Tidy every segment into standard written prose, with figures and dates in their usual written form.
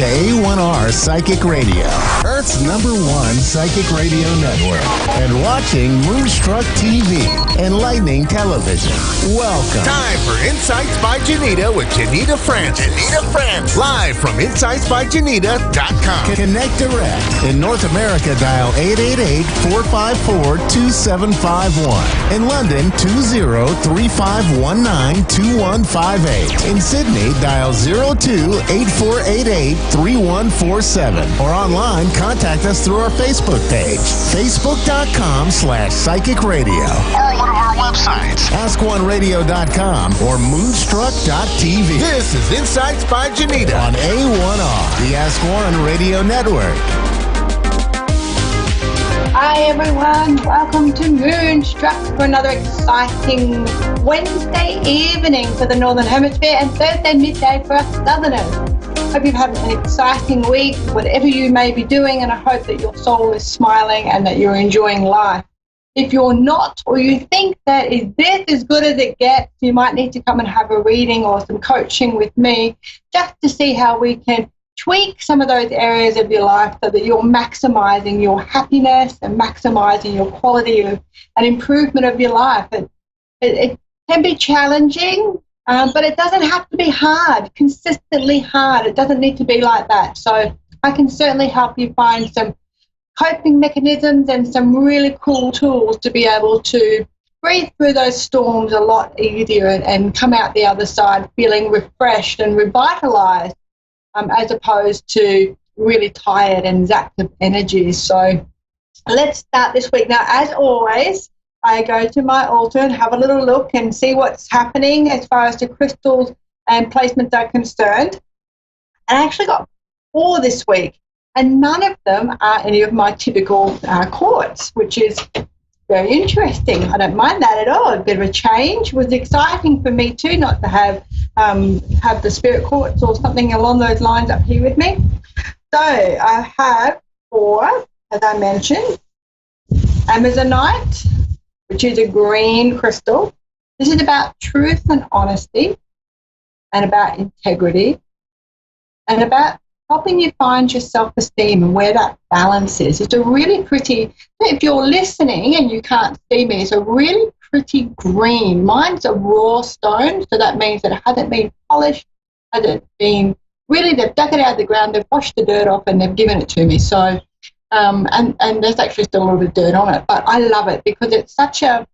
to A1R Psychic Radio, Earth's #1 psychic radio network, and watching Moonstruck TV, enlightening television. Welcome. Time for Insights by Janita with Janita Francis. Live from InsightsByJanita.com. Connect direct. In North America, dial 888-454-2751. In London, 20-3519-2158. In Sydney, dial 02-8488-3147. Or online, contact us through our Facebook page, facebook.com/psychic radio. Or one of our websites, askoneradio.com or moonstruck.tv. This is Insights by Janita on A1R, the Ask One Radio Network. Hi everyone, welcome to Moonstruck for another exciting Wednesday evening for the Northern Hemisphere and Thursday midday for us Southerners. Hope you've had an exciting week, whatever you may be doing, and I hope that your soul is smiling and that you're enjoying life. If you're not, or you think that is this as good as it gets, you might need to come and have a reading or some coaching with me just to see how we can tweak some of those areas of your life so that you're maximizing your happiness and maximizing your quality of an improvement of your life. It can be challenging, but it doesn't have to be hard, consistently hard. It doesn't need to be like that. So I can certainly help you find some coping mechanisms and some really cool tools to be able to breathe through those storms a lot easier and come out the other side feeling refreshed and revitalized, as opposed to really tired and zapped of energy. So let's start this week. Now, as always, I go to my altar and have a little look and see what's happening as far as the crystals and placements are concerned. And I actually got 4 this week, and none of them are any of my typical quartz, which is very interesting. I don't mind that at all. A bit of a change. It was exciting for me too not to have the spirit quartz or something along those lines up here with me. So I have 4, as I mentioned, Amazonite, which is a green crystal. This is about truth and honesty and about integrity and about helping you find your self-esteem and where that balance is. It's a really pretty, if you're listening and you can't see me, it's a really pretty green. Mine's a raw stone, so that means that it hasn't been polished, hasn't been, really they've dug it out of the ground, they've washed the dirt off and they've given it to me. So, and there's actually still a little bit of dirt on it, but I love it because it's such a,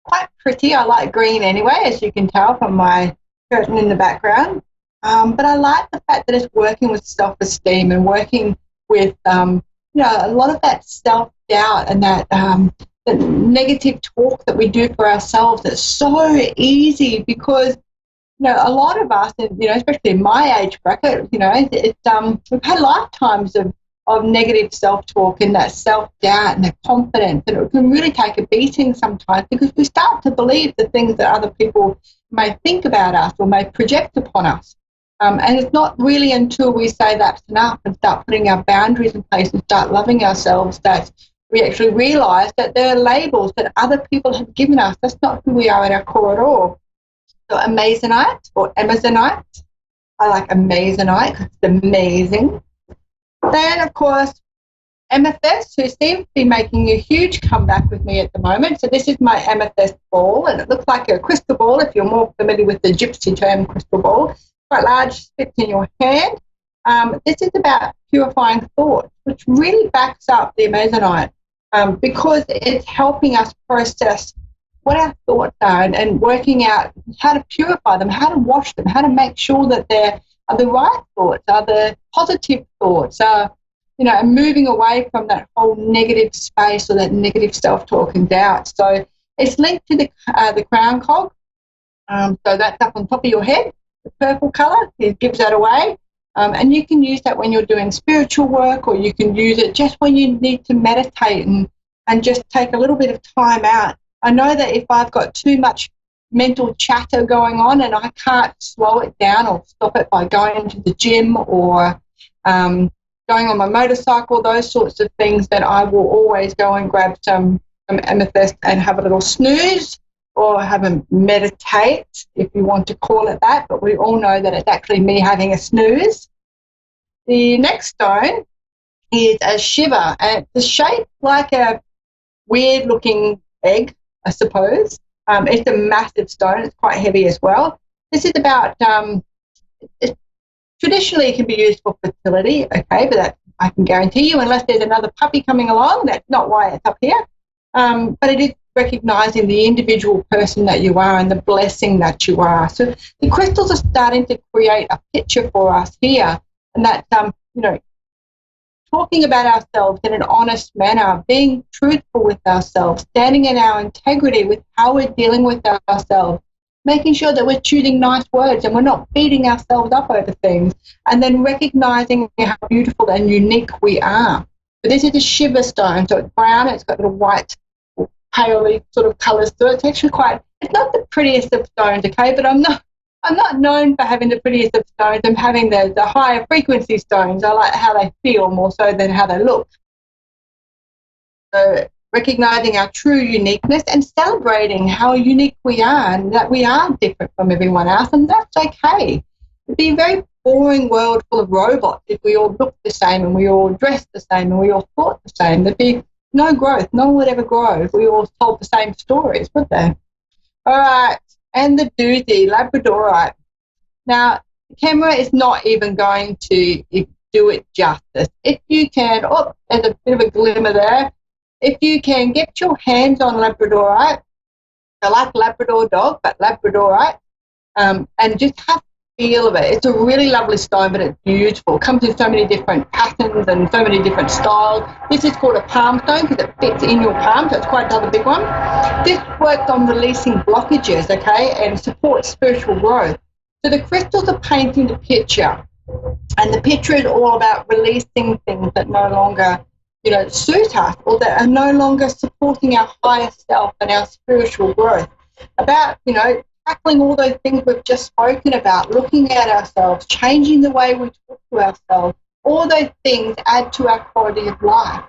quite pretty. I like green anyway, as you can tell from my curtain in the background. But I like the fact that it's working with self-esteem and working with, a lot of that self-doubt and that the negative talk that we do for ourselves. It's so easy because, a lot of us, especially in my age bracket, we've had lifetimes of negative self-talk and that self-doubt and that confidence, and it can really take a beating sometimes because we start to believe the things that other people may think about us or may project upon us. And it's not really until we say that's enough and start putting our boundaries in place and start loving ourselves that we actually realise that there are labels that other people have given us. That's not who we are at our core at all. So Amazonite or Amazonite, I like Amazonite because it's amazing. Then, of course, Amethyst, who seems to be making a huge comeback with me at the moment. So this is my amethyst ball, and it looks like a crystal ball if you're more familiar with the gypsy term crystal ball. Quite large, fits in your hand. This is about purifying thoughts, which really backs up the Amazonite because it's helping us process what our thoughts are and working out how to purify them, how to wash them, how to make sure that they're the right thoughts, are the positive thoughts, and moving away from that whole negative space or that negative self-talk and doubt. So it's linked to the crown cog. So that's up on top of your head. The purple colour, it gives that away. And you can use that when you're doing spiritual work, or you can use it just when you need to meditate and just take a little bit of time out. I know that if I've got too much mental chatter going on and I can't slow it down or stop it by going to the gym or going on my motorcycle, those sorts of things, then I will always go and grab some amethyst and have a little snooze or have a meditate, if you want to call it that, but we all know that it's actually me having a snooze. the next stone is a shiver, and it's shaped like a weird-looking egg, I suppose. It's a massive stone. It's quite heavy as well. This is about, traditionally it can be used for fertility, okay, but that I can guarantee you, unless there's another puppy coming along, that's not why it's up here. But it is recognising the individual person that you are and the blessing that you are. So the crystals are starting to create a picture for us here, and that, talking about ourselves in an honest manner, being truthful with ourselves, standing in our integrity with how we're dealing with ourselves, making sure that we're choosing nice words and we're not beating ourselves up over things, and then recognising how beautiful and unique we are. So this is a shiver stone, so it's brown, it's got little white, paley sort of colours to it. It's actually it's not the prettiest of stones, okay, but I'm not known for having the prettiest of stones. I'm having the higher frequency stones. I like how they feel more so than how they look. So recognising our true uniqueness and celebrating how unique we are and that we are different from everyone else, and that's okay. It'd be a very boring world full of robots if we all looked the same and we all dressed the same and we all thought the same. There'd be no growth. No one would ever grow if we all told the same stories, would they? All right. And the doozy, Labradorite. Now, the camera is not even going to do it justice. If you can, there's a bit of a glimmer there. If you can get your hands on Labradorite, I like Labrador dog, but Labradorite, and just have a feel of it. It's a really lovely stone, but it's beautiful. It comes in so many different patterns and so many different styles. This is called a palm stone because it fits in your palm, so it's quite another big one. This works on releasing blockages, okay, and supports spiritual growth. So the crystals are painting the picture, and the picture is all about releasing things that no longer, suit us, or that are no longer supporting our higher self and our spiritual growth. About, tackling all those things we've just spoken about, looking at ourselves, changing the way we talk to ourselves. All those things add to our quality of life.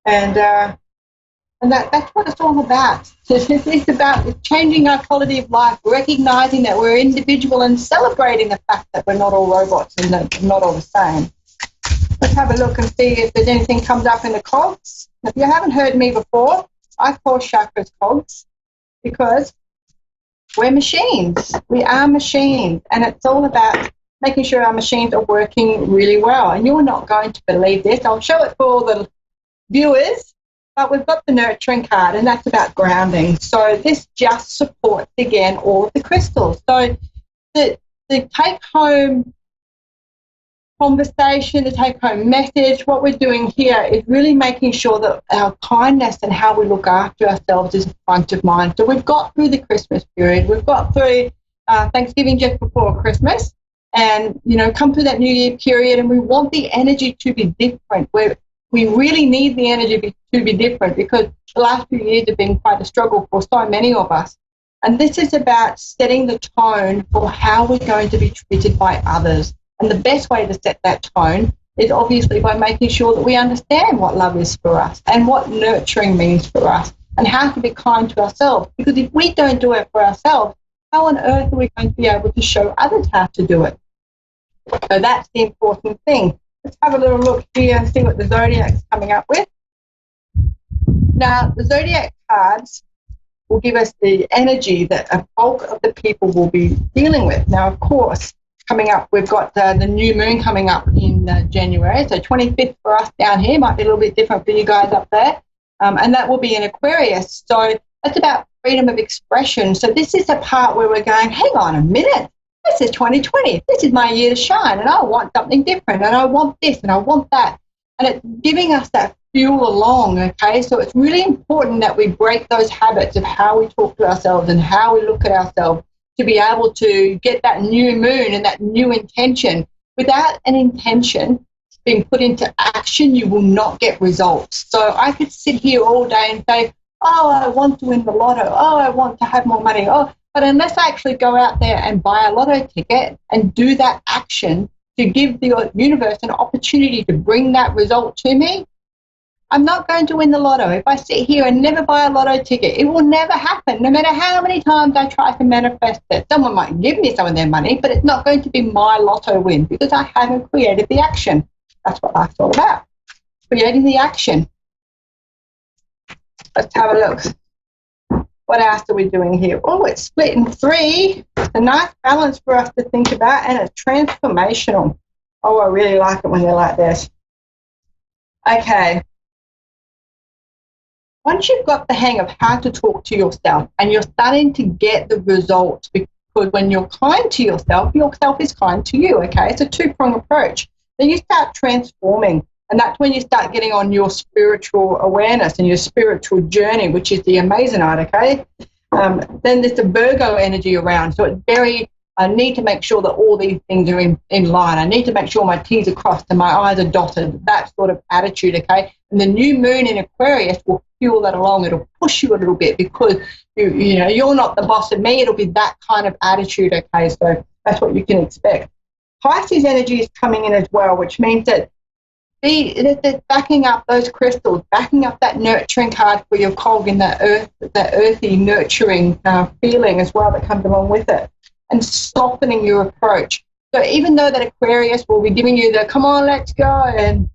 And that's what it's all about. It's about changing our quality of life, recognising that we're individual and celebrating the fact that we're not all robots and that we're not all the same. Let's have a look and see if there's anything comes up in the cogs. If you haven't heard me before, I call chakras cogs because we're machines. We are machines, and it's all about making sure our machines are working really well. And you're not going to believe this. I'll show it for all the viewers, but we've got the nurturing card, and that's about grounding. So this just supports, again, all of the crystals. So the take-home conversation, the take-home message, what we're doing here is really making sure that our kindness and how we look after ourselves is front of mind. So we've got through the Christmas period, we've got through Thanksgiving just before Christmas, and come through that New Year period, and we want the energy to be different. We really need the energy to be different because the last few years have been quite a struggle for so many of us. And this is about setting the tone for how we're going to be treated by others. And the best way to set that tone is obviously by making sure that we understand what love is for us and what nurturing means for us and how to be kind to ourselves. Because if we don't do it for ourselves, how on earth are we going to be able to show others how to do it? So that's the important thing. Let's have a little look here and see what the Zodiac's coming up with. Now, the Zodiac cards will give us the energy that a bulk of the people will be dealing with. Now, of course, coming up, we've got the new moon coming up in January. So 25th for us down here might be a little bit different for you guys up there. And that will be in Aquarius. So that's about freedom of expression. So this is the part where we're going, hang on a minute. This is 2020. This is my year to shine. And I want something different. And I want this and I want that. And it's giving us that fuel along, okay? So it's really important that we break those habits of how we talk to ourselves and how we look at ourselves, to be able to get that new moon and that new intention. Without an intention being put into action, you will not get results. So I could sit here all day and say, oh, I want to win the lotto. Oh, I want to have more money. Oh, but unless I actually go out there and buy a lotto ticket and do that action to give the universe an opportunity to bring that result to me, I'm not going to win the lotto. If I sit here and never buy a lotto ticket, it will never happen, no matter how many times I try to manifest it. Someone might give me some of their money, but it's not going to be my lotto win because I haven't created the action. That's what life's all about, creating the action. Let's have a look. What else are we doing here? Oh, it's split in 3. It's a nice balance for us to think about, and it's transformational. Oh, I really like it when they're like this. Okay. Once you've got the hang of how to talk to yourself and you're starting to get the results, because when you're kind to yourself is kind to you, okay? It's a two-pronged approach. Then you start transforming, and that's when you start getting on your spiritual awareness and your spiritual journey, which is the Amazonite, okay? Then there's the Virgo energy around, so it's very, I need to make sure that all these things are in line. I need to make sure my T's are crossed and my I's are dotted, that sort of attitude, okay? And the new moon in Aquarius will fuel that along. It'll push you a little bit because, you know, you're not the boss of me. It'll be that kind of attitude, okay? So that's what you can expect. Pisces energy is coming in as well, which means that they're backing up those crystals, backing up that nurturing card for your cog in that earthy, nurturing feeling as well that comes along with it, and softening your approach. So even though that Aquarius will be giving you the come on, let's go, and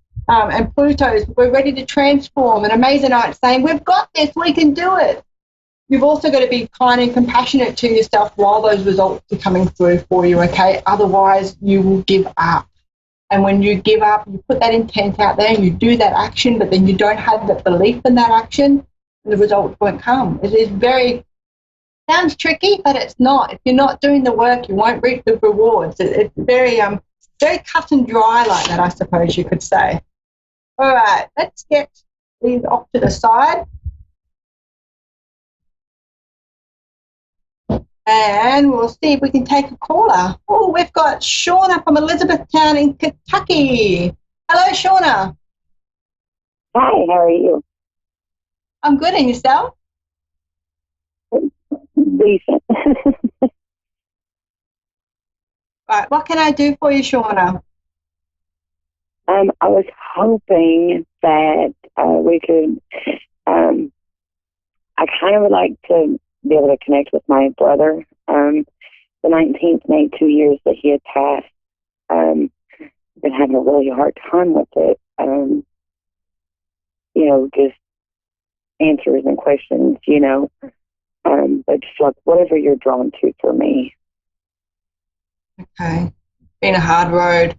Pluto's we're ready to transform, and Amazonite saying we've got this, we can do it. You've also got to be kind and compassionate to yourself while those results are coming through for you, okay? Otherwise, you will give up. And when you give up, you put that intent out there and you do that action, but then you don't have the belief in that action, and the results won't come. It is very, sounds tricky, but it's not. If you're not doing the work, you won't reap the rewards. It's very, very cut and dry like that, I suppose you could say. All right, let's get these off to the side. And we'll see if we can take a caller. Oh, we've got Shauna from Elizabethtown in Kentucky. Hello, Shauna. Hi, how are you? I'm good, and yourself? Decent. Right, what can I do for you, Shauna? I was hoping that we could, I kind of would like to be able to connect with my brother. The 19th made 2 years that he had passed. Been having a really hard time with it. You know, just answers and questions, you know. But just like whatever you're drawn to for me. Okay. Been a hard road.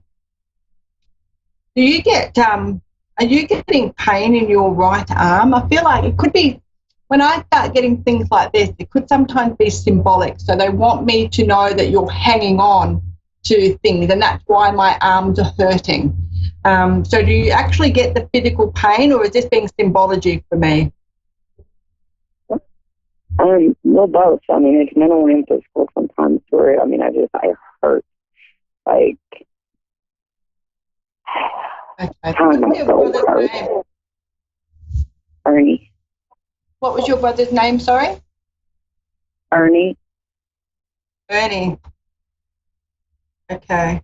Do you get, are you getting pain in your right arm? I feel like it could be, when I start getting things like this, it could sometimes be symbolic. So they want me to know that you're hanging on to things, and that's why my arms are hurting. So do you actually get the physical pain, or is this being symbology for me? Well, both. I mean, it's mental and physical sometimes where, I mean, I hurt. Like, okay. What was your brother's name? Ernie. What was your brother's name, sorry? Ernie. Ernie. Okay.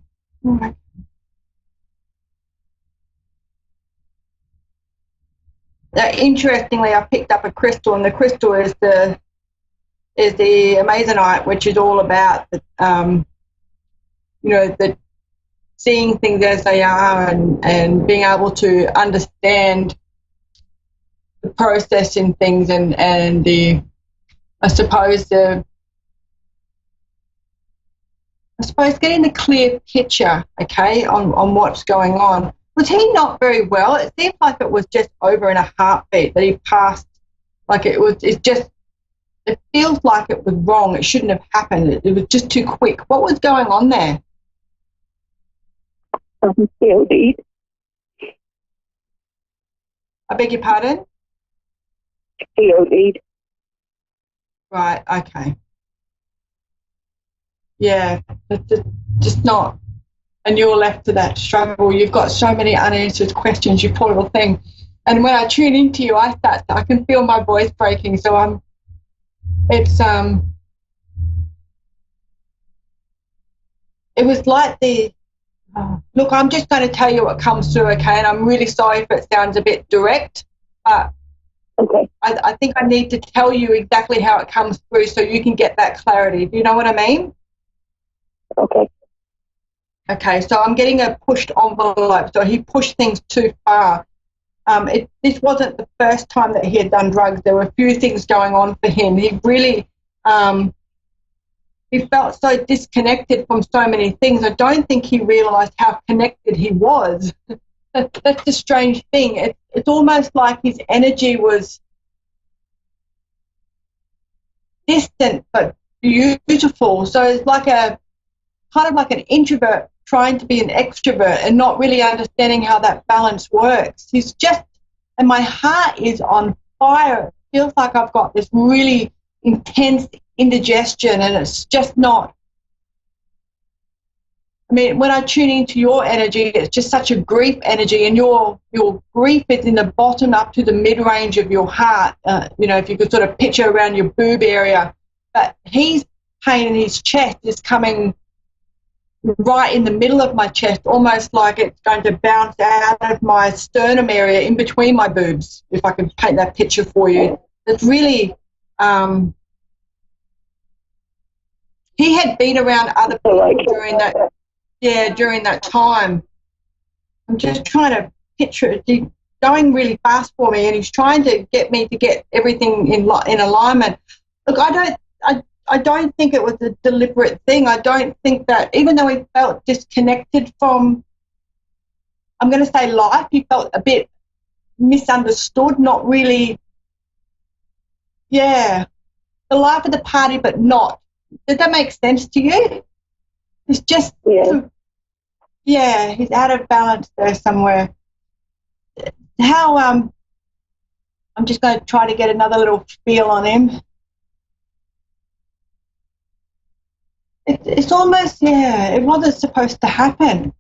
Interestingly, I picked up a crystal, and the crystal is the Amazonite, which is all about the, you know, the seeing things as they are, and being able to understand the process in things, and the, I suppose getting the clear picture, okay, on what's going on. Was he not very well? It seemed like it was just over in a heartbeat that he passed. Like it feels like it was wrong. It shouldn't have happened. It was just too quick. What was going on there? COD. I beg your pardon? COD. Right, okay. Yeah, it's just not, and you're left to that struggle. You've got so many unanswered questions, you poor little thing. And when I tune into you, I can feel my voice breaking. So it was like Look, I'm just going to tell you what comes through, okay? And I'm really sorry if it sounds a bit direct, but Okay. I think I need to tell you exactly how it comes through so you can get that clarity. Do you know what I mean? Okay. Okay, so I'm getting a pushed envelope. So he pushed things too far. This wasn't the first time that he had done drugs. There were a few things going on for him. He really, he felt so disconnected from so many things. I don't think he realised how connected he was. That's the strange thing. It's almost like his energy was distant but beautiful. So it's like a kind of like an introvert trying to be an extrovert and not really understanding how that balance works. He's just, and my heart is on fire. It feels like I've got this really intense indigestion, and it's just not. I mean, when I tune into your energy, it's just such a grief energy, and your grief is in the bottom up to the mid-range of your heart. You know, if you could sort of picture around your boob area. But his pain in his chest is coming right in the middle of my chest, almost like it's going to bounce out of my sternum area in between my boobs, if I can paint that picture for you. It's really, he had been around other people during that time. I'm just trying to picture it. He's going really fast for me, and he's trying to get me to get everything in alignment. Look, I don't think it was a deliberate thing. I don't think that, even though he felt disconnected from, I'm going to say life, he felt a bit misunderstood, not really, the life of the party, but not. Does that make sense to you? It's just, he's out of balance there somewhere. How, I'm just going to try to get another little feel on him. It's almost, it wasn't supposed to happen.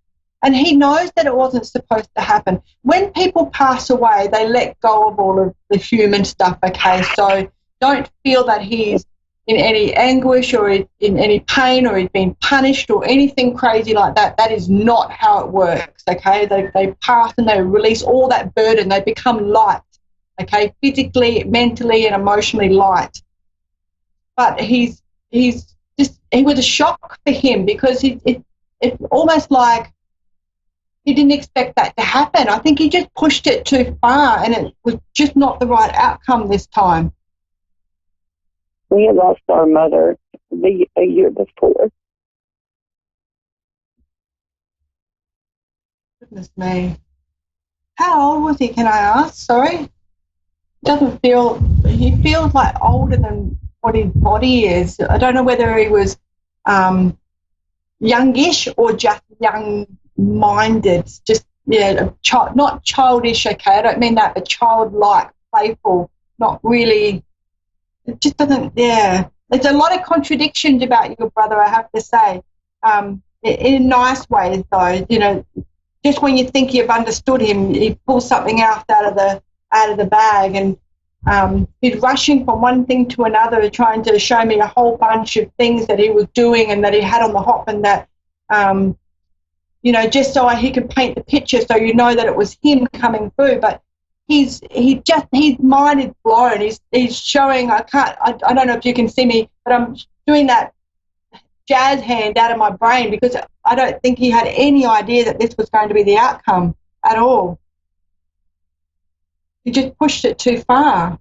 And he knows that it wasn't supposed to happen. When people pass away, they let go of all of the human stuff, okay? So don't feel that he's in any anguish or in any pain or he's been punished or anything crazy like that. That is not how it works, okay? They pass and they release all that burden. They become light, okay? Physically, mentally, and emotionally light. But it was a shock for him because it's almost like he didn't expect that to happen. I think he just pushed it too far, and it was just not the right outcome this time. We had lost our mother a year before. Goodness me. How old was he, can I ask? Sorry? He feels like older than what his body is. I don't know whether he was youngish or just young-minded. Just, not childish, okay? I don't mean that, but childlike, playful, not really. It just doesn't, There's a lot of contradictions about your brother, I have to say, in nice ways, though. You know, just when you think you've understood him, he pulls something out of the bag, and he's rushing from one thing to another, trying to show me a whole bunch of things that he was doing and that he had on the hop, and that, just so he could paint the picture so you know that it was him coming through. But his mind is blown. He's showing, I don't know if you can see me, but I'm doing that jazz hand out of my brain because I don't think he had any idea that this was going to be the outcome at all. He just pushed it too far.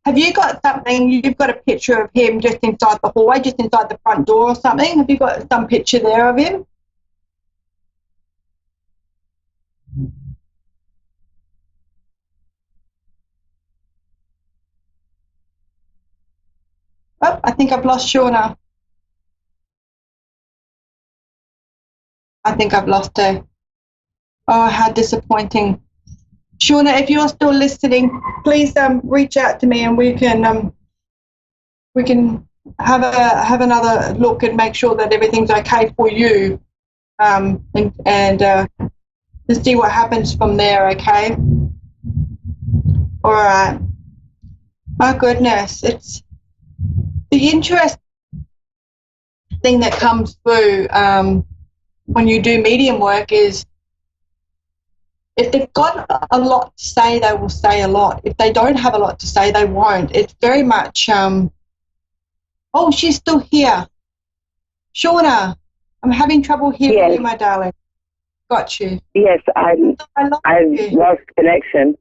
Have you got something, you've got a picture of him just inside the hallway, just inside the front door or something? Have you got some picture there of him? Oh, I think I've lost Shauna. I think I've lost her. Oh, how disappointing. Shauna, if you're still listening, please reach out to me and we can have another look and make sure that everything's okay for you, and to see what happens from there, okay? All right. My goodness, it's the interest. thing that comes through when you do medium work is if they've got a lot to say, they will say a lot. If they don't have a lot to say, they won't. It's very much, oh, she's still here. Shauna, I'm having trouble hearing you, my darling. Got you. Yes, I lost connection.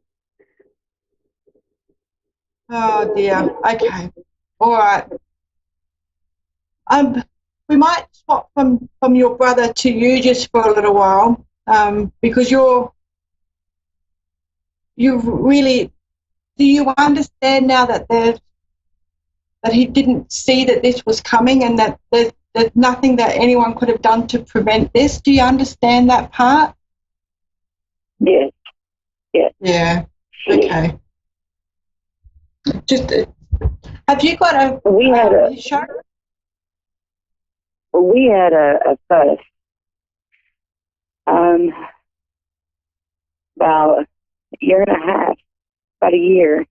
Oh, dear. Okay. All right. We might swap from your brother to you just for a little while, because you really, do you understand now that he didn't see that this was coming and that there's nothing that anyone could have done to prevent this? Do you understand that part? Yes. Yes. Yeah. Okay. Just have you got a? We had a fuss about a year and a half, about a year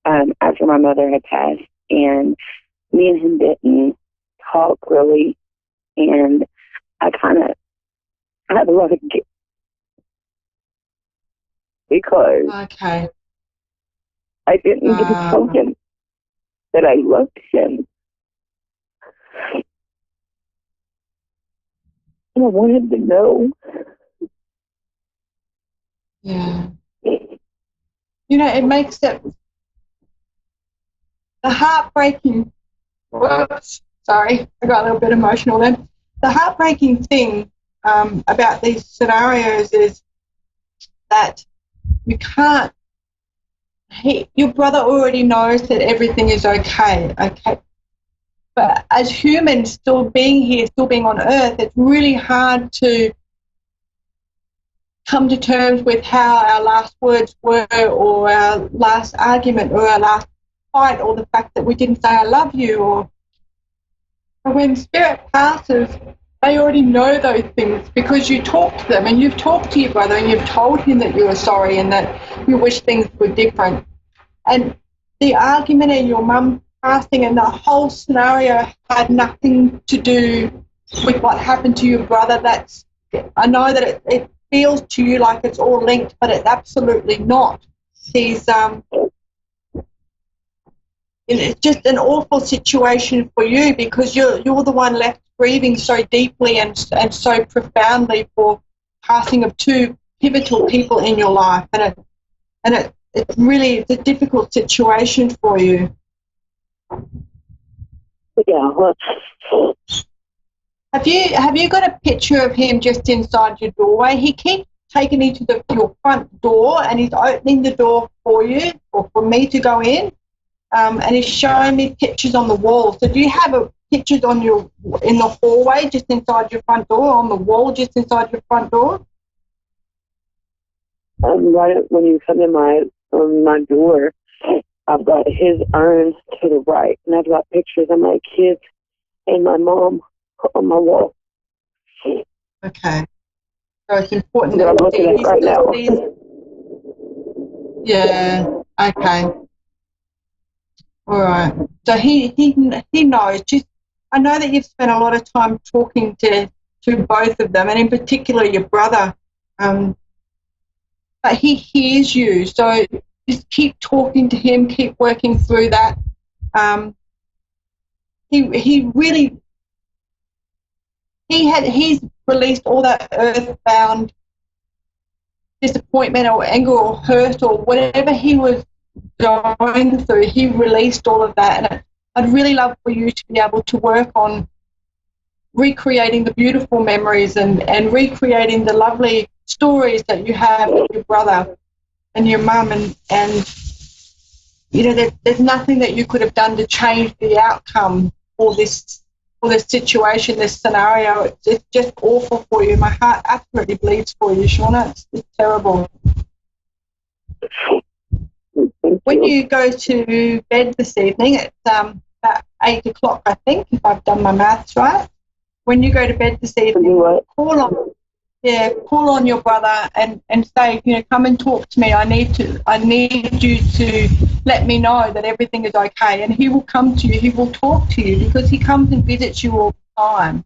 after my mother had passed, and me and him didn't talk really, and I kind of had a lot of guilt because okay. I didn't get to tell him that I loved him. And I wanted to know. Yeah. You know, it makes it the heartbreaking. Whoops, sorry, I got a little bit emotional then. The heartbreaking thing about these scenarios is that you can't. Your brother already knows that everything is okay. But as humans, still being here, still being on Earth, it's really hard to come to terms with how our last words were, or our last argument, or our last fight, or the fact that we didn't say I love you. Or when spirit passes, they already know those things because you talk to them, and you've talked to your brother and you've told him that you were sorry and that you wish things were different. And the argument and your mum passing and the whole scenario had nothing to do with what happened to your brother. I know that it feels to you like it's all linked, but it's absolutely not. It's just an awful situation for you because you're the one left grieving so deeply and so profoundly for passing of two pivotal people in your life, and it's really a difficult situation for you. Yeah. Have you got a picture of him just inside your doorway? He keeps taking you to your front door, and he's opening the door for you or for me to go in, and he's showing me pictures on the wall. So do you have pictures in the hallway just inside your front door, on the wall just inside your front door? Right when you come in my door, I've got his urn to the right, and I've got pictures of my kids and my mom on my wall. Okay. So it's important that I'm looking at right now. Yeah. Okay. All right. So he knows. Just I know that you've spent a lot of time talking to both of them, and in particular your brother. But he hears you. So just keep talking to him. Keep working through that. He's released all that earthbound disappointment or anger or hurt or whatever he was going through. He released all of that, and I'd really love for you to be able to work on recreating the beautiful memories and recreating the lovely stories that you have with your brother and your mum, and you know there's nothing that you could have done to change the outcome for this situation, this scenario. It's just awful for you. My heart absolutely bleeds for you, Shauna. It's terrible. When you go to bed this evening, it's about 8 o'clock, I think, if I've done my maths right. When you go to bed this evening, call on your brother and say, you know, come and talk to me. I need you to let me know that everything is okay. And he will come to you. He will talk to you because he comes and visits you all time.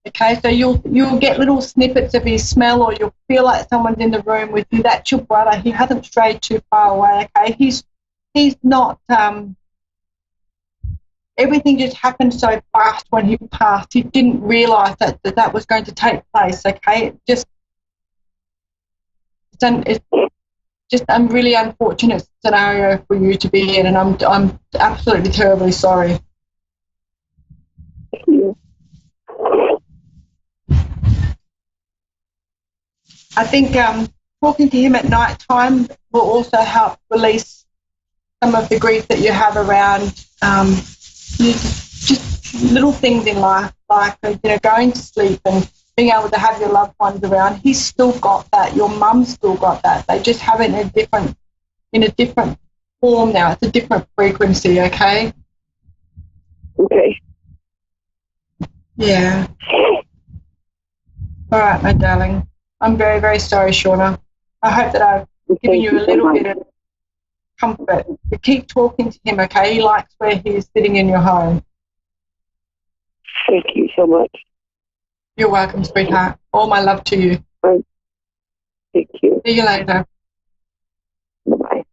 Okay, so you'll get little snippets of his smell, or you'll feel like someone's in the room with you. That's your brother. He hasn't strayed too far away. Okay, he's not. Everything just happened so fast when he passed. He didn't realise that was going to take place. Okay, it's just a really unfortunate scenario for you to be in, and I'm absolutely terribly sorry. Thank you. I think talking to him at night time will also help release some of the grief that you have around just little things in life, like going to sleep and being able to have your loved ones around. He's still got that. Your mum's still got that. They just have it in a different form now. It's a different frequency. Okay. Okay. Yeah. All right, my darling. I'm very, very sorry, Shauna. I hope that I've given you a little bit of comfort. But keep talking to him, okay? He likes where he's sitting in your home. Thank you so much. You're welcome, sweetheart. All my love to you. Thank you. See you later. Bye-bye.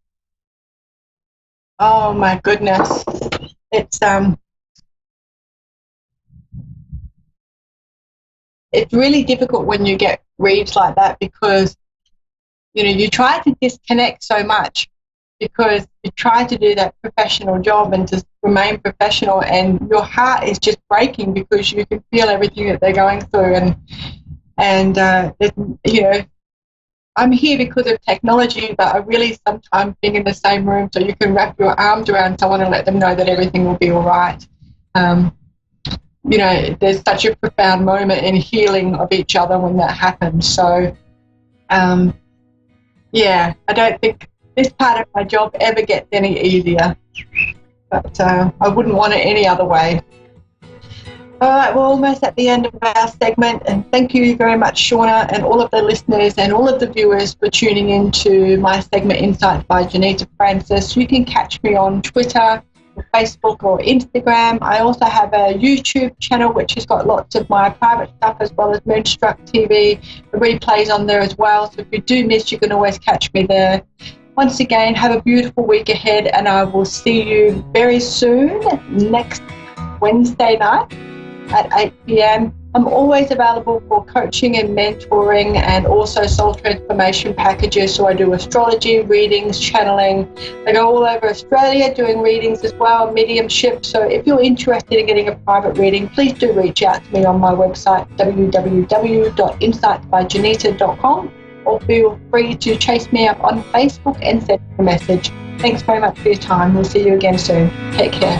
Oh, my goodness. It's really difficult when you get reads like that, because you try to disconnect so much, because you try to do that professional job and to remain professional, and your heart is just breaking because you can feel everything that they're going through, and I'm here because of technology, but I really sometimes being in the same room so you can wrap your arms around someone and let them know that everything will be all right. There's such a profound moment in healing of each other when that happens. So, I don't think this part of my job ever gets any easier, but I wouldn't want it any other way. All right, we're almost at the end of our segment, and thank you very much, Shauna, and all of the listeners and all of the viewers for tuning in to my segment Insights by Janita Francis. You can catch me on Twitter, Facebook or Instagram. I also have a YouTube channel which has got lots of my private stuff, as well as Moonstruck TV, the replays on there as well. So if you do miss, you can always catch me there. Once again, have a beautiful week ahead, and I will see you very soon next Wednesday night at 8 p.m. I'm always available for coaching and mentoring, and also soul transformation packages. So I do astrology, readings, channeling. I go all over Australia doing readings as well, mediumship. So if you're interested in getting a private reading, please do reach out to me on my website, www.insightsbyjanita.com, or feel free to chase me up on Facebook and send me a message. Thanks very much for your time. We'll see you again soon. Take care.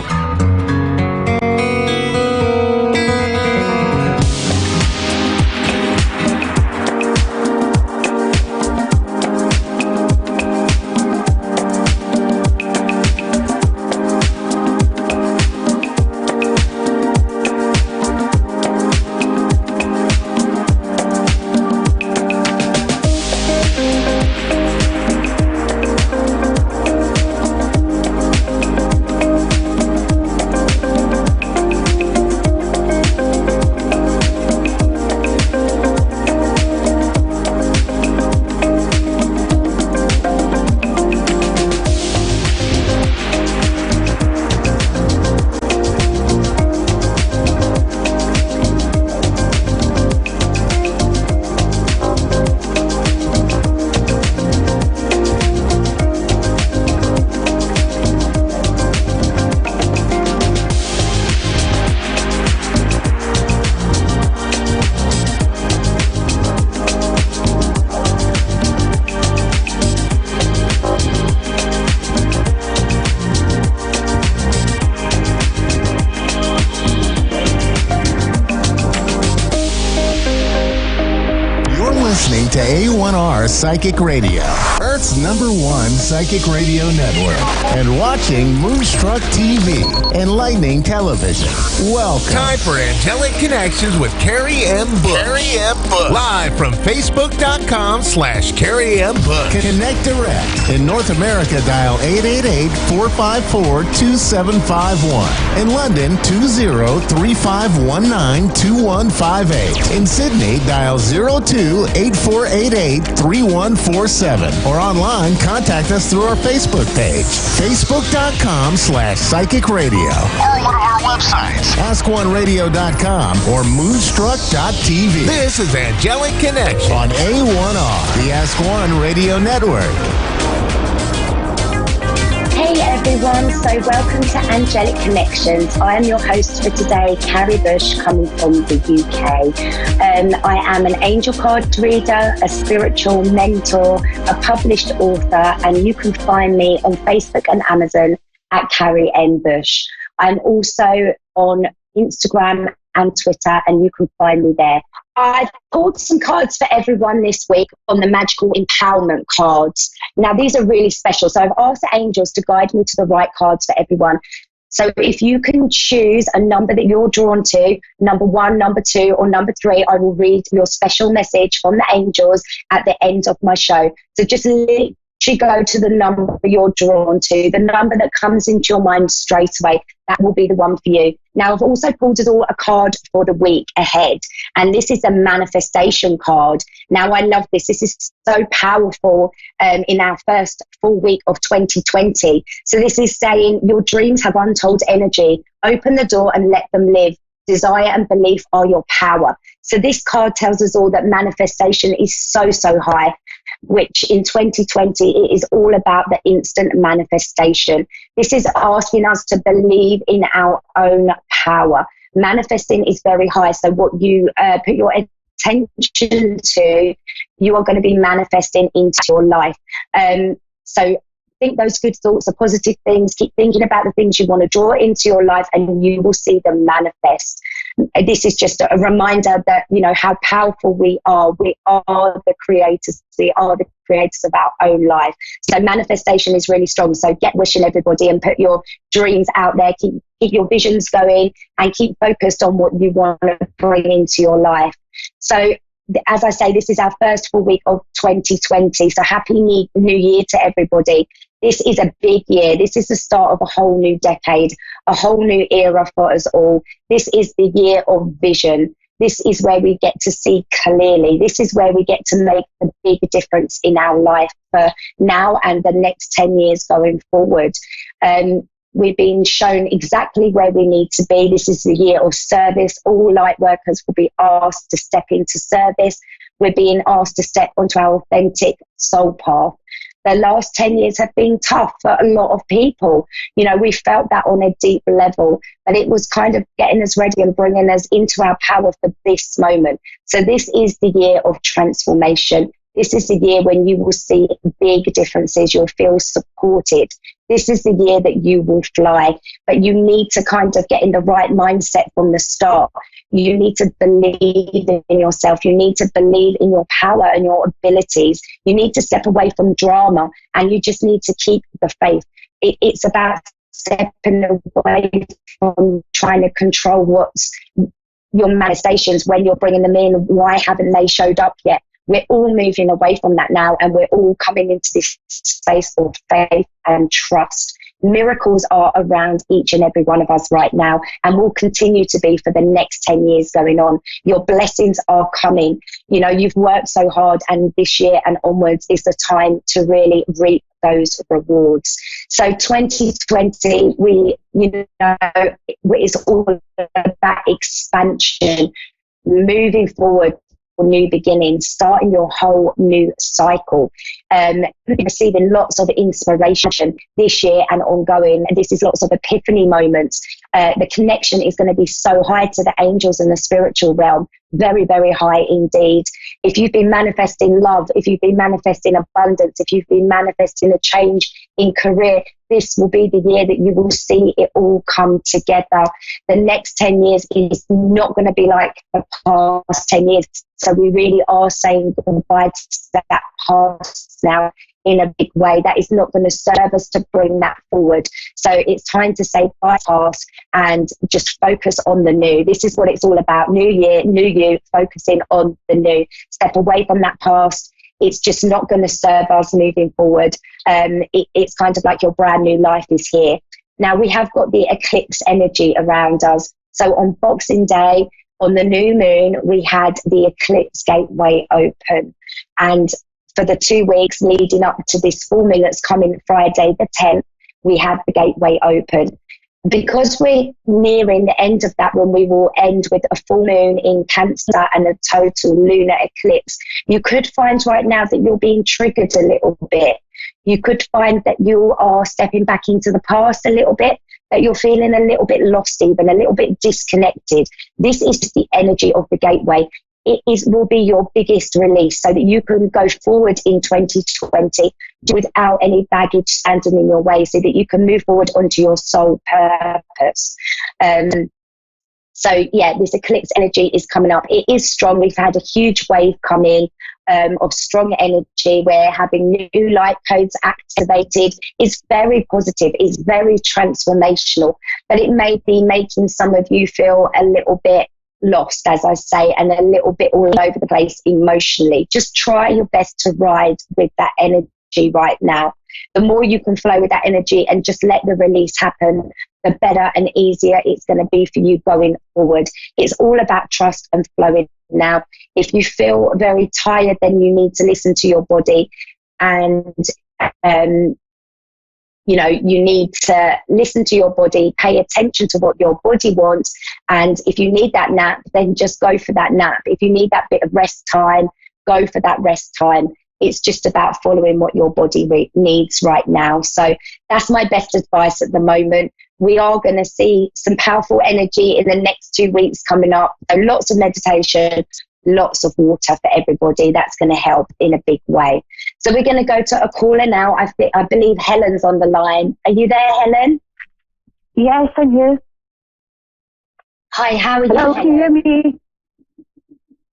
A1R Psychic Radio, Earth's #1 psychic radio network, and watching Moonstruck TV, enlightening television. Welcome. Time for Angelic Connections with Carrie M. Bush. Carrie M. Bush. Live from Facebook.com/Carrie M. Bush. Connect direct. In North America, dial 888-454-2751. In London, 20-3519-2158. In Sydney, dial 02-8488-3147. Or online, contact us through our Facebook page, Facebook.com/Psychic Radio. Or one of our websites, AskOneRadio.com or Moonstruck.tv. This is Angelic Connection on A1R, the Ask One Radio Network. Hey everyone, so welcome to Angelic Connections. I am your host for today, Carrie Bush, coming from the UK. I am an angel card reader, a spiritual mentor, a published author, and you can find me on Facebook and Amazon at Carrie N. Bush. I'm also on Instagram and Twitter, and you can find me there. I've pulled some cards for everyone this week on the Magical Empowerment cards. Now, these are really special. So I've asked the angels to guide me to the right cards for everyone. So if you can choose a number that you're drawn to, number 1, number 2, or number 3, I will read your special message from the angels at the end of my show. So just literally go to the number you're drawn to, the number that comes into your mind straight away. That will be the one for you. Now, I've also pulled a card for the week ahead, and this is a manifestation card. Now, I love this. This is so powerful in our first full week of 2020. So this is saying your dreams have untold energy. Open the door and let them live. Desire and belief are your power. So this card tells us all that manifestation is so high, which in 2020, it is all about the instant manifestation. This is asking us to believe in our own power. Manifesting is very high. So what you put your attention to, you are going to be manifesting into your life. So think those good thoughts are positive things. Keep thinking about the things you want to draw into your life, and you will see them manifest. This is just a reminder that, you know, how powerful we are. We are the creators. We are the creators of our own life. So manifestation is really strong. So get wishing, everybody, and put your dreams out there. Keep your visions going, and keep focused on what you want to bring into your life. So as I say, this is our first full week of 2020. So happy New Year to everybody. This is a big year. This is the start of a whole new decade, a whole new era for us all. This is the year of vision. This is where we get to see clearly. This is where we get to make a big difference in our life for now and the next 10 years going forward. We've been shown exactly where we need to be. This is the year of service. All light workers will be asked to step into service. We're being asked to step onto our authentic soul path. The last 10 years have been tough for a lot of people. You know, we felt that on a deep level, but it was kind of getting us ready and bringing us into our power for this moment. So this is the year of transformation. This is the year when you will see big differences. You'll feel supported. This is the year that you will fly, but you need to kind of get in the right mindset from the start. You need to believe in yourself. You need to believe in your power and your abilities. You need to step away from drama, and you just need to keep the faith. It's about stepping away from trying to control what's your manifestations when you're bringing them in. Why haven't they showed up yet? We're all moving away from that now, and we're all coming into this space of faith and trust. Miracles are around each and every one of us right now, and will continue to be for the next 10 years going on. Your blessings are coming. You know, you've worked so hard, and this year and onwards is the time to really reap those rewards. So 2020, it's all about expansion, moving forward, new beginnings, starting your whole new cycle. We've been receiving lots of inspiration this year and ongoing. This is lots of epiphany moments. The connection is going to be so high to the angels and the spiritual realm. Very, very high indeed. If you've been manifesting love, if you've been manifesting abundance, if you've been manifesting a change in career, this will be the year that you will see it all come together. The next 10 years is not going to be like the past 10 years. So we really are saying goodbye to that past now in a big way. That is not going to serve us to bring that forward. So it's time to say bye past and just focus on the new. This is what it's all about. New year, new you, focusing on the new. Step away from that past. It's just not going to serve us moving forward. It's kind of like your brand new life is here. Now we have got the eclipse energy around us. So on Boxing Day, on the new moon, we had the eclipse gateway open. And for the 2 weeks leading up to this full moon that's coming Friday the 10th, we have the gateway open. Because we're nearing the end of that, when we will end with a full moon in Cancer and a total lunar eclipse, you could find right now that you're being triggered a little bit. You could find that you are stepping back into the past a little bit, that you're feeling a little bit lost, even a little bit disconnected. This is the energy of the gateway. Will be your biggest release so that you can go forward in 2020 without any baggage standing in your way, so that you can move forward onto your soul purpose. So yeah, this eclipse energy is coming up. It is strong. We've had a huge wave come in of strong energy. We're having new light codes activated. It's very positive. It's very transformational, but it may be making some of you feel a little bit lost, as I say, and a little bit all over the place emotionally. Just try your best to ride with that energy right now. The more you can flow with that energy and just let the release happen, the better and easier it's going to be for you going forward. It's all about trust and flowing now. If you feel very tired, then you need to listen to your body, and you need to listen to your body, pay attention to what your body wants. And if you need that nap, then just go for that nap. If you need that bit of rest time, go for that rest time. It's just about following what your body needs right now. So that's my best advice at the moment. We are going to see some powerful energy in the next 2 weeks coming up. So lots of meditation, lots of water for everybody. That's going to help in a big way. So we're going to go to a caller now. I believe Helen's on the line. Are you there, Helen? Yes, I'm here. Hi, how are you? Hello, can you hear me?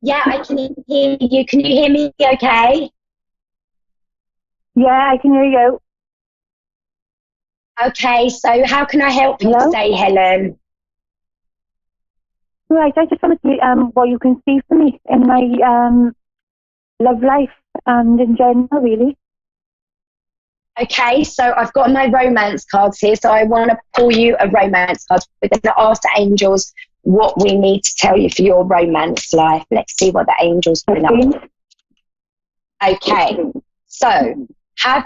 Yeah, I can hear you. Can you hear me okay? Yeah, I can hear you. Okay, so how can I help you today, Helen? Right, I just want to see what you can see for me in my love life and in general, really. Okay, so I've got my romance cards here, so I want to pull you a romance card. We're going to ask the angels what we need to tell you for your romance life. Let's see what the angels bring up. Okay, so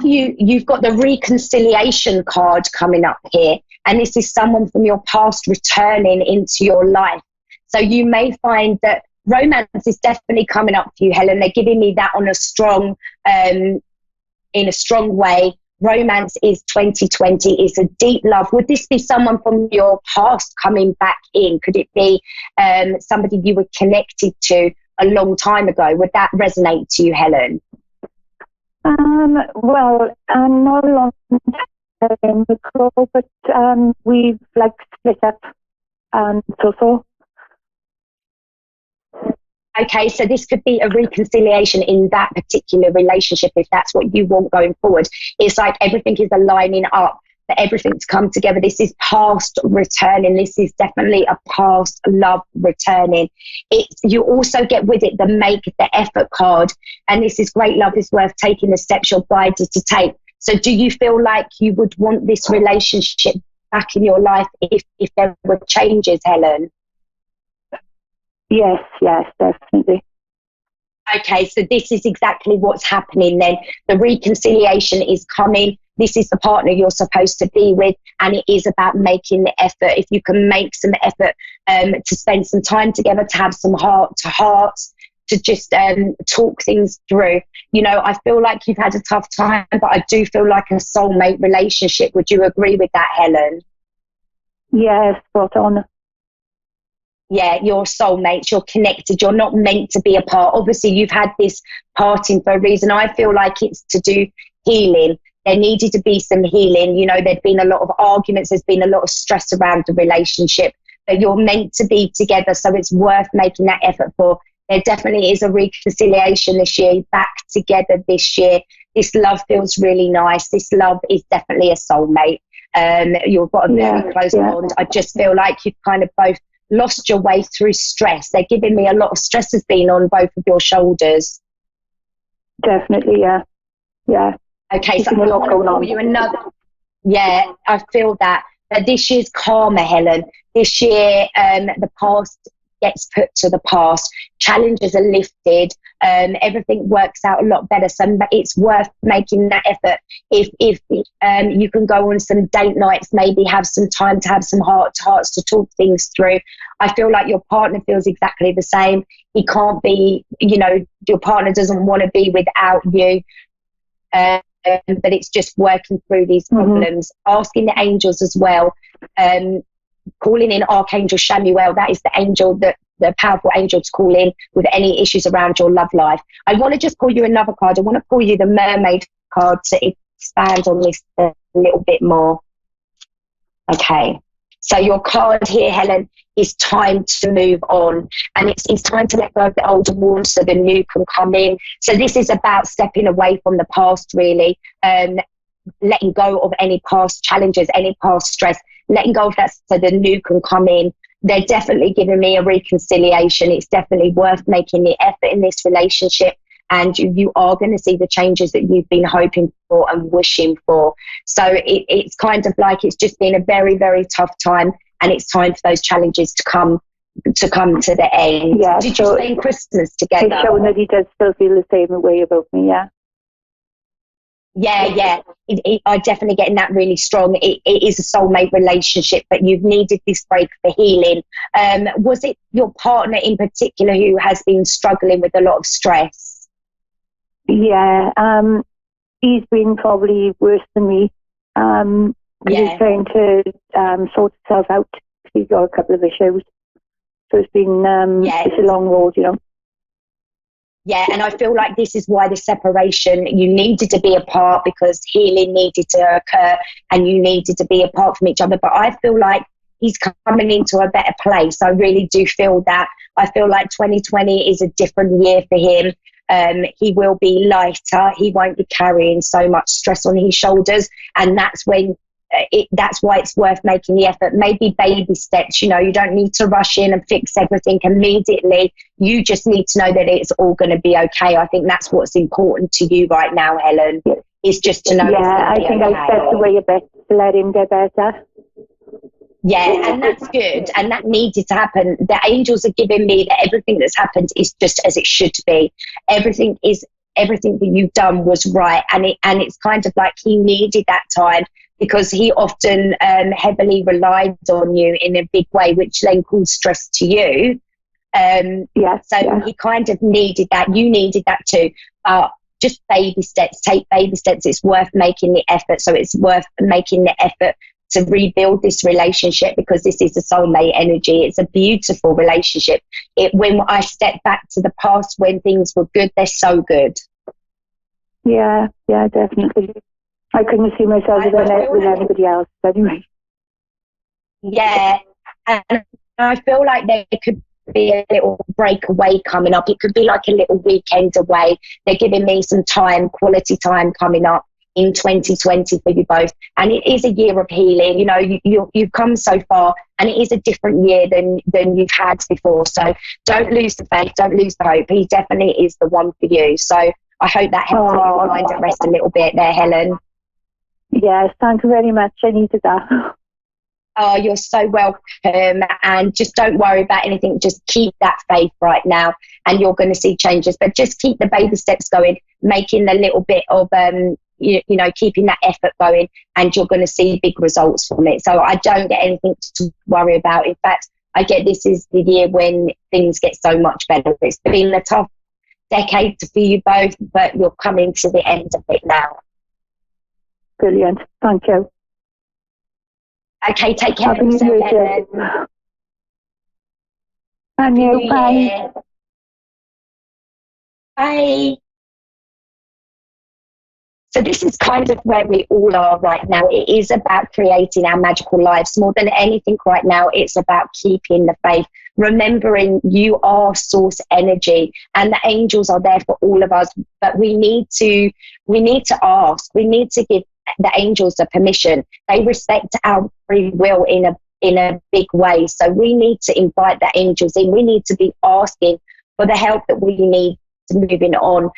you've got the reconciliation card coming up here, and this is someone from your past returning into your life. So you may find that romance is definitely coming up for you, Helen. They're giving me that on a strong, in a strong way. Romance is 2020, is a deep love. Would this be someone from your past coming back in? Could it be somebody you were connected to a long time ago? Would that resonate to you, Helen? Well, I'm no longer in the club, but we've split up so. Okay, so this could be a reconciliation in that particular relationship if that's what you want going forward. It's like everything is aligning up, for everything to come together. This is past returning. This is definitely a past love returning. You also get with it the make the effort card, and this is great love is worth taking the steps you're guided to take. So do you feel like you would want this relationship back in your life if there were changes, Helen? Yes, definitely. Okay, so this is exactly what's happening then. The reconciliation is coming. This is the partner you're supposed to be with, and it is about making the effort. If you can make some effort to spend some time together, to have some heart to hearts, to just talk things through. You know, I feel like you've had a tough time, but I do feel like a soulmate relationship. Would you agree with that, Helen? Yes, spot on. Yeah, you're soulmates, you're connected, you're not meant to be apart. Obviously, you've had this parting for a reason. I feel like it's to do healing. There needed to be some healing. You know, there'd been a lot of arguments, there's been a lot of stress around the relationship, but you're meant to be together, so it's worth making that effort for. There definitely is a reconciliation this year, back together this year. This love feels really nice. This love is definitely a soulmate. You've got a very close bond. I just feel like you've kind of both lost your way through stress. They're giving me a lot of stress has been on both of your shoulders. Definitely, yeah. Okay, so I want to call you another. Yeah, I feel that. But this year's karma, Helen. This year, the past gets put to the past. Challenges are lifted. Everything works out a lot better. So it's worth making that effort. If you can go on some date nights, maybe have some time to have some heart-to-hearts to talk things through. I feel like your partner feels exactly the same. He can't be, you know, your partner doesn't want to be without you. But it's just working through these problems, asking the angels as well, calling in Archangel Shamuel. That is the angel, the powerful angel to call in with any issues around your love life. I want to just call you another card. I want to call you the Mermaid card to expand on this a little bit more. Okay. So your card here, Helen, is time to move on. And it's time to let go of the old and warm so the new can come in. So this is about stepping away from the past, really, letting go of any past challenges, any past stress, letting go of that so the new can come in. They're definitely giving me a reconciliation. It's definitely worth making the effort in this relationship. And you are going to see the changes that you've been hoping for and wishing for. So it's kind of like it's just been a very, very tough time, and it's time for those challenges to come to the end. Yeah, Did you spend Christmas together? It's showing that he does still feel the same way about me, yeah. Yeah. I definitely getting that really strong. It is a soulmate relationship, but you've needed this break for healing. Was it your partner in particular who has been struggling with a lot of stress? Yeah, he's been probably worse than me. He's trying to sort himself out. He's got a couple of issues. So it's been it's a long road, you know. Yeah, and I feel like this is why the separation, you needed to be apart because healing needed to occur and you needed to be apart from each other. But I feel like he's coming into a better place. I really do feel that. I feel like 2020 is a different year for him. He will be lighter. He won't be carrying so much stress on his shoulders. And that's when that's why it's worth making the effort. Maybe baby steps, you know, you don't need to rush in and fix everything immediately. You just need to know that it's all going to be okay. I think that's what's important to you right now, Helen, is just to know it's I think okay. I stepped away a bit to let him get better. Yeah, and that's good, and that needed to happen. The angels are giving me that everything that's happened is just as it should be. Everything that you've done was right, and it's kind of like he needed that time because he often heavily relied on you in a big way, which then caused stress to you. He kind of needed that. You needed that too. Just baby steps. Take baby steps. It's worth making the effort. So it's worth making the effort to rebuild this relationship because this is a soulmate energy. It's a beautiful relationship. When I step back to the past when things were good, they're so good. Yeah, definitely. I couldn't see myself with anybody else anyway. Yeah, and I feel like there could be a little breakaway coming up. It could be like a little weekend away. They're giving me some time, quality time coming up in 2020 for you both, and it is a year of healing. You know, you've come so far, and it is a different year than you've had before. So don't lose the faith, don't lose the hope. He definitely is the one for you. So I hope that helps your mind at rest a little bit there, Helen. Yes, thank you very much. I needed that. Oh, you're so welcome. And just don't worry about anything. Just keep that faith right now, and you're going to see changes. But just keep the baby steps going, making a little bit of you know, keeping that effort going, and you're going to see big results from it. So I don't get anything to worry about. In fact, I get this is the year when things get so much better. It's been a tough decade for you both, but you're coming to the end of it now. Brilliant. Thank you. Okay, take care of Happy New yourself, Year. Helen. And you, bye. Bye. So this is kind of where we all are right now. It is about creating our magical lives. More than anything right now, it's about keeping the faith, remembering you are source energy and the angels are there for all of us. But we need to ask, we need to give the angels the permission. They respect our free will in a big way. So we need to invite the angels in. We need to be asking for the help that we need to moving on.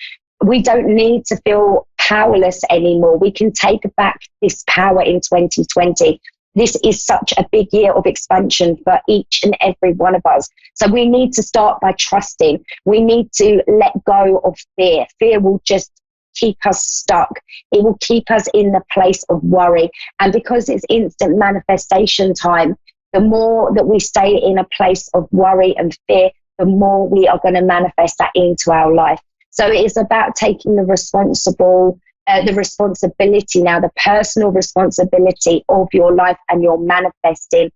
We don't need to feel powerless anymore. We can take back this power in 2020. This is such a big year of expansion for each and every one of us. So we need to start by trusting. We need to let go of fear. Fear will just keep us stuck. It will keep us in the place of worry. And because it's instant manifestation time, the more that we stay in a place of worry and fear, the more we are going to manifest that into our life. So it is about taking the responsibility now, the personal responsibility of your life and your manifesting.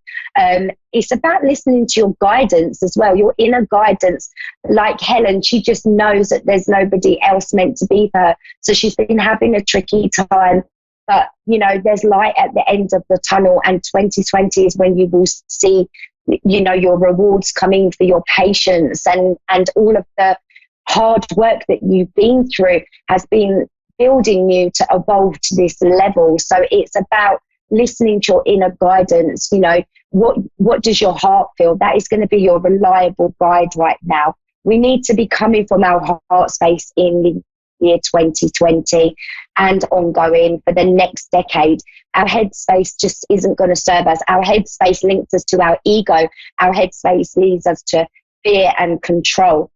It's about listening to your guidance as well, your inner guidance. Like Helen, she just knows that there's nobody else meant to be for her. So she's been having a tricky time. But, you know, there's light at the end of the tunnel, and 2020 is when you will see, you know, your rewards coming for your patience and all of the hard work that you've been through has been building you to evolve to this level. So it's about listening to your inner guidance. You know, what does your heart feel? That is going to be your reliable guide right now. We need to be coming from our heart space in the year 2020 and ongoing for the next decade. Our headspace just isn't going to serve us. Our headspace links us to our ego. Our headspace leads us to fear and control.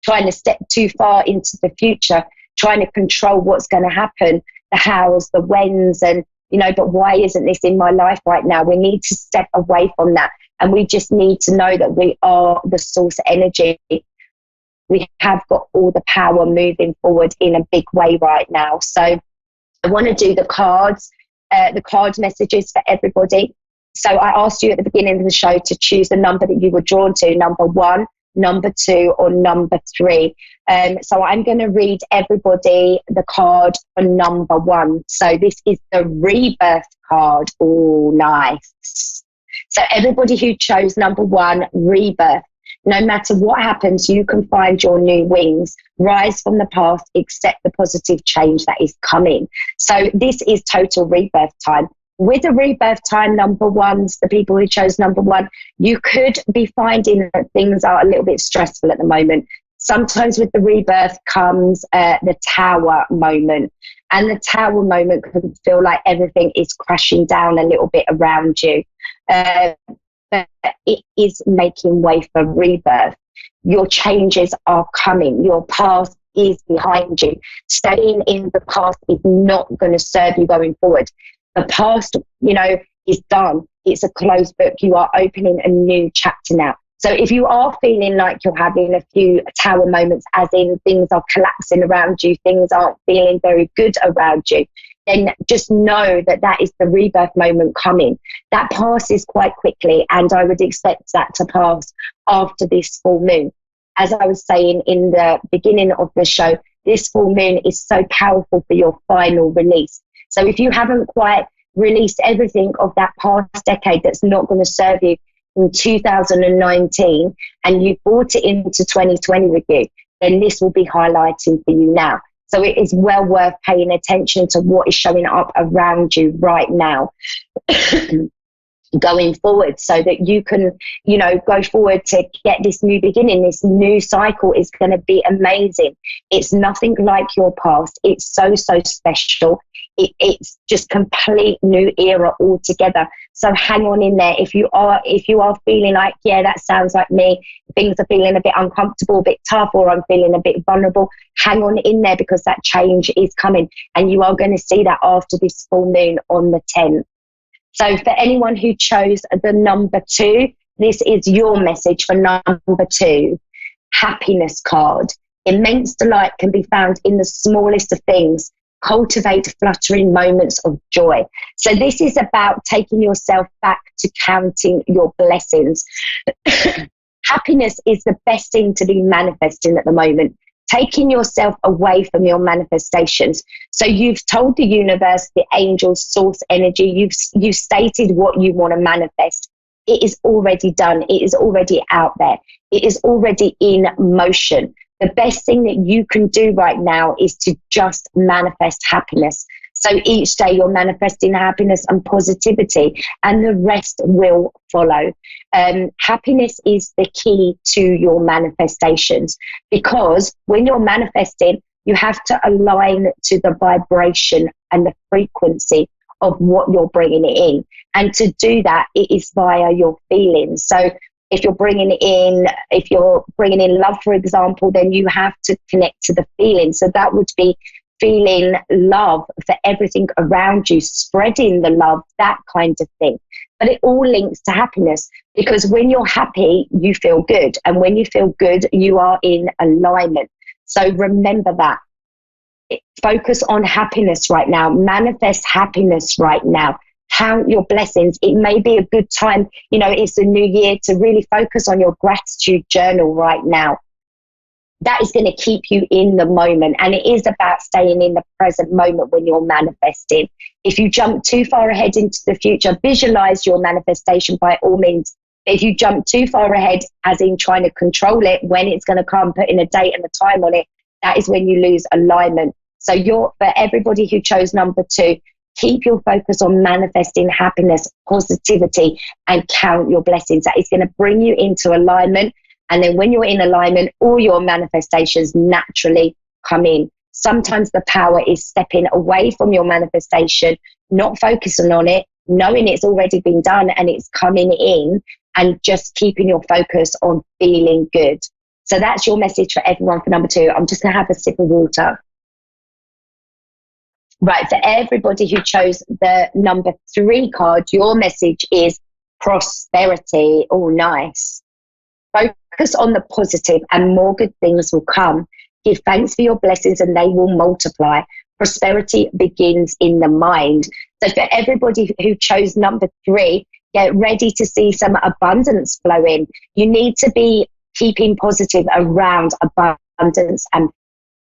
Trying to step too far into the future, trying to control what's going to happen, the hows, the whens, and, you know, but why isn't this in my life right now? We need to step away from that. And we just need to know that we are the source energy. We have got all the power moving forward in a big way right now. So I want to do the card messages for everybody. So I asked you at the beginning of the show to choose the number that you were drawn to, number 1, number 2, or number 3. So I'm going to read everybody the card for number 1. So this is the rebirth card. Oh, nice. So everybody who chose number 1, rebirth. No matter what happens, you can find your new wings, rise from the past, accept the positive change that is coming. So this is total rebirth time. With the rebirth time, number 1s, the people who chose number 1, you could be finding that things are a little bit stressful at the moment. Sometimes with the rebirth comes the tower moment. And the tower moment can feel like everything is crashing down a little bit around you. But it is making way for rebirth. Your changes are coming. Your past is behind you. Staying in the past is not going to serve you going forward. The past, you know, is done. It's a closed book. You are opening a new chapter now. So if you are feeling like you're having a few tower moments, as in things are collapsing around you, things aren't feeling very good around you, then just know that that is the rebirth moment coming. That passes quite quickly, and I would expect that to pass after this full moon. As I was saying in the beginning of the show, this full moon is so powerful for your final release. So if you haven't quite released everything of that past decade that's not going to serve you in 2019, and you brought it into 2020 with you, then this will be highlighting for you now. So it is well worth paying attention to what is showing up around you right now going forward, so that you can, you know, go forward to get this new beginning. This new cycle is going to be amazing. It's nothing like your past. It's so, so special. It's just complete new era altogether. So hang on in there. If you are feeling like, yeah, that sounds like me, things are feeling a bit uncomfortable, a bit tough, or I'm feeling a bit vulnerable, hang on in there, because that change is coming, and you are going to see that after this full moon on the 10th. So for anyone who chose the number 2, this is your message for number 2. happiness card. Immense delight can be found in the smallest of things. Cultivate fluttering moments of joy. So this is about taking yourself back to counting your blessings. Happiness is the best thing to be manifesting at the moment. Taking yourself away from your manifestations. So you've told the universe, the angels, source energy, you've stated what you want to manifest. It is already done. It is already out there. It is already in motion. The best thing that you can do right now is to just manifest happiness. So each day you're manifesting happiness and positivity, and the rest will follow. Happiness is the key to your manifestations, because when you're manifesting, you have to align to the vibration and the frequency of what you're bringing in. And to do that, it is via your feelings. So if you're bringing in love, for example, then you have to connect to the feeling. So that would be feeling love for everything around you, spreading the love, that kind of thing. But it all links to happiness, because when you're happy, you feel good. And when you feel good, you are in alignment. So remember that. Focus on happiness right now. Manifest happiness right now. Count your blessings. It may be a good time, it's a new year, to really focus on your gratitude journal right now. That is going to keep you in the moment. And it is about staying in the present moment when you're manifesting. If you jump too far ahead into the future, visualize your manifestation by all means. If you jump too far ahead, as in trying to control it, when it's going to come, putting a date and a time on it, that is when you lose alignment. So for everybody who chose number 2, keep your focus on manifesting happiness, positivity, and count your blessings. That is going to bring you into alignment. And then when you're in alignment, all your manifestations naturally come in. Sometimes the power is stepping away from your manifestation, not focusing on it, knowing it's already been done and it's coming in, and just keeping your focus on feeling good. So that's your message for everyone for number 2. I'm just going to have a sip of water. Right, for everybody who chose the number 3 card, your message is prosperity. Oh, nice. Focus on the positive and more good things will come. Give thanks for your blessings and they will multiply. Prosperity begins in the mind. So for everybody who chose number 3, get ready to see some abundance flow in. You need to be keeping positive around abundance and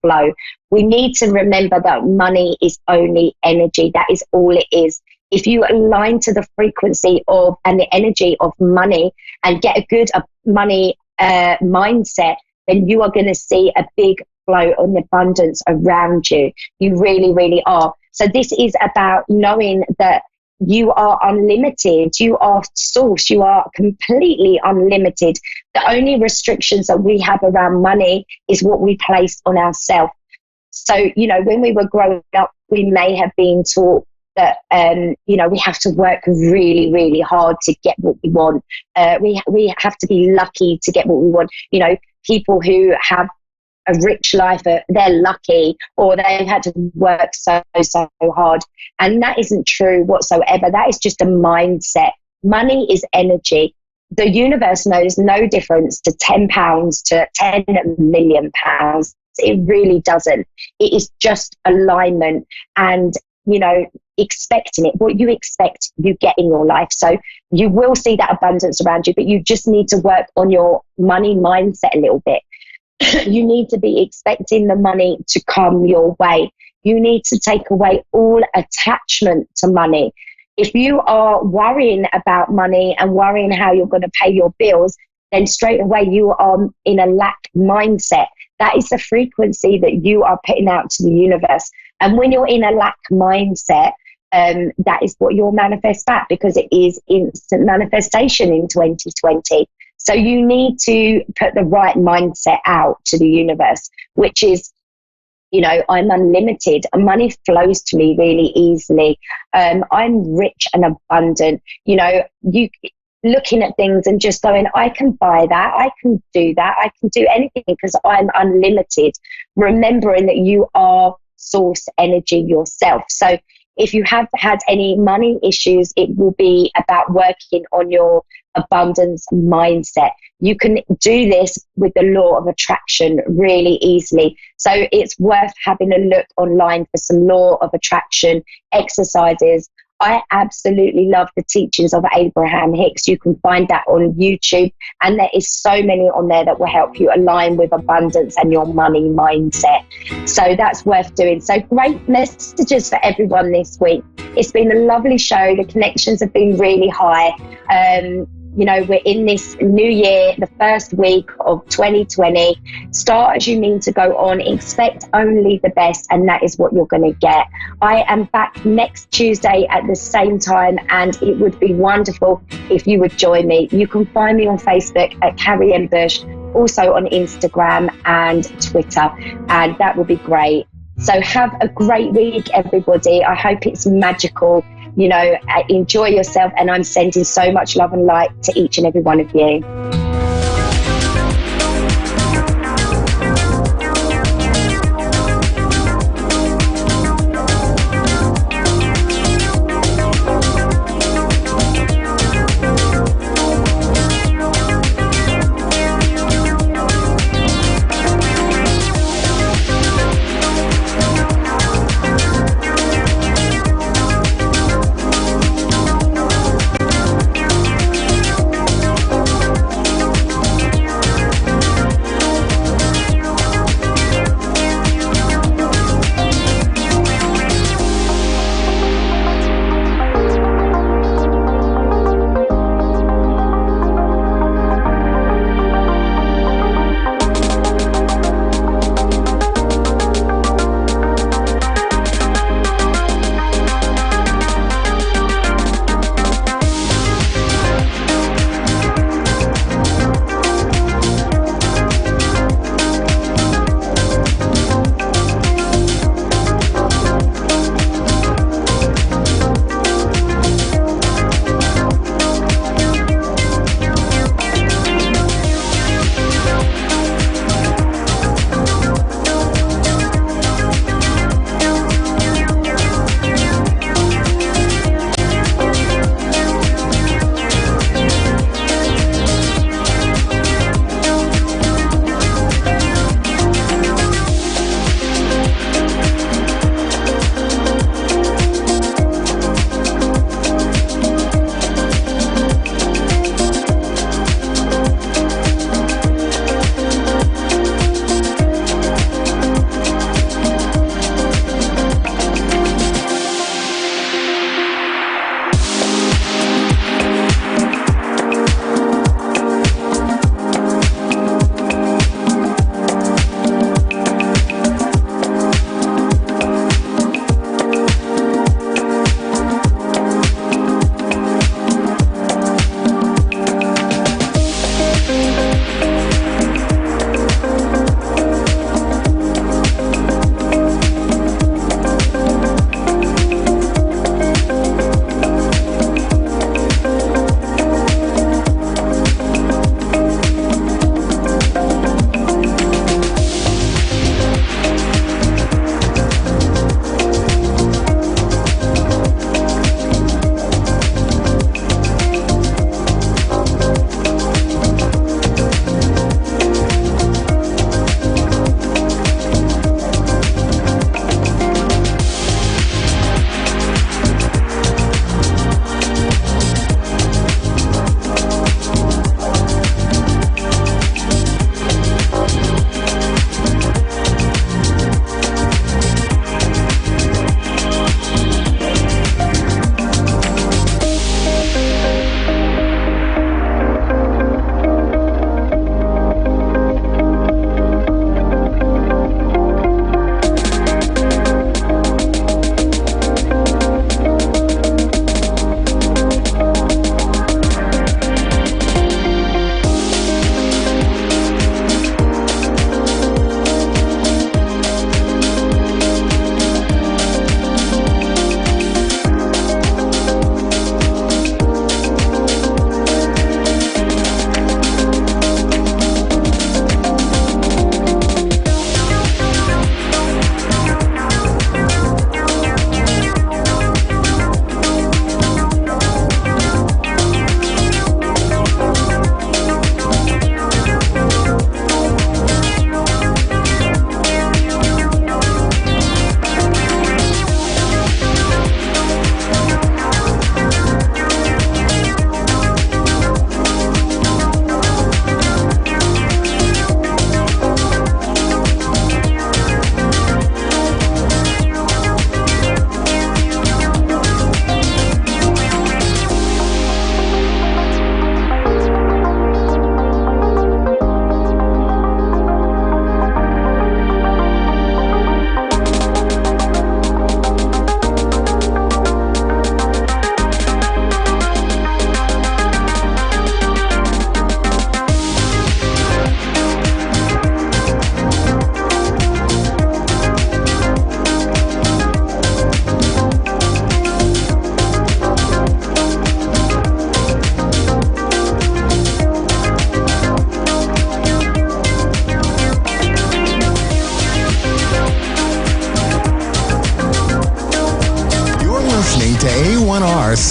flow. We need to remember that money is only energy. That is all it is. If you align to the frequency of and the energy of money and get a good money mindset, then you are going to see a big flow of abundance around you. You really, really are. So this is about knowing that you are unlimited. You are source. You are completely unlimited. The only restrictions that we have around money is what we place on ourselves. So, when we were growing up, we may have been taught that, we have to work really, really hard to get what we want. We have to be lucky to get what we want. People who have a rich life, they're lucky, or they've had to work so hard. And that isn't true whatsoever. That is just a mindset. Money is energy. The universe knows no difference to £10 to £10 million. It really doesn't. It is just alignment and, expecting it. What you expect, you get in your life. So you will see that abundance around you, but you just need to work on your money mindset a little bit. You need to be expecting the money to come your way. You need to take away all attachment to money. If you are worrying about money and worrying how you're going to pay your bills, then straight away you are in a lack mindset. That is the frequency that you are putting out to the universe. And when you're in a lack mindset, that is what you'll manifest back, because it is instant manifestation in 2020. So you need to put the right mindset out to the universe, which is, I'm unlimited and money flows to me really easily. I'm rich and abundant. You looking at things and just going, I can buy that, I can do that, I can do anything because I'm unlimited. Remembering that you are source energy yourself. So if you have had any money issues, it will be about working on your abundance mindset. You can do this with the law of attraction really easily. So it's worth having a look online for some law of attraction exercises. I absolutely love the teachings of Abraham Hicks. You can find that on YouTube, and there is so many on there that will help you align with abundance and your money mindset. So that's worth doing. So great messages for everyone this week. It's been a lovely show. The connections have been really high. You know, we're in this new year, the first week of 2020. Start as you mean to go on. Expect only the best, and that is what you're going to get. I am back next Tuesday at the same time, and it would be wonderful if you would join me. You can find me on Facebook at Carrie M. Bush, also on Instagram and Twitter, and that would be great. So have a great week, everybody. I hope it's magical. You know, enjoy yourself, and I'm sending so much love and light to each and every one of you.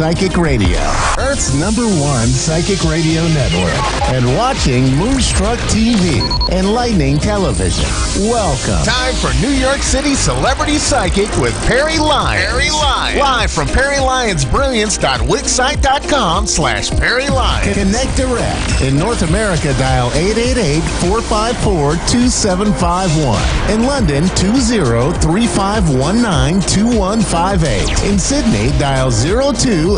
Psychic Radio, Earth's #1 psychic radio network, and watching Moonstruck TV, enlightening television. Welcome. Time for New York City Celebrity Psychic with Perry Lyons. Perry Lyons. Live from PerryLyonsBrilliance.wixsite.com/Perry Lyons. Connect direct. In North America, dial 888-454-2751. In London, 20-3519-2158. In Sydney, dial 02-8488-3147.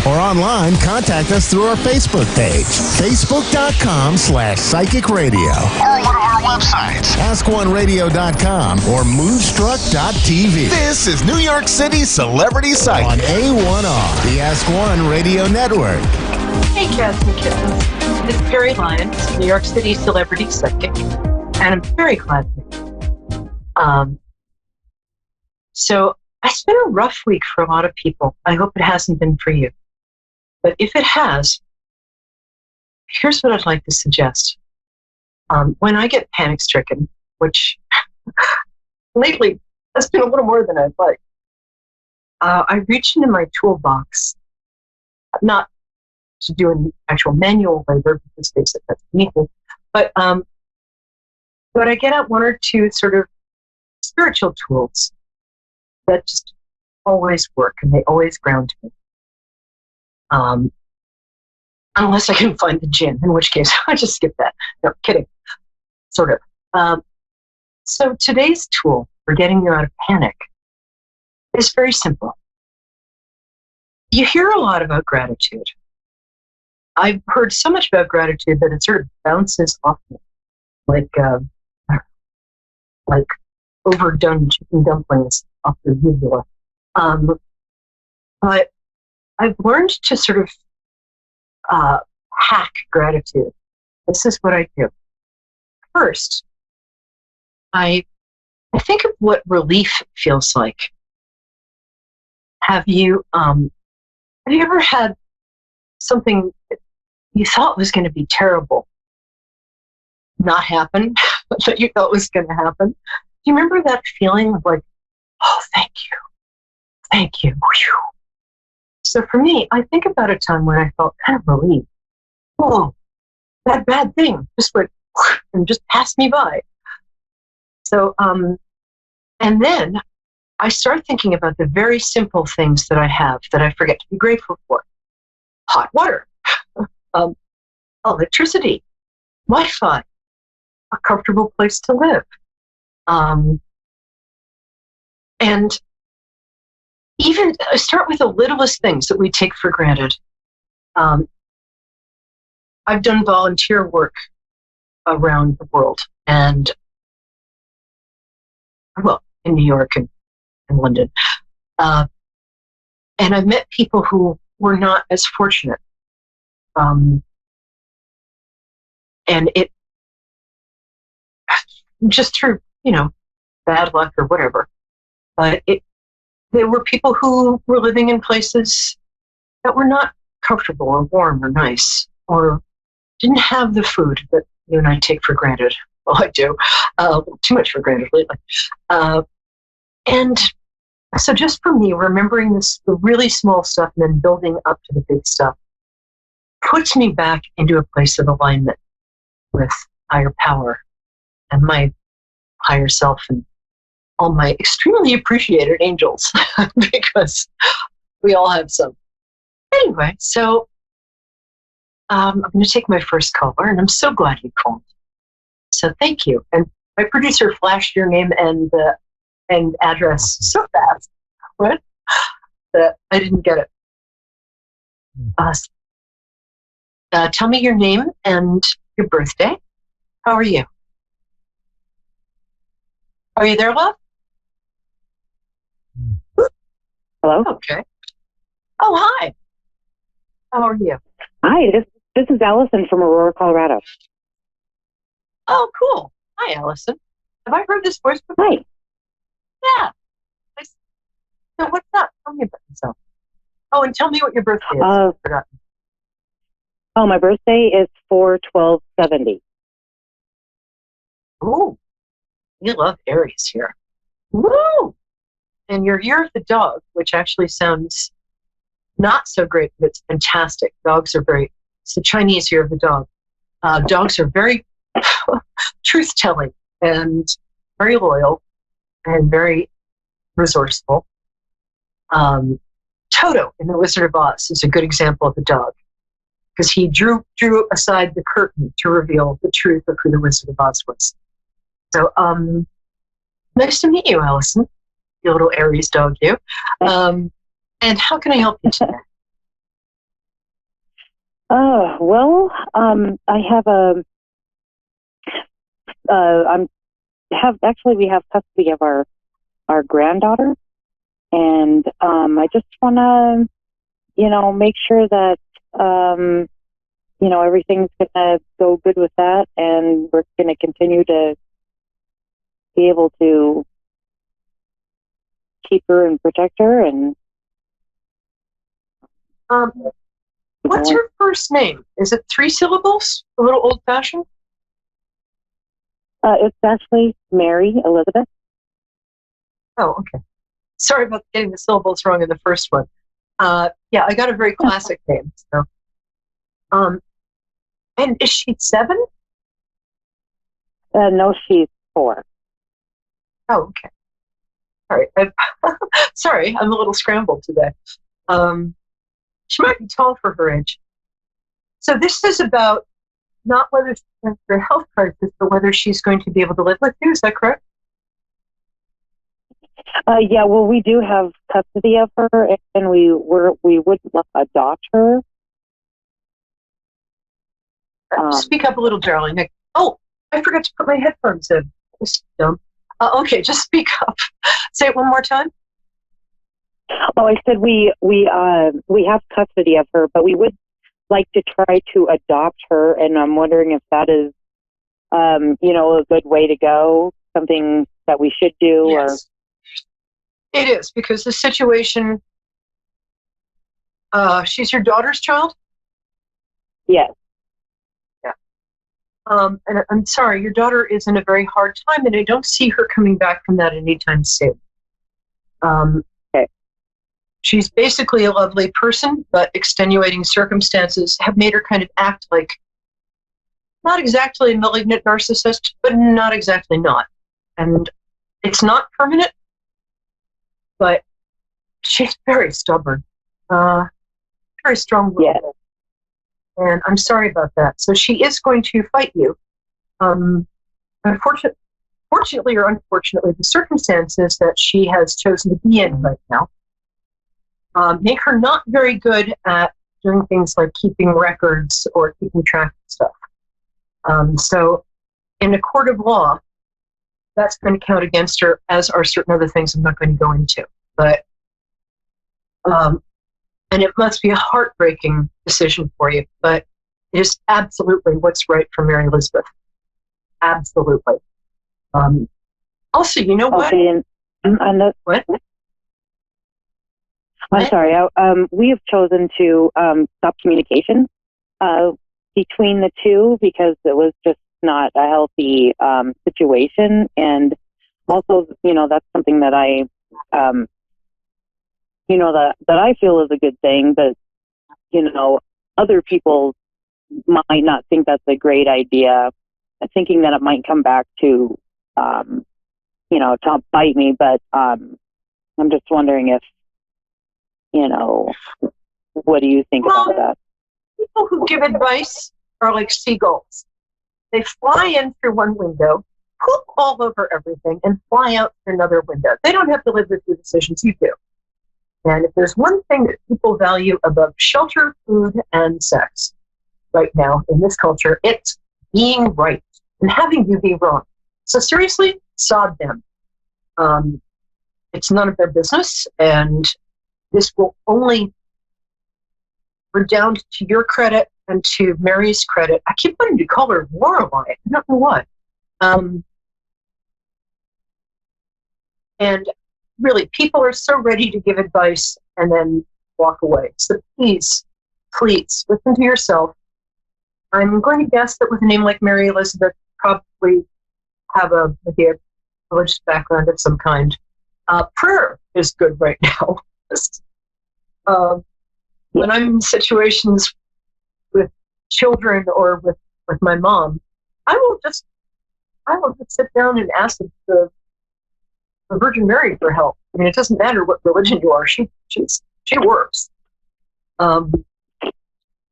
Or online, contact us through our Facebook page, facebook.com/psychic radio. Or one of our websites, askoneradio.com or moonstruck.tv. This is New York City Celebrity Psychic on A1R, the Ask One Radio Network. Hey, cats and kittens. It's Perry Lyons, New York City Celebrity Psychic, and I'm very glad to be here. So it's been a rough week for a lot of people. I hope it hasn't been for you. But if it has, here's what I'd like to suggest. When I get panic-stricken, which lately has been a little more than I'd like, I reach into my toolbox, not to do any actual manual labor, because they said that's needful, but I get out one or two sort of spiritual tools that just always work, and they always ground me. Unless I can find the gin, in which case I just skip that. No, kidding. Sort of. So today's tool for getting you out of panic is very simple. You hear a lot about gratitude. I've heard so much about gratitude that it sort of bounces off me, like overdone chicken dumplings off the uvula. But I've learned to sort of hack gratitude. This is what I do. First, I think of what relief feels like. Have you ever had something you thought was going to be terrible not happen, that you thought was going to happen? Do you remember that feeling of like, oh, thank you. Whew. So for me, I think about a time when I felt kind of relieved. Oh, that bad thing just went and just passed me by. So, and then I start thinking about the very simple things that I have that I forget to be grateful for. Hot water, electricity, Wi-Fi, a comfortable place to live. And even start with the littlest things that we take for granted. I've done volunteer work around the world, and well, in New York and London. And I've met people who were not as fortunate. And it just through, bad luck or whatever. But there were people who were living in places that were not comfortable or warm or nice, or didn't have the food that you and I take for granted. Well, I do. Too much for granted lately. And so just for me, remembering the really small stuff and then building up to the big stuff puts me back into a place of alignment with higher power and my higher self and all my extremely appreciated angels, because we all have some. Anyway, so I'm going to take my first caller, and I'm so glad you called. So thank you. And my producer flashed your name and address so fast, what? That I didn't get it. Tell me your name and your birthday. How are you? Are you there, love? Hello? Okay. Oh, hi. How are you? Hi, this is Allison from Aurora, Colorado. Oh, cool. Hi, Allison. Have I heard this voice before? Hi. Yeah. So what's up? Tell me about yourself. Oh, and tell me what your birthday is. I've forgotten. Oh, my birthday is 4/12/70. Ooh. You love Aries here. Woo! And your Year of the Dog, which actually sounds not so great, but it's fantastic. Dogs are very, it's the Chinese Year of the Dog. Dogs are very truth-telling and very loyal and very resourceful. Toto in The Wizard of Oz is a good example of a dog, because he drew aside the curtain to reveal the truth of who the Wizard of Oz was. So, nice to meet you, Allison, you little Aries dog, you. And how can I help you today? I we have custody of our granddaughter, and I just want to, make sure that, everything's going to go good with that, and we're going to continue to be able to keep her and protect her. And what's her first name? Is it 3 syllables? A little old-fashioned? It's actually Mary Elizabeth. Oh, okay. Sorry about getting the syllables wrong in the first one. Yeah, I got a very classic name. So, and is she 7? No, she's 4. Oh, okay. All right. Sorry, I'm a little scrambled today. She might be tall for her age. So this is about not whether she's going through a health crisis, but whether she's going to be able to live with you. Is that correct? Yeah, well, we do have custody of her, and we would adopt her. Speak up a little, darling. I forgot to put my headphones in. That's dumb. Okay, just speak up. Say it one more time. Oh, I said we have custody of her, but we would like to try to adopt her, and I'm wondering if that is, a good way to go, something that we should do. Yes. It is, because the situation, she's your daughter's child? Yes. Yeah. And I'm sorry, your daughter is in a very hard time, and I don't see her coming back from that anytime soon. Okay. She's basically a lovely person, but extenuating circumstances have made her kind of act like not exactly a malignant narcissist, but not exactly not. And it's not permanent, but she's very stubborn, very strong-willed. Yeah. And I'm sorry about that. So she is going to fight you. Fortunately or unfortunately, the circumstances that she has chosen to be in right now make her not very good at doing things like keeping records or keeping track of stuff. So in a court of law, that's going to count against her, as are certain other things I'm not going to go into. But, and it must be a heartbreaking decision for you, but it is absolutely what's right for Mary Elizabeth. Absolutely. Also, you know what? Okay, What? I'm sorry. We have chosen to stop communication between the two, because it was just not a healthy situation, and also, that's something that I, that I feel is a good thing, but other people might not think that's a great idea, thinking that it might come back to, to bite me. But I'm just wondering if, what do you think about that? People who give advice are like seagulls. They fly in through one window, poop all over everything, and fly out through another window. They don't have to live with the decisions you do. And if there's one thing that people value above shelter, food, and sex right now in this culture, it's being right and having you be wrong. So seriously, sod them. It's none of their business, and this will only redound to your credit and to Mary's credit. I keep wanting to call her Lorelei. I don't know why. And really, people are so ready to give advice and then walk away. So please, listen to yourself. I'm going to guess that with a name like Mary Elizabeth, probably have maybe a religious background of some kind. Prayer is good right now. When I'm in situations with children or with my mom, I will just sit down and ask the Virgin Mary for help. I mean, it doesn't matter what religion you are. She works. But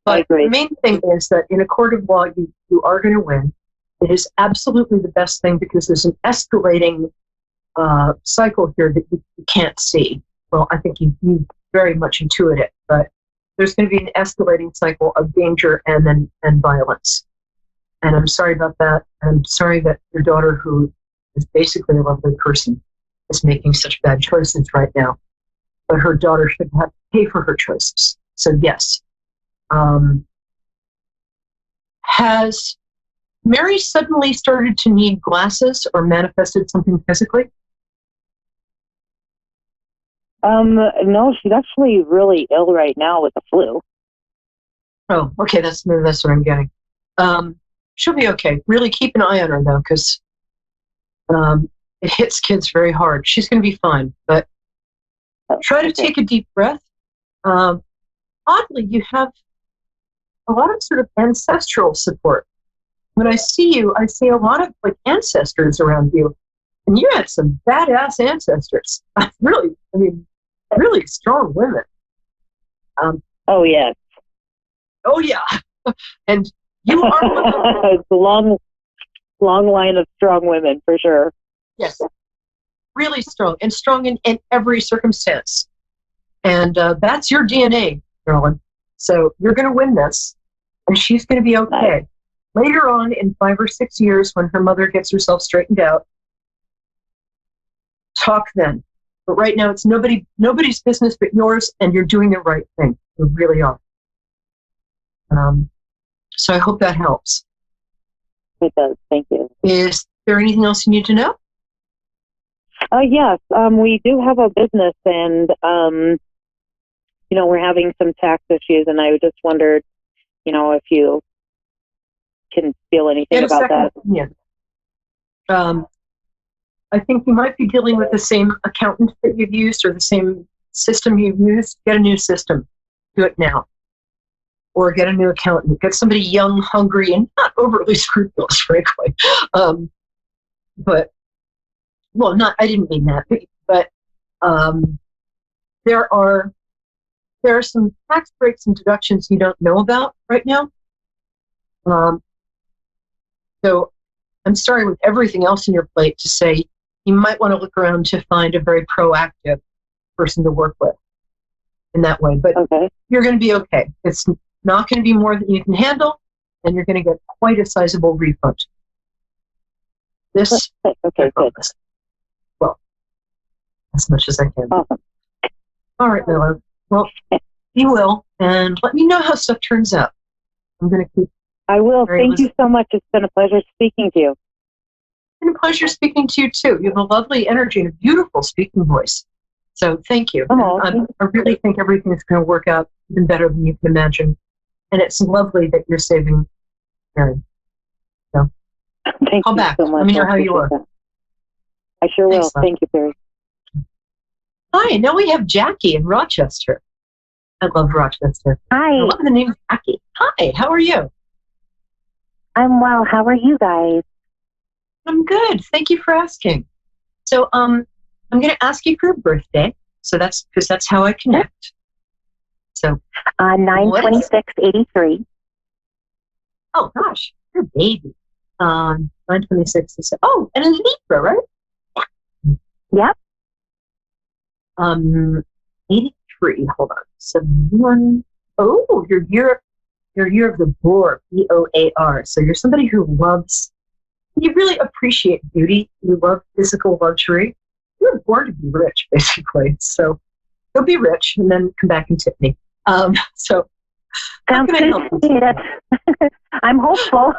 the main thing is that in a court of law, you are going to win. It is absolutely the best thing because there's an escalating cycle here that you can't see. Well, I think you very much intuit it, but there's going to be an escalating cycle of danger and violence. And I'm sorry about that. I'm sorry that your daughter, who is basically a lovely person, is making such bad choices right now. But her daughter should have to pay for her choices. So yes. Has Mary suddenly started to need glasses or manifested something physically? No, she's actually really ill right now with the flu. Oh, okay, that's what I'm getting. She'll be okay. Really keep an eye on her though, because it hits kids very hard. She's going to be fine, but try to take a deep breath. Oddly, you have a lot of sort of ancestral support. When I see you, I see a lot of like ancestors around you, and you had some badass ancestors. Really strong women. Oh yeah. Oh yeah. And you are it's a long line of strong women for sure. Yes, really strong in every circumstance. And that's your DNA, Carolyn. So you're going to win this, and she's going to be okay. Nice. Later on, in 5 or 6 years, when her mother gets herself straightened out, talk then. But right now, it's nobody's business but yours, and you're doing the right thing. You really are. So I hope that helps. It does. Thank you. Is there anything else you need to know? Yes. We do have a business, and we're having some tax issues, and I just wondered, if you can feel anything about that. Yeah. I think you might be dealing with the same accountant that you've used or the same system you've used. Get a new system. Do it now. Or get a new accountant. Get somebody young, hungry, and not overly scrupulous, frankly. I didn't mean that. But there are some tax breaks and deductions you don't know about right now. So I'm sorry with everything else on your plate to say you might want to look around to find a very proactive person to work with in that way. But You're going to be okay. It's not going to be more than you can handle, and you're going to get quite a sizable refund. This, okay, good. Well, as much as I can. Awesome. All right, Miller. Well, you will, and let me know how stuff turns out. I'm going to keep. I will. Thank you so much. It's been a pleasure speaking to you. It's been a pleasure speaking to you, too. You have a lovely energy and a beautiful speaking voice. So thank you. I really think everything's going to work out even better than you can imagine. And it's lovely that you're saving Mary. So call back. So much. Let me know how you are. That. I sure will. Thank you, Barry. Hi, now we have Jackie in Rochester. I love Rochester. Hi. I love the name Jackie. Hi, how are you? I'm well. How are you guys? I'm good. Thank you for asking. So I'm going to ask you for your birthday. So that's because that's how I connect. So 9/26/83. Oh gosh, you're a baby. 9/26 is and in Libra, right? Yeah. Yep. 83. Hold on. 71. Oh, your year of the boar. BOAR. So you're somebody who loves. You really appreciate beauty. You love physical luxury. You were born to be rich, basically. So go be rich and then come back and tip me. So sounds good. I'm hopeful.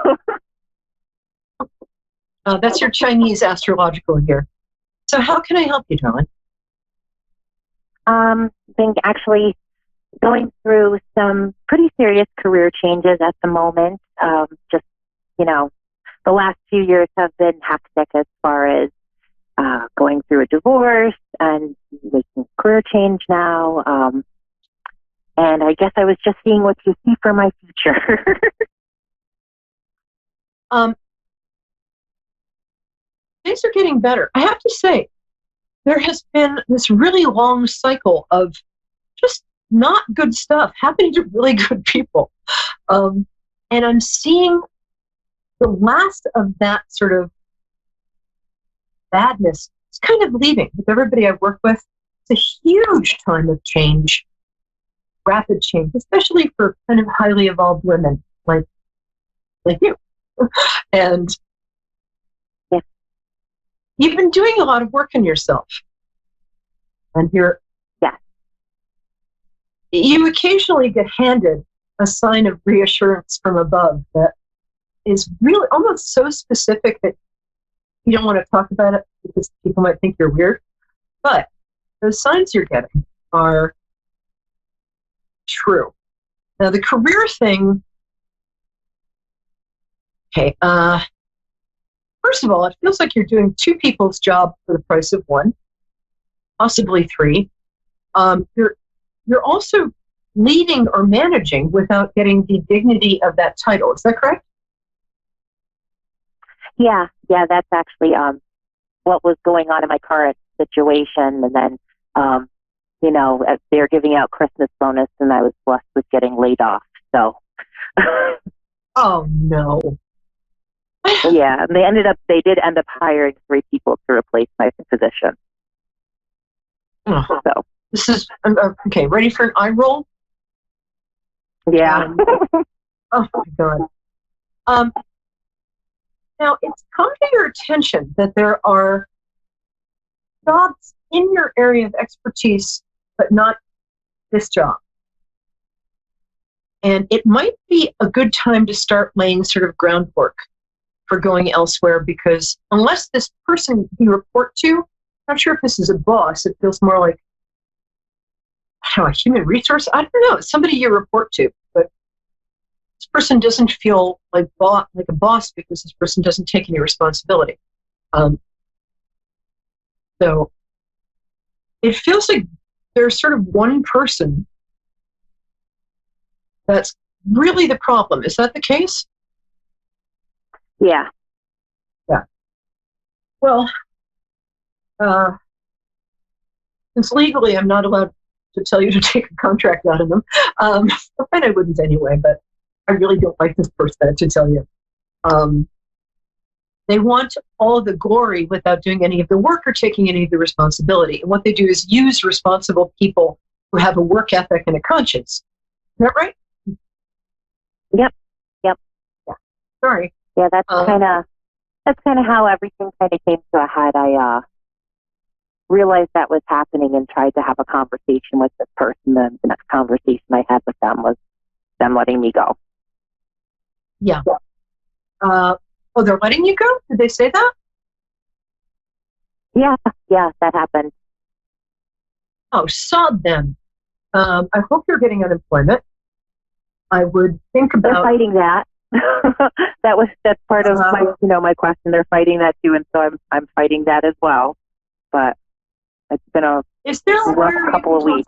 That's your Chinese astrological year. So how can I help you, darling? Been actually going through some pretty serious career changes at the moment. The last few years have been hectic as far as going through a divorce and making a career change now. And I guess I was just seeing what you see for my future. Things are getting better. I have to say, there has been this really long cycle of just not good stuff happening to really good people. And I'm seeing the last of that sort of badness. It's kind of leaving with everybody I've worked with. It's a huge time of change, rapid change, especially for kind of highly evolved women like you. And yeah. You've been doing a lot of work on yourself. And you occasionally get handed a sign of reassurance from above that is really almost so specific that you don't want to talk about it because people might think you're weird. But those signs you're getting are true. Now, the career thing, okay, first of all, it feels like you're doing two people's job for the price of one, possibly three. You're also leading or managing without getting the dignity of that title. Is that correct? Yeah, that's actually what was going on in my current situation. And then, they're giving out Christmas bonus, and I was blessed with getting laid off. So. Oh no. Yeah, and they did end up hiring 3 people to replace my position. Uh-huh. So. This is okay. Ready for an eye roll? Yeah. Oh my God. Now, it's come to your attention that there are jobs in your area of expertise, but not this job. And it might be a good time to start laying sort of groundwork for going elsewhere, because unless this person you report to, I'm not sure if this is a boss, it feels more like, I don't know, a human resource? I don't know, it's somebody you report to, but this person doesn't feel like a boss because this person doesn't take any responsibility. So it feels like there's sort of one person that's really the problem. Is that the case? Yeah. Well, since legally I'm not allowed to tell you to take a contract out of them, and I wouldn't anyway, but I really don't like this person to tell you. They want all the glory without doing any of the work or taking any of the responsibility. And what they do is use responsible people who have a work ethic and a conscience. Is that right? Yep. Yeah. Sorry. Yeah, that's kind of how everything kind of came to a head. I realized that was happening and tried to have a conversation with this person. Then the next conversation I had with them was them letting me go. Yeah. Oh, they're letting you go? Did they say that? Yeah, that happened. Oh, sod them. I hope you're getting unemployment. I would think about... They're fighting that. That's part of my question. They're fighting that too, and so I'm fighting that as well. But it's been a rough couple of weeks.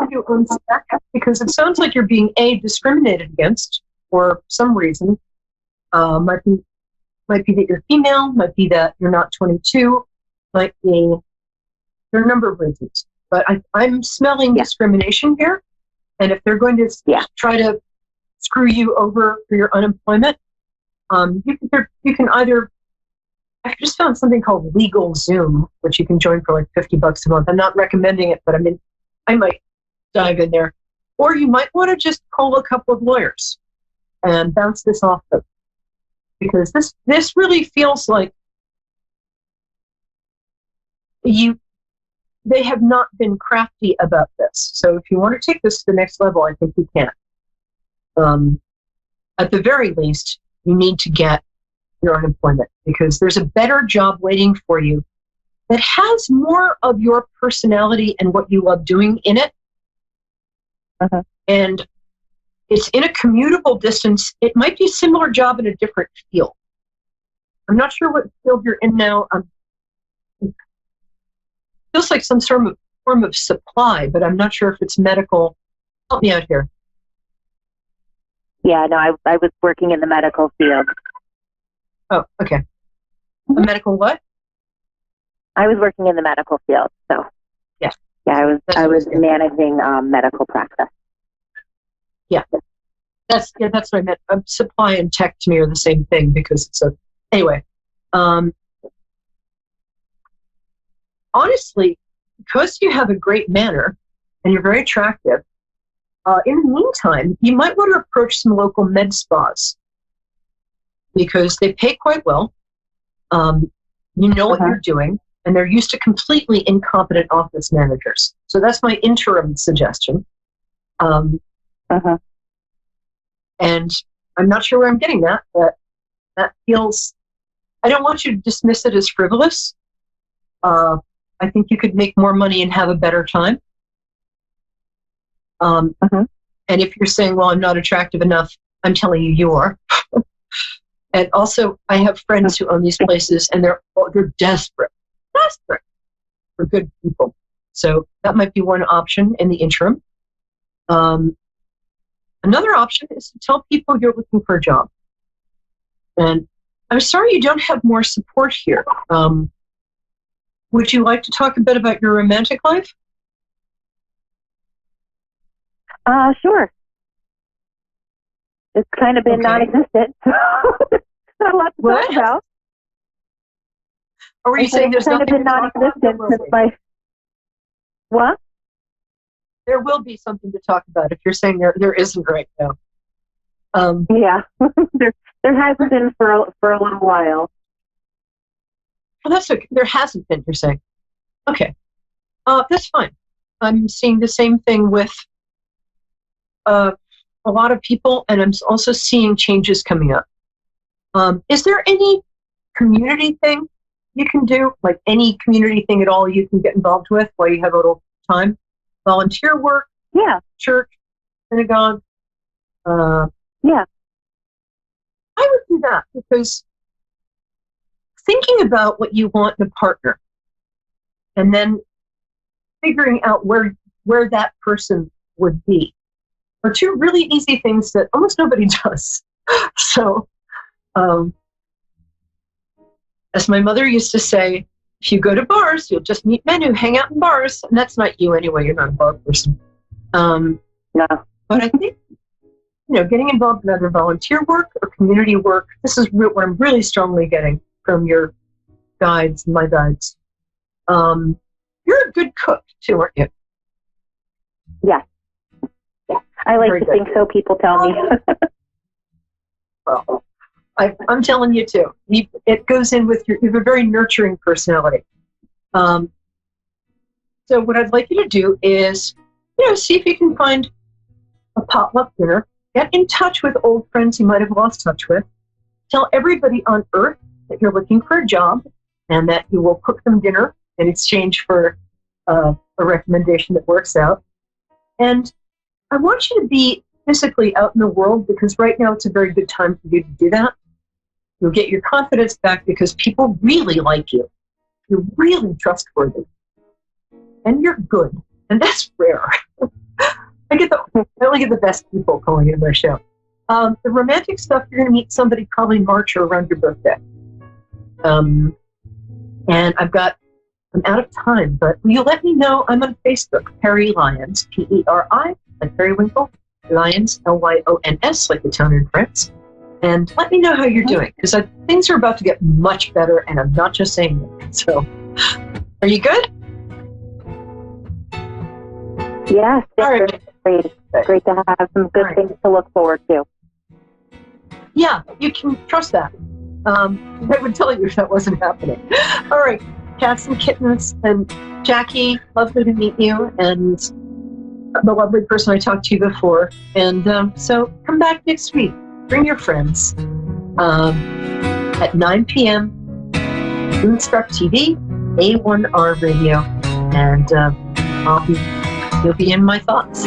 Because it sounds like you're being discriminated against for some reason. Might be that you're female, might be that you're not 22, might be there are a number of reasons. But I'm smelling discrimination here, and if they're going to try to screw you over for your unemployment, you can either. I just found something called Legal Zoom, which you can join for like $50 a month. I'm not recommending it, but I might dive in there. Or you might want to just call a couple of lawyers and bounce this off them. Because this really feels like they have not been crafty about this. So if you want to take this to the next level, I think you can. At the very least, you need to get your unemployment, because there's a better job waiting for you that has more of your personality and what you love doing in it. Uh-huh. And it's in a commutable distance. It might be a similar job in a different field. I'm not sure what field you're in now. feels like some sort of form of supply, but I'm not sure if it's medical. Help me out here. Yeah, no, I was working in the medical field. Oh, okay. A medical what? I was working in the medical field, so yeah, I was managing medical practice. Yeah, that's what I meant. Supply and tech to me are the same thing because it's a anyway. Honestly, because you have a great manner and you're very attractive, in the meantime, you might want to approach some local med spas because they pay quite well. You know what you're doing, and they're used to completely incompetent office managers. So that's my interim suggestion. And I'm not sure where I'm getting that, but that feels, I don't want you to dismiss it as frivolous. I think you could make more money and have a better time. And if you're saying, well, I'm not attractive enough, I'm telling you, you are. And also, I have friends who own these places, and they're desperate for good people. So that might be one option in the interim. Another option is to tell people you're looking for a job. And I'm sorry you don't have more support here. Would you like to talk a bit about your romantic life? Sure. It's kind of been non-existent. Not a lot to talk about. Or were you saying there's kind of been non-existent since my... What? There will be something to talk about if you're saying there isn't right now. Yeah, there hasn't been for a little while. Well, that's okay. There hasn't been, you're saying. Okay. That's fine. I'm seeing the same thing with a lot of people, and I'm also seeing changes coming up. Is there any community thing you can do, like any community thing at all you can get involved with while you have a little time? Volunteer work? Yeah. Church? Synagogue? Yeah. I would do that because thinking about what you want in a partner and then figuring out where that person would be are two really easy things that almost nobody does. So, as my mother used to say, if you go to bars, you'll just meet men who hang out in bars. And that's not you anyway. You're not a bar person. No. But I think, getting involved in either volunteer work or community work, this is what I'm really strongly getting from your guides, my guides. You're a good cook too, aren't you? Yeah. I like to think so, people tell me. Well, I'm telling you too. It goes in with you have a very nurturing personality. So what I'd like you to do is, see if you can find a potluck dinner. Get in touch with old friends you might have lost touch with. Tell everybody on Earth that you're looking for a job and that you will cook them dinner in exchange for a recommendation that works out. And I want you to be physically out in the world because right now it's a very good time for you to do that. You'll get your confidence back because people really like you. You're really trustworthy. And you're good. And that's rare. I only get the best people calling in my show. The romantic stuff, you're going to meet somebody probably March or around your birthday. And I'm out of time, but will you let me know? I'm on Facebook, Perry Lyons, P-E-R-I, like Periwinkle, Lyons, L-Y-O-N-S, like the town in France. And let me know how you're doing, because things are about to get much better, and I'm not just saying it. So, are you good? Yes. All right. Great to have some good things to look forward to. Yeah, you can trust that. I would tell you if that wasn't happening. All right, cats and kittens, and Jackie, lovely to meet you, and the lovely person I talked to before. And so come back next week. Bring your friends at 9 p.m. Moonstruck TV, A1R Radio, and you'll be in my thoughts.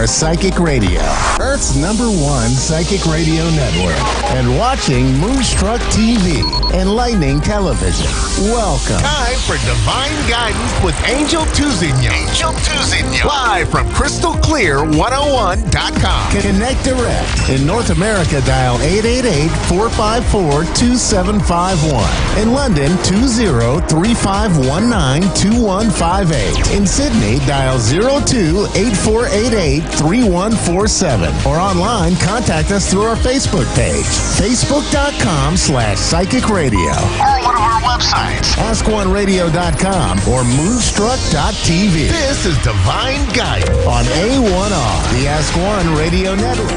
are Psychic Radio, Earth's #1 psychic radio network, and watching Moonstruck TV, Enlightening Television. Welcome. Time for Divine Guidance with Angel Tuzigno. Live from CrystalClear101.com. Connect direct. In North America, dial 888-454-2751. In London, 20-3519-2158. In Sydney, dial 02-8488-3147. Or online, contact us through our Facebook page, facebook.com/Psychic Radio. Or one of our websites, askoneradio.com or moonstruck.tv. This is Divine Guidance on A1R, the Ask One Radio Network.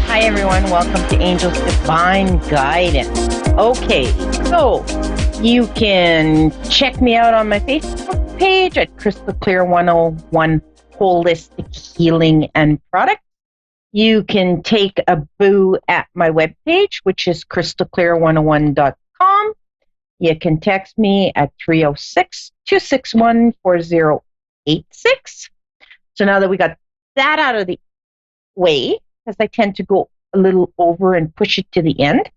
Hi, everyone. Welcome to Angel's Divine Guidance. Okay, so you can check me out on my Facebook page at Crystal Clear 101 Holistic Healing and Products. You can take a boo at my webpage, which is crystalclear101.com. You can text me at 306-261-4086. So now that we got that out of the way, because I tend to go a little over and push it to the end,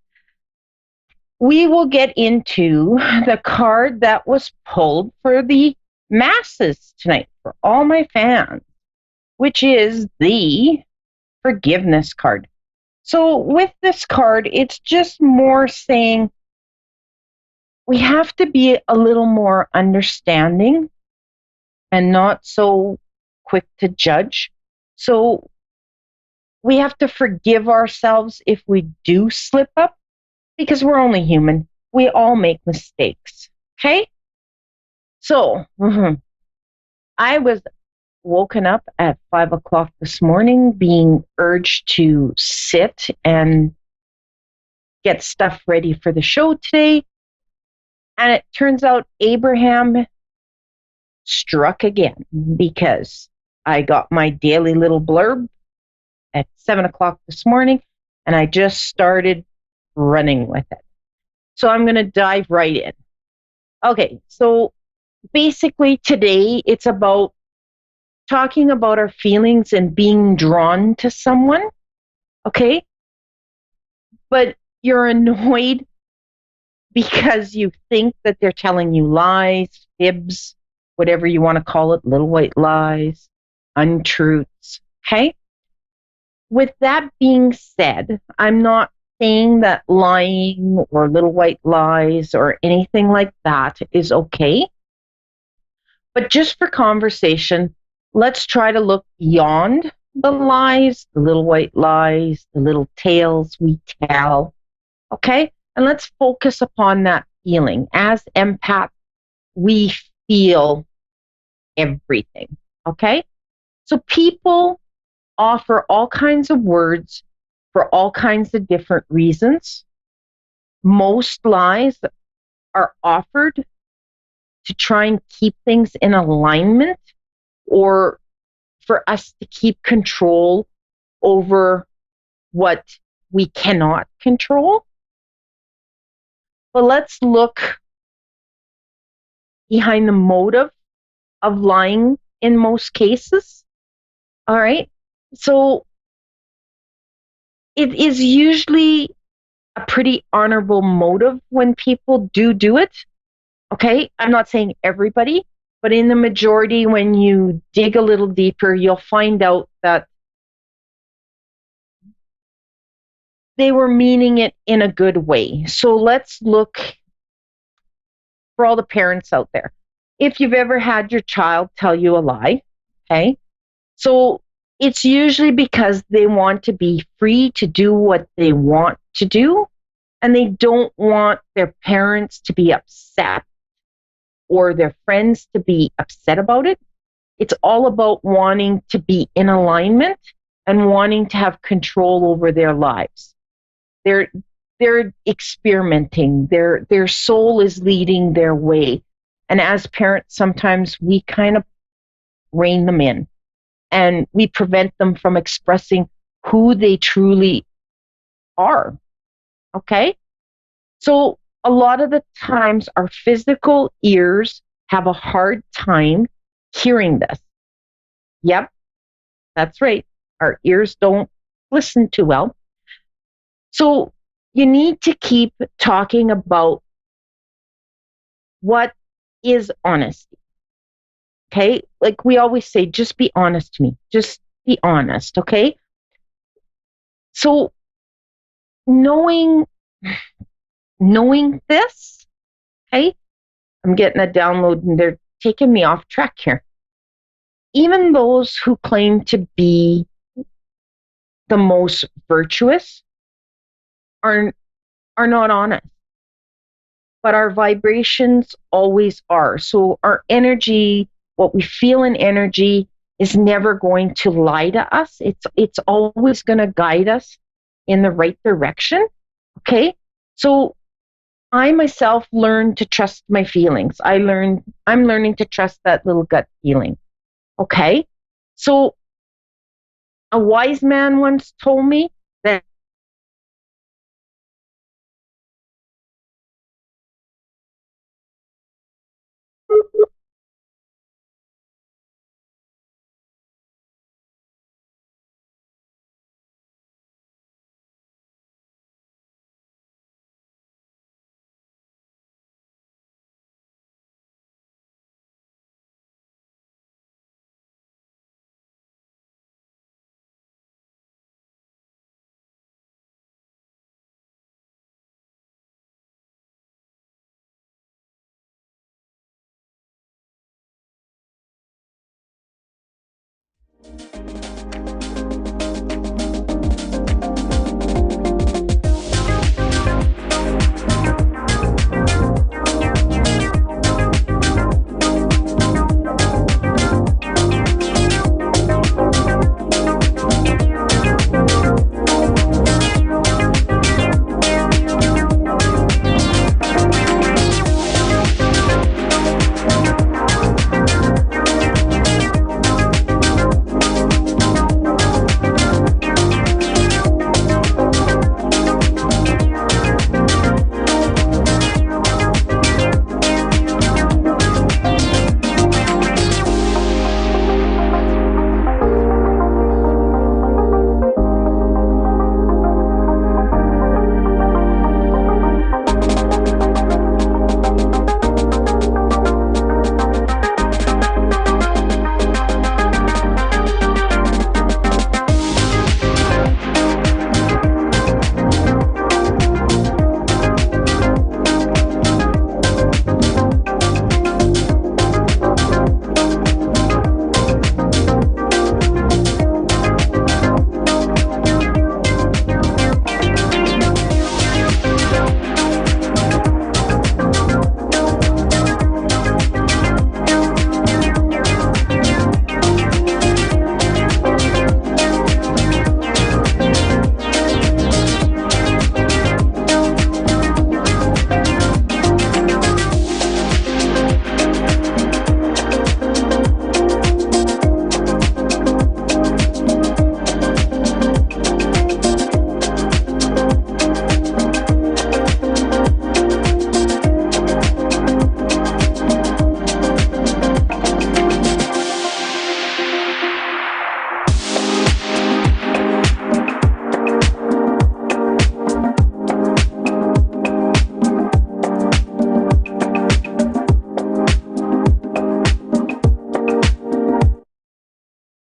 we will get into the card that was pulled for the masses tonight, for all my fans, which is the forgiveness card. So with this card, it's just more saying we have to be a little more understanding and not so quick to judge. So we have to forgive ourselves if we do slip up, because we're only human. We all make mistakes. Okay? So I was woken up at 5 o'clock this morning being urged to sit and get stuff ready for the show today. And it turns out Abraham struck again, because I got my daily little blurb at 7 o'clock this morning and I just started running with it. So I'm going to dive right in. Okay, so basically today it's about talking about our feelings and being drawn to someone, okay? But you're annoyed because you think that they're telling you lies, fibs, whatever you want to call it, little white lies, untruths, okay? With that being said, I'm not saying that lying or little white lies or anything like that is okay. But just for conversation, let's try to look beyond the lies, the little white lies, the little tales we tell, okay? And let's focus upon that feeling. As empaths, we feel everything, okay? So people offer all kinds of words for all kinds of different reasons. Most lies are offered to try and keep things in alignment, or for us to keep control over what we cannot control. But let's look behind the motive of lying in most cases. All right. So it is usually a pretty honorable motive when people do it. Okay. I'm not saying everybody, but in the majority, when you dig a little deeper, you'll find out that they were meaning it in a good way. So let's look for all the parents out there. If you've ever had your child tell you a lie, okay, so it's usually because they want to be free to do what they want to do, and they don't want their parents to be upset or their friends to be upset about it. It's all about wanting to be in alignment and wanting to have control over their lives. They're experimenting. Their soul is leading their way. And as parents, sometimes we kind of rein them in and we prevent them from expressing who they truly are. Okay? So a lot of the times our physical ears have a hard time hearing this. Yep. That's right. Our ears don't listen too well. So you need to keep talking about what is honesty. Okay? Like we always say, just be honest to me. Just be honest. Okay? So knowing this, okay? I'm getting a download and they're taking me off track here. Even those who claim to be the most virtuous are not honest. But our vibrations always are. So our energy, what we feel in energy, is never going to lie to us. It's always going to guide us in the right direction. Okay? So I myself learned to trust my feelings. I'm learning to trust that little gut feeling. Okay? So a wise man once told me that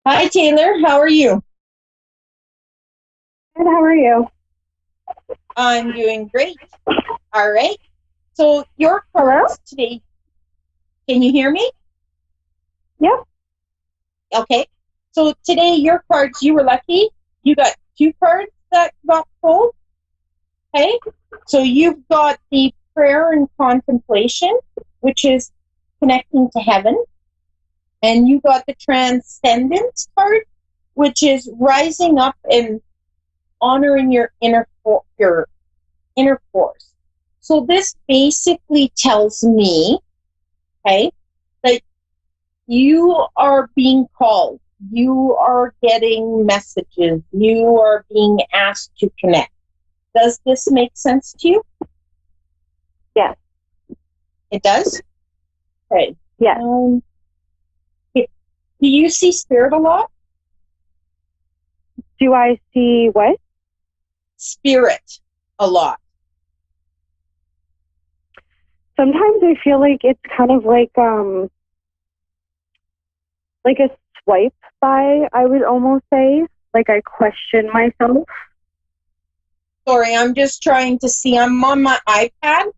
Hi, Taylor. How are you? Good, how are you? I'm doing great. All right. So your cards today, can you hear me? Yep. Okay. So today your cards, you were lucky. You got 2 cards that got pulled. Okay. So you've got the prayer and contemplation, which is connecting to heaven. And you got the transcendence card, which is rising up and honoring your inner force. So this basically tells me, okay, that you are being called, you are getting messages, you are being asked to connect. Does this make sense to you? Yes. It does? Okay. Yes. Do you see spirit a lot? Do I see what? Spirit a lot. Sometimes I feel like it's kind of like a swipe by, I would almost say. Like I question myself. Sorry, I'm just trying to see. I'm on my iPad,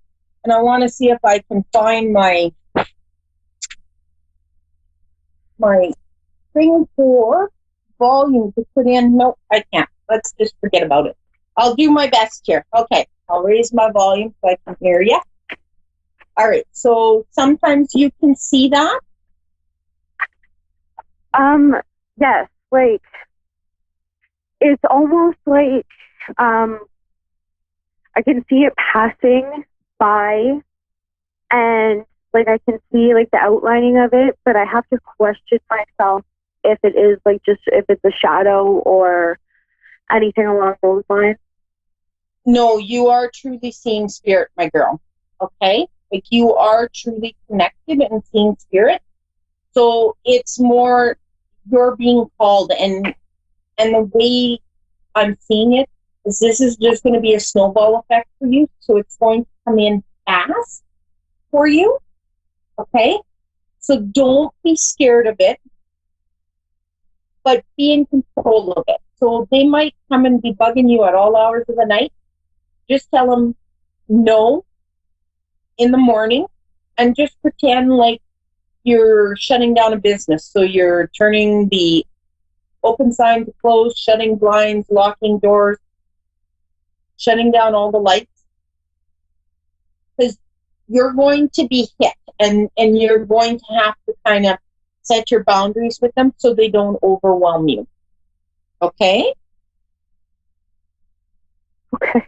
and I want to see if I can find my thing for volume to put in. Nope, I can't. Let's just forget about it. I'll do my best here. Okay, I'll raise my volume so I can hear you. All right, so sometimes you can see that? Yes, like, it's almost like, I can see it passing by, and like I can see like the outlining of it, but I have to question myself if it is like just if it's a shadow or anything along those lines. No, you are truly seeing spirit, my girl. Okay? Like you are truly connected and seeing spirit. So it's more you're being called, and the way I'm seeing it is this is just going to be a snowball effect for you. So it's going to come in fast for you. Okay? So don't be scared of it, but be in control of it. So they might come and be bugging you at all hours of the night. Just tell them no in the morning and just pretend like you're shutting down a business. So you're turning the open sign to close, shutting blinds, locking doors, shutting down all the lights. Because you're going to be hit, and you're going to have to kind of set your boundaries with them so they don't overwhelm you. Okay? Okay.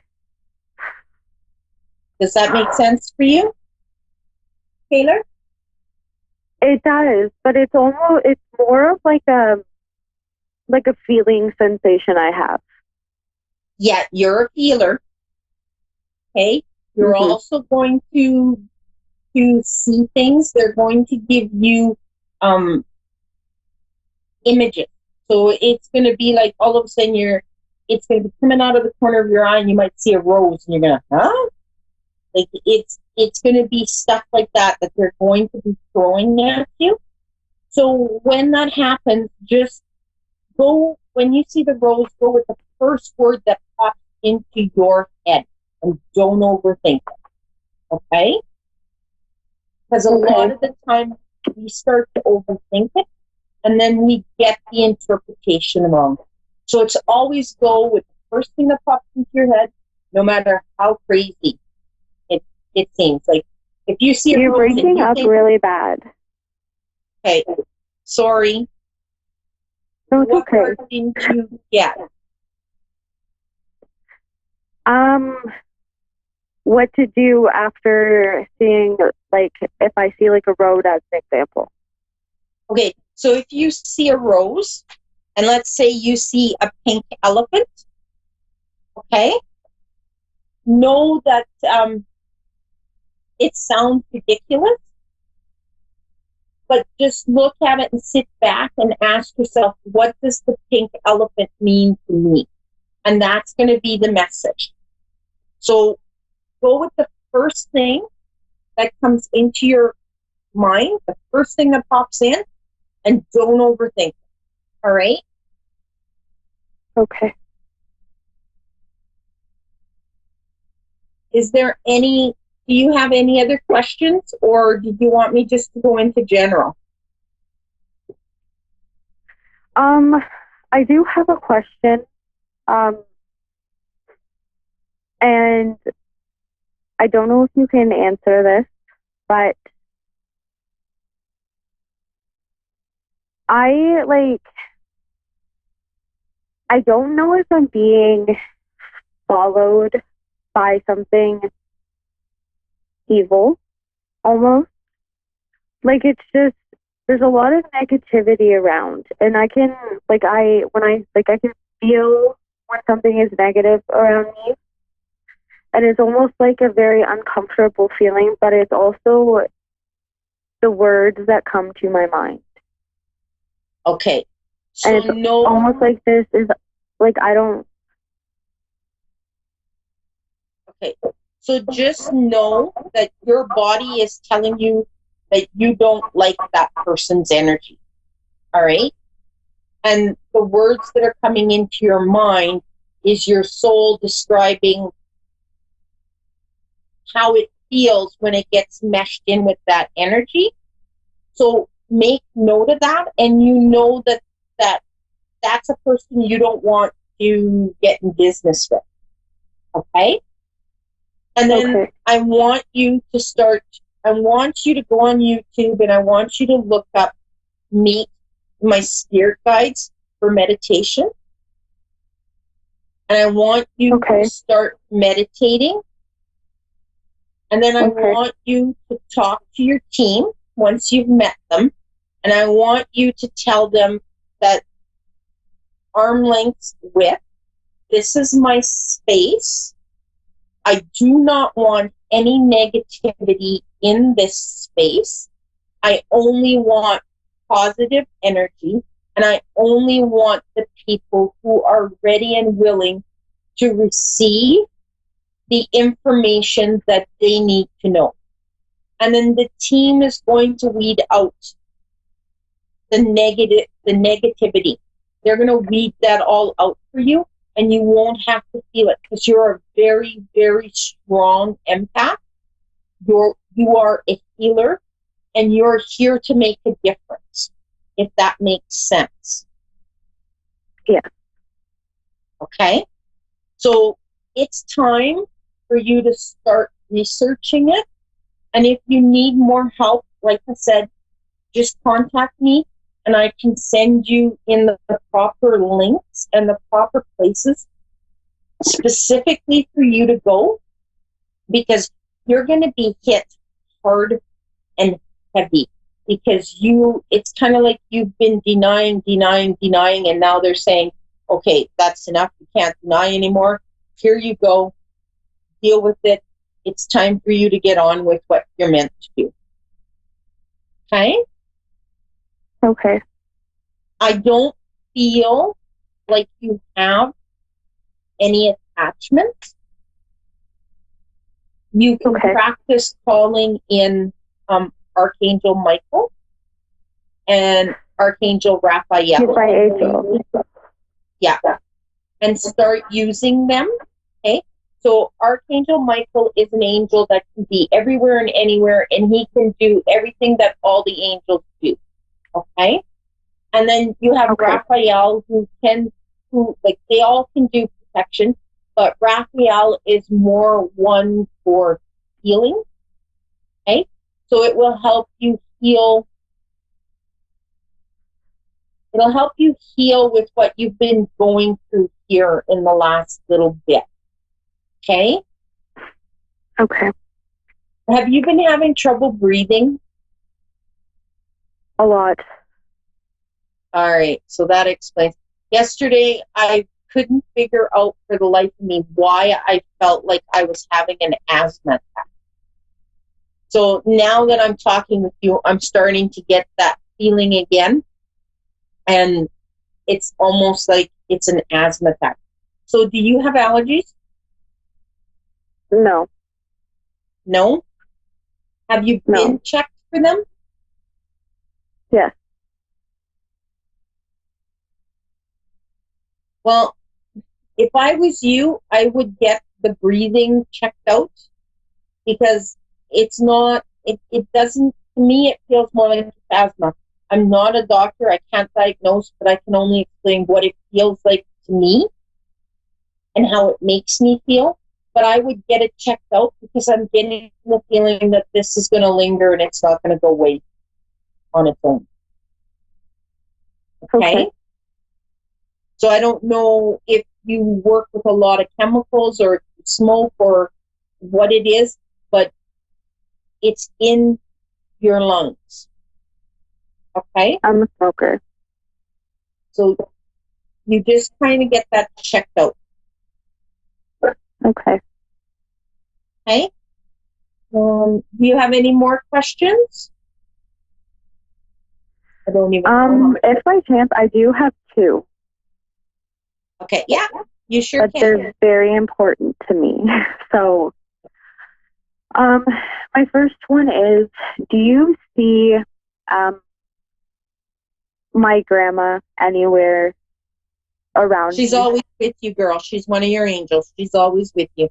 Does that make sense for you, Taylor? It does, but it's more of like a feeling sensation I have. Yeah, you're a feeler. Okay? You're also going to see things. They're going to give you images. So it's going to be like all of a sudden it's going to be coming out of the corner of your eye, and you might see a rose, and you're going to, huh? Like it's going to be stuff like that they're going to be throwing at you. So when that happens, just go, when you see the rose, go with the first word that pops into your head, and don't overthink it. Okay? Because a lot of the time we start to overthink it, and then we get the interpretation wrong. So it's always go with the first thing that pops into your head, no matter how crazy it seems. Like if you see you're breaking up really bad. Okay, sorry. No, it's what okay. part didn't you get? What to do after seeing, like, if I see like a road as an example. Okay, so if you see a rose, and let's say you see a pink elephant, okay, know that it sounds ridiculous, but just look at it and sit back and ask yourself, what does the pink elephant mean to me? And that's going to be the message. So go with the first thing that comes into your mind, the first thing that pops in, and don't overthink it. All right? Okay. Do you have any other questions, or did you want me just to go into general? I do have a question. And I don't know if you can answer this, but I don't know if I'm being followed by something evil, almost. Like, it's just, there's a lot of negativity around, and I can feel when something is negative around me, and it's almost like a very uncomfortable feeling, but it's also the words that come to my mind. Okay. So and it's almost like this is Like, I don't. Okay. So just know that your body is telling you that you don't like that person's energy. All right? And the words that are coming into your mind is your soul describing how it feels when it gets meshed in with that energy. So make note of that, and you know that's a person you don't want to get in business with. Okay? And then I want you to go on YouTube, and I want you to look up Meet My Spirit Guides for meditation. And I want you to start meditating. And then I want you to talk to your team once you've met them. And I want you to tell them that arm length width, this is my space. I do not want any negativity in this space. I only want positive energy, and I only want the people who are ready and willing to receive the information that they need to know. And then the team is going to weed out the negativity. They're going to weed that all out for you, and you won't have to feel it because you're a very, very strong empath. You are a healer, and you're here to make a difference, if that makes sense. Yeah. Okay? So it's time for you to start researching it. And if you need more help, like I said, just contact me, and I can send you in the proper links and the proper places specifically for you to go, because you're going to be hit hard and heavy, because it's kind of like you've been denying, and now they're saying, okay, that's enough, you can't deny anymore, here you go, deal with it, it's time for you to get on with what you're meant to do. Okay? I don't feel like you have any attachments. You can practice calling in Archangel Michael and Archangel Raphael. Yeah. And start using them. Okay. So Archangel Michael is an angel that can be everywhere and anywhere, and he can do everything that all the angels do. Okay. And then you have Raphael, they all can do protection, but Raphael is more one for healing. Okay. So it will help you heal. It'll help you heal with what you've been going through here in the last little bit. Okay? Okay. Have you been having trouble breathing? A lot. All right. So that explains. Yesterday, I couldn't figure out for the life of me why I felt like I was having an asthma attack. So now that I'm talking with you, I'm starting to get that feeling again. And it's almost like it's an asthma attack. So do you have allergies? No. No? Have you been checked for them? Yes. Well, if I was you, I would get the breathing checked out, because it's not, it doesn't, to me, it feels more like asthma. I'm not a doctor, I can't diagnose, but I can only explain what it feels like to me and how it makes me feel. But I would get it checked out, because I'm getting the feeling that this is going to linger and it's not going to go away on its own. Okay? So I don't know if you work with a lot of chemicals or smoke or what it is, but it's in your lungs. Okay? I'm a smoker. So you just kind of get that checked out. Okay. Okay? Do you have any more questions? I don't even know. If by chance, I do have two. Okay, yeah, you sure but can. they're very important to me. So, my first one is, do you see my grandma anywhere around She's me? always with you, girl. She's one of your angels. She's always with you.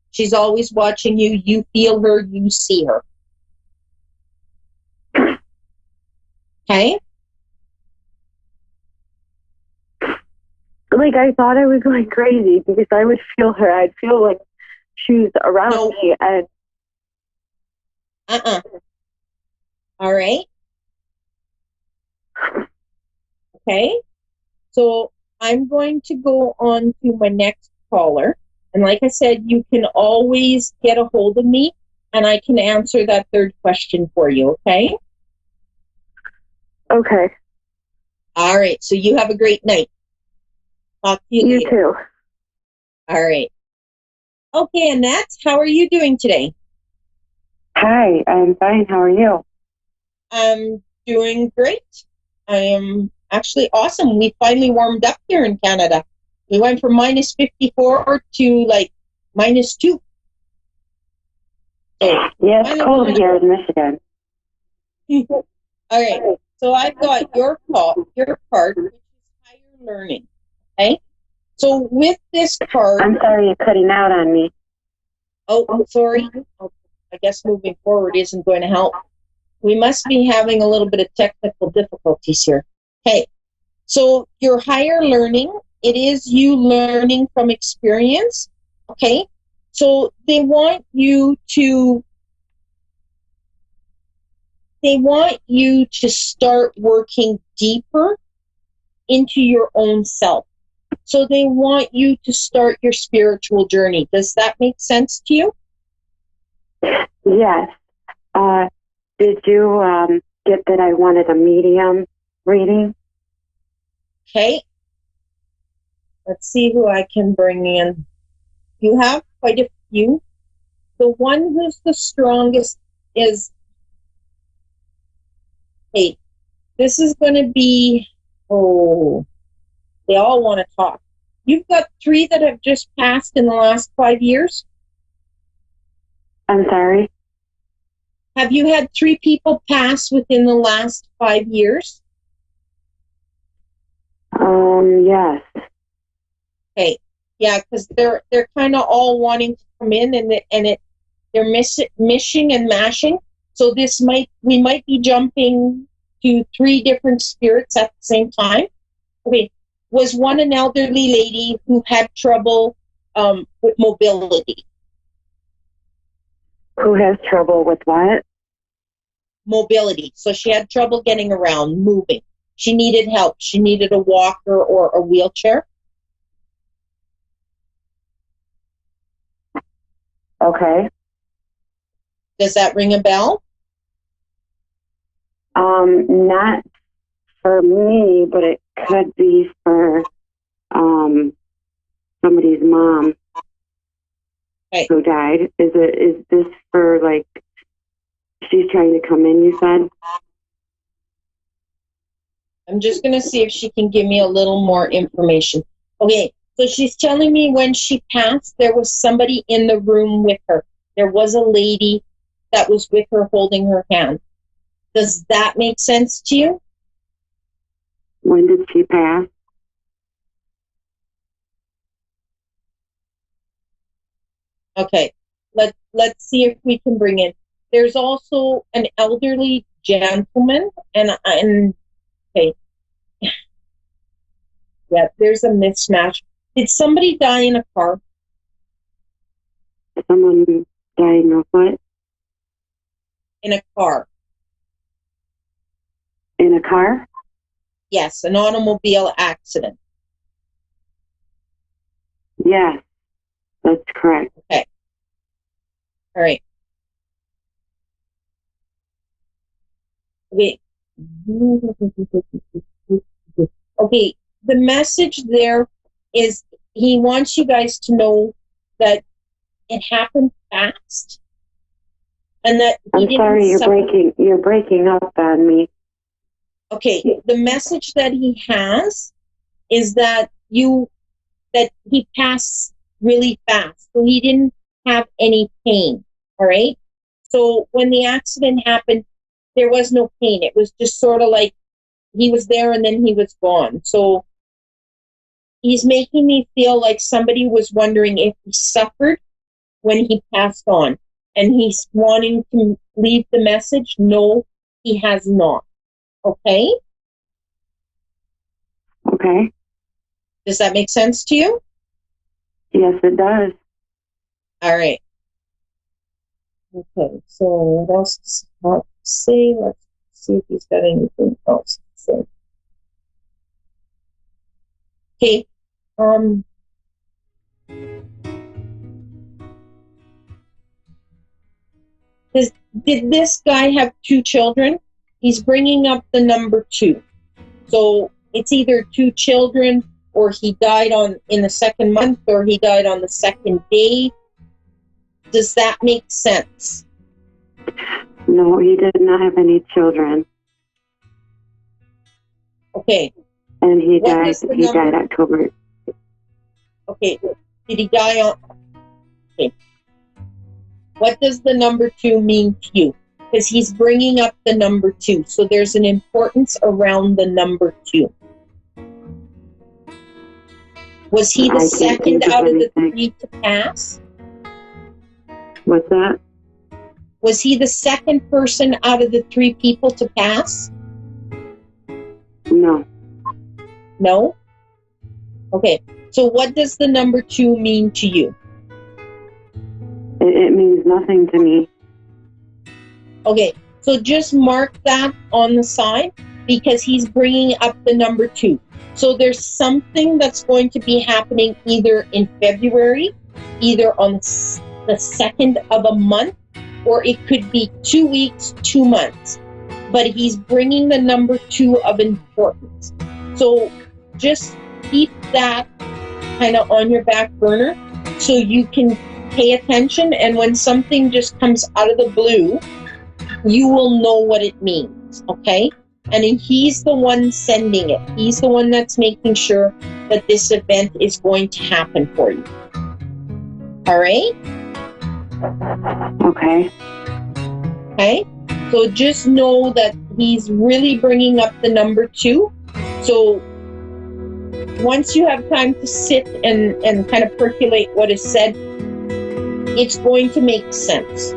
She's always watching you. You feel her. You see her. Okay? Like, I thought I was going crazy because I would feel her. I'd feel like she was around me. And All right. Okay. So I'm going to go on to my next caller. And like I said, you can always get a hold of me and I can answer that third question for you. Okay? Okay. All right. So you have a great night. Talk to you later. You too. All right. Okay, Annette, how are you doing today? Hi, I'm fine. How are you? I'm doing great. I am actually awesome. We finally warmed up here in Canada. We went from minus 54 to like minus 2. So, yeah, it's cold here in Michigan. All right. So I've got your part, which is higher learning. Okay. So with this card, I'm sorry you're cutting out on me. oh, sorry. I guess moving forward isn't going to help. We must be having a little bit of technical difficulties here. Okay. So your higher learning, it is you learning from experience. Okay. So they want you to start working deeper into your own self. So they want you to start your spiritual journey. Does that make sense to you? Yes. Did you get that I wanted a medium reading? Okay. Let's see who I can bring in. You have quite a few. The one who's the strongest is, hey, this is going to be, they all want to talk. You've got 3 that have just passed in the last 5 years. I'm sorry? Have you had 3 people pass within the last 5 years? Yes. Okay. Yeah, because they're kind of all wanting to come in and they're mishing and mashing. So we might be jumping to 3 different spirits at the same time. Okay. Was one an elderly lady who had trouble with mobility? Who has trouble with what? Mobility. So she had trouble getting around, moving. She needed help. She needed a walker or a wheelchair. Okay. Does that ring a bell? Not for me, but it could be for somebody's mom who died. Is this for, like, she's trying to come in, you said? I'm just going to see if she can give me a little more information. Okay, so she's telling me when she passed, there was somebody in the room with her. There was a lady that was with her holding her hand. Does that make sense to you? When did she pass? Okay, let's see if we can bring in. There's also an elderly gentleman, and okay, yeah, there's a mismatch. Did somebody die in a car? Someone dying of what? In a car. In a car? Yes, an automobile accident. Yes, that's correct. Okay. All right. Okay. Okay, the message there is he wants you guys to know that it happened fast and that I'm sorry, you're breaking up on me. Okay, the message that he has is that you that he passed really fast. So he didn't have any pain. All right. So when the accident happened, there was no pain. It was just sort of like he was there and then he was gone. So he's making me feel like somebody was wondering if he suffered when he passed on. And he's wanting to leave the message. No, he has not. Okay? Okay. Does that make sense to you? Yes, it does. All right. Okay, so what else does he have to say? Let's see if he's got anything else to say. Okay. Did this guy have 2 children? He's bringing up the number 2. So it's either 2 children, or he died in the 2nd month, or he died on the 2nd day. Does that make sense? No, he did not have any children. Okay. And he died October. Okay. Did he die on... Okay. What does the number 2 mean to you? Because he's bringing up the number 2. So there's an importance around the number 2. Was he the second out of the 3 to pass? What's that? Was he the second person out of the 3 people to pass? No. No? Okay. So what does the number 2 mean to you? It means nothing to me. Okay. So just mark that on the side, because he's bringing up the number 2. So there's something that's going to be happening either in February, either on the 2nd of a month, or it could be 2 weeks, 2 months. But he's bringing the number 2 of importance. So just keep that kind of on your back burner so you can pay attention. And when something just comes out of the blue, you will know what it means, okay? And he's the one sending it. He's the one that's making sure that this event is going to happen for you. All right? Okay. Okay? So just know that he's really bringing up the number 2. So once you have time to sit and kind of percolate what is said, it's going to make sense.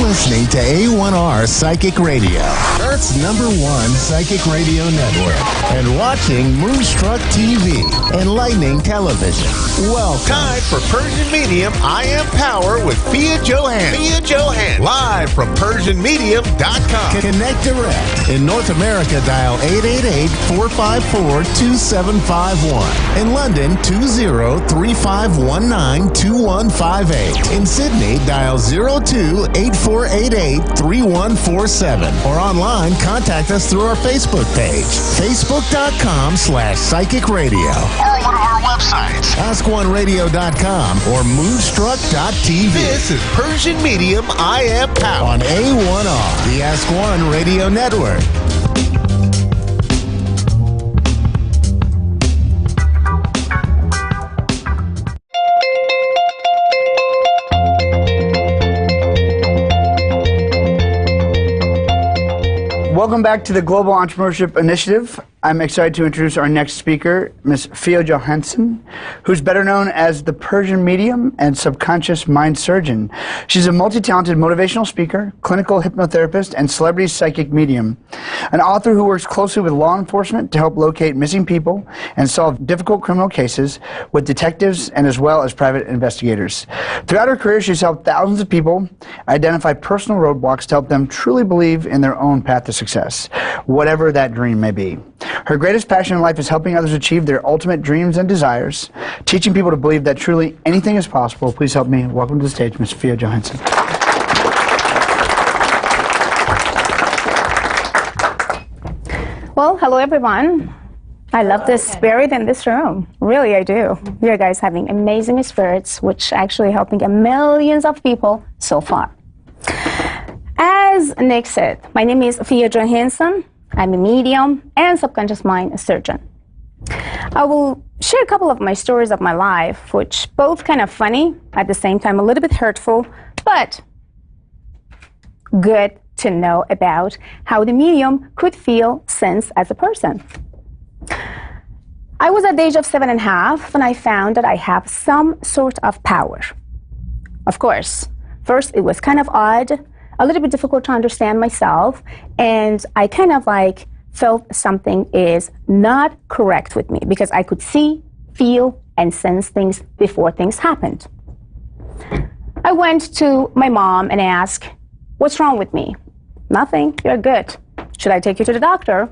listening to A1R Psychic Radio, Earth's #1 psychic radio network, and watching Moonstruck TV, enlightening television. Welcome. Time for Persian Medium I Am Power with Fia Johan. Fia Johan. Live from PersianMedium.com. Connect direct. In North America, dial 888-454-2751. In London, 20-3519-2158. In Sydney, dial 02-8488-3147. Or online, contact us through our Facebook page, facebook.com/psychic radio. Or one of our websites, askoneradio.com or moonstruck.tv. This is Persian Medium I Am Power on A1R, the Ask One Radio Network. Welcome back to the Global Entrepreneurship Initiative. I'm excited to introduce our next speaker, Ms. Fia Johansson, who's better known as the Persian medium and subconscious mind surgeon. She's a multi-talented motivational speaker, clinical hypnotherapist, and celebrity psychic medium. An author who works closely with law enforcement to help locate missing people and solve difficult criminal cases with detectives and as well as private investigators. Throughout her career, she's helped thousands of people identify personal roadblocks to help them truly believe in their own path to success, whatever that dream may be. Her greatest passion in life is helping others achieve their ultimate dreams and desires, teaching people to believe that truly anything is possible. Please help me welcome to the stage, Ms. Fia Johansson. Well, hello everyone. I love the spirit in this room. Really, I do. You guys having amazing spirits, which actually helping millions of people so far. As Nick said, my name is Fia Johansson. I'm a medium and subconscious mind surgeon. I will share a couple of my stories of my life, which both kind of funny, at the same time a little bit hurtful, but good to know about how the medium could feel sense as a person. I was at the age of 7.5 when I found that I have some sort of power. Of course, first it was kind of odd, a little bit difficult to understand myself, and I kind of like felt something is not correct with me because I could see, feel, and sense things before things happened. I went to my mom and asked, "What's wrong with me?" "Nothing, you're good." "Should I take you to the doctor?"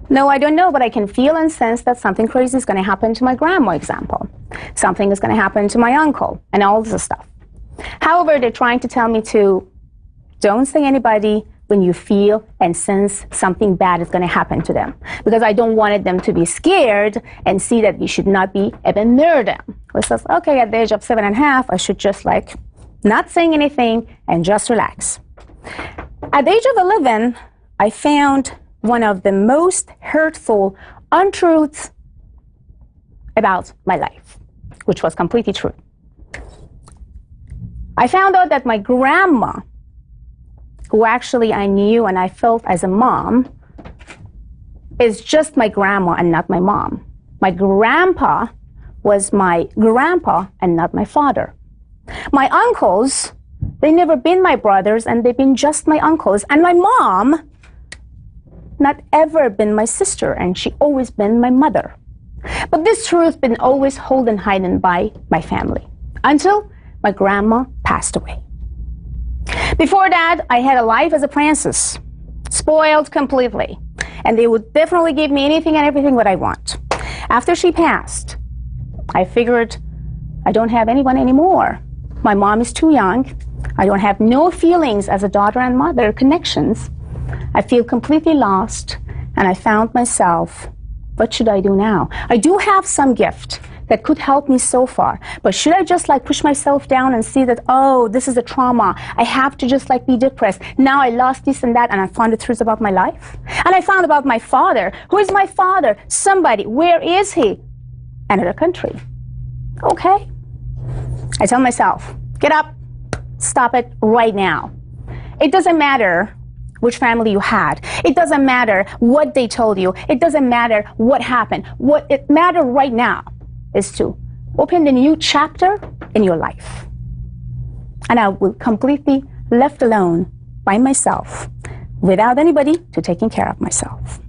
"No, I don't know, but I can feel and sense that something crazy is going to happen to my grandma," example. "Something is going to happen to my uncle," and all this stuff. However, they're trying to tell me to don't say anybody when you feel and sense something bad is going to happen to them, because I don't wanted them to be scared and see that we should not be even near them. I says, okay, at the age of 7.5, I should just like not saying anything and just relax. At the age of 11, I found one of the most hurtful untruths about my life, which was completely true. I found out that my grandma, who actually I knew and I felt as a mom, is just my grandma and not my mom. My grandpa was my grandpa and not my father. My uncles, they never been my brothers and they've been just my uncles. And my mom, not ever been my sister, and she always been my mother. But this truth been always held and hidden by my family until my grandma passed away. Before that, I had a life as a princess, spoiled completely, and they would definitely give me anything and everything what I want. After she passed, I figured I don't have anyone anymore. My mom is too young. I don't have no feelings as a daughter and mother connections. I feel completely lost, and I found myself, what should I do now? I do have some gift that could help me so far, but should I just like push myself down and see that, oh, this is a trauma, I have to just like be depressed, now I lost this and that, and I found the truth about my life? And I found about my father. Who is my father? Somebody. Where is he? Another country. Okay. I tell myself, get up, stop it right now. It doesn't matter which family you had. It doesn't matter what they told you. It doesn't matter what happened. What it matters right now is to open the new chapter in your life. And I will completely left alone by myself without anybody to taking care of myself.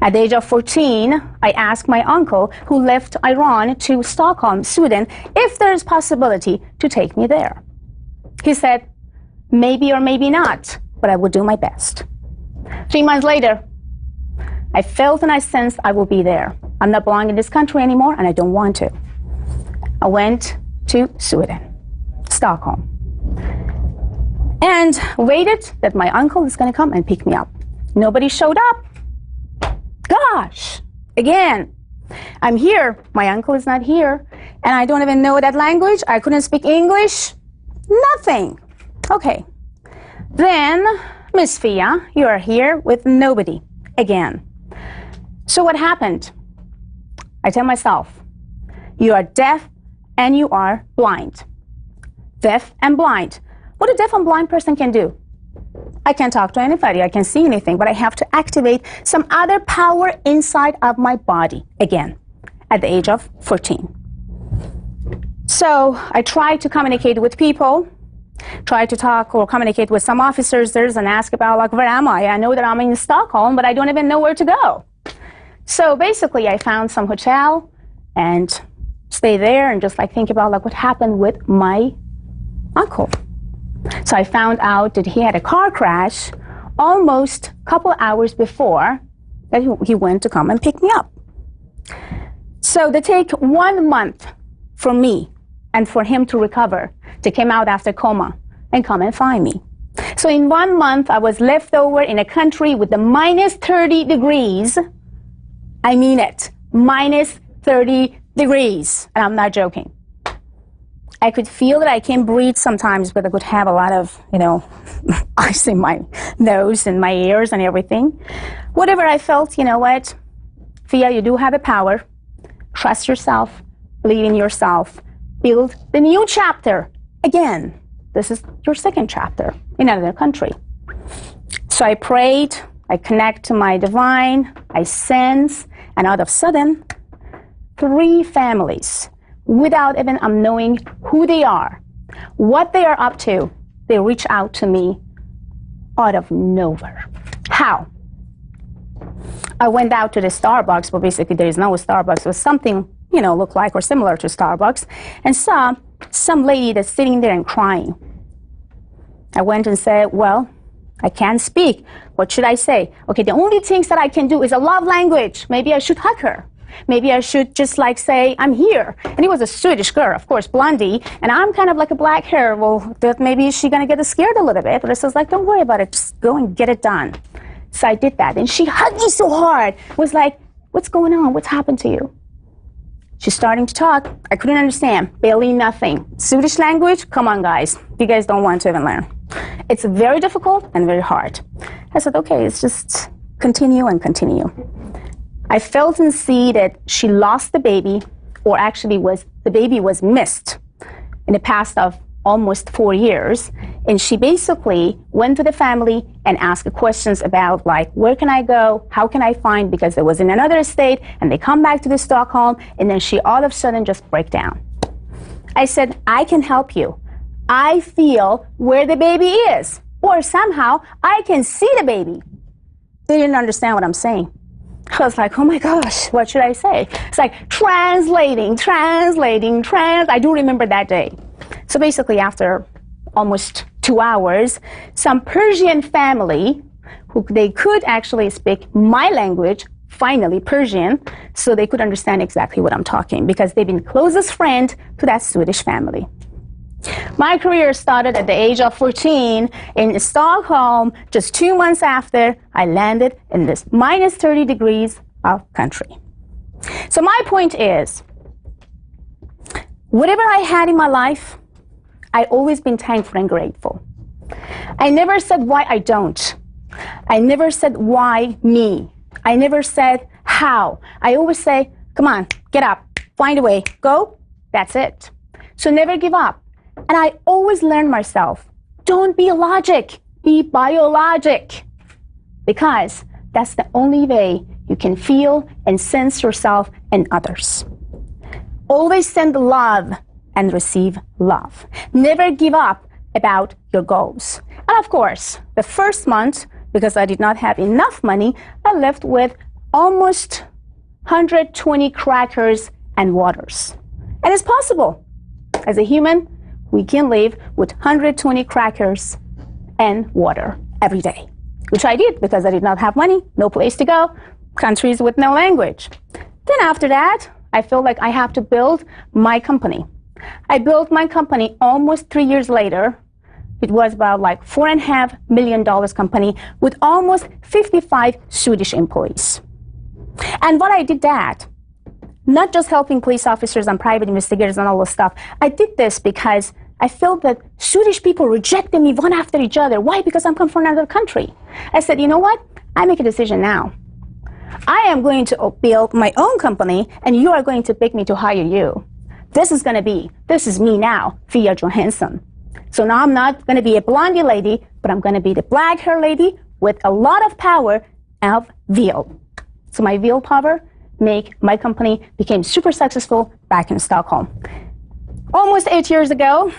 At the age of 14, I asked my uncle, who left Iran to Stockholm, Sweden, if there is possibility to take me there. He said, maybe or maybe not, but I will do my best. 3 months later, I felt and I sensed I will be there. I'm not belonging in this country anymore, and I don't want to. I went to Sweden, Stockholm, and waited that my uncle is going to come and pick me up. Nobody showed up. Gosh, again, I'm here. My uncle is not here, and I don't even know that language. I couldn't speak English. Nothing. Okay. Then, Miss Fia, you are here with nobody again. So what happened? I tell myself, you are deaf and you are blind. Deaf and blind. What a deaf and blind person can do? I can't talk to anybody, I can't see anything, but I have to activate some other power inside of my body again at the age of 14. So I tried to communicate with people, tried to talk or communicate with some officers and ask about, like, where am I? I know that I'm in Stockholm, but I don't even know where to go. So basically I found some hotel and stay there and just like think about like what happened with my uncle. So I found out that he had a car crash almost a couple hours before that he went to come and pick me up. So they take 1 month for me and for him to recover, to come out after coma and come and find me. So in 1 month, I was left over in a country with the minus 30 degrees. I mean it, minus 30 degrees, and I'm not joking. I could feel that I can't breathe sometimes, but I could have a lot of, ice in my nose and my ears and everything. Whatever I felt, you know what? Fia, you do have a power. Trust yourself, believe in yourself, build the new chapter. Again, this is your second chapter in another country. So I prayed, I connect to my divine, I sense, and all of a sudden, 3 families, without even knowing who they are, what they are up to, they reach out to me out of nowhere. How? I went out to the Starbucks, but basically there is no Starbucks. It was something, looked like or similar to Starbucks, and saw some lady that's sitting there and crying. I went and said, well, I can't speak. What should I say? Okay, the only things that I can do is a love language. Maybe I should hug her. Maybe I should just say, I'm here. And it was a Swedish girl, of course, blondie, and I'm kind of like a black hair. Well, that maybe she's going to get scared a little bit, but I was like, don't worry about it. Just go and get it done. So I did that, and she hugged me so hard. Was like, what's going on? What's happened to you? She's starting to talk. I couldn't understand. Barely nothing. Swedish language? Come on, guys. You guys don't want to even learn. It's very difficult and very hard. I said, okay, it's just continue and continue. I felt and see that she lost the baby, or actually the baby was missed in the past of almost 4 years. And she basically went to the family and asked questions about where can I go? How can I find? Because it was in another state, and they come back to the Stockholm, and then she all of a sudden just break down. I said, I can help you. I feel where the baby is, or somehow I can see the baby. They didn't understand what I'm saying. I was like, oh my gosh, what should I say? It's like translating. I do remember that day. So basically after almost 2 hours, some Persian family, who they could actually speak my language, finally Persian, so they could understand exactly what I'm talking, because they've been closest friend to that Swedish family. My career started at the age of 14 in Stockholm. Just 2 months after, I landed in this minus 30 degrees of country. So my point is, whatever I had in my life, I always been thankful and grateful. I never said why I don't. I never said why me. I never said how. I always say, come on, get up, find a way, go, that's it. So never give up. And I always learn myself, don't be logic, be biologic. Because that's the only way you can feel and sense yourself and others. Always send love and receive love. Never give up. about your goals. And of course, the first month, because I did not have enough money, I left with almost 120 crackers and waters. And it's possible. As a human, we can live with 120 crackers and water every day, which I did because I did not have money, no place to go, countries with no language. Then after that, I felt like I have to build my company. I built my company almost 3 years later. It was about like $4.5 million company with almost 55 Swedish employees. And what I did that, not just helping police officers and private investigators and all this stuff. I did this because I felt that Swedish people rejected me one after each other. Why? Because I'm come from another country. I said, you know what? I make a decision now. I am going to build my own company, and you are going to pick me to hire you. This is me now, Fia Johansson. So now I'm not going to be a blondie lady, but I'm going to be the black hair lady with a lot of power of veal. So my veal power make my company became super successful back in Stockholm. Almost 8 years ago,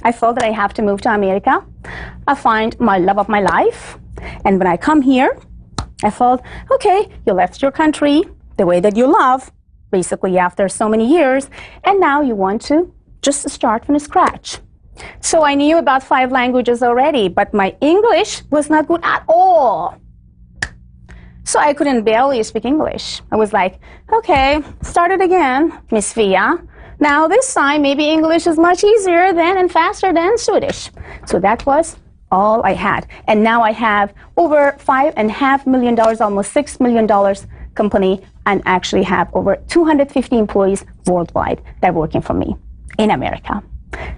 I felt that I have to move to America. I find my love of my life. And when I come here, I felt, okay, you left your country, the way that you love, basically after so many years, and now you want to just start from scratch. So I knew about 5 languages already, but my English was not good at all. So I couldn't barely speak English. I was like, okay, start it again, Miss Fia. Now this time, maybe English is much easier than and faster than Swedish. So that was all I had. And now I have over $5.5 million, almost $6 million company, and actually have over 250 employees worldwide that are working for me in America.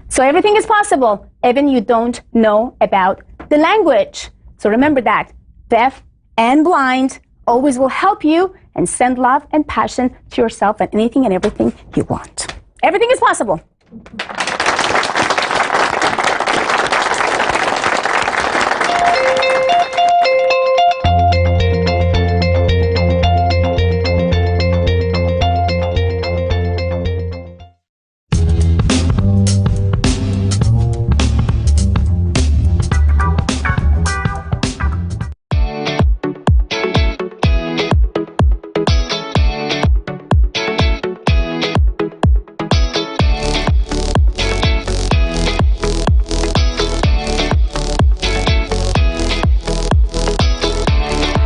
So everything is possible, even you don't know about the language. So remember that deaf and blind always will help you and send love and passion to yourself and anything and everything you want. Everything is possible.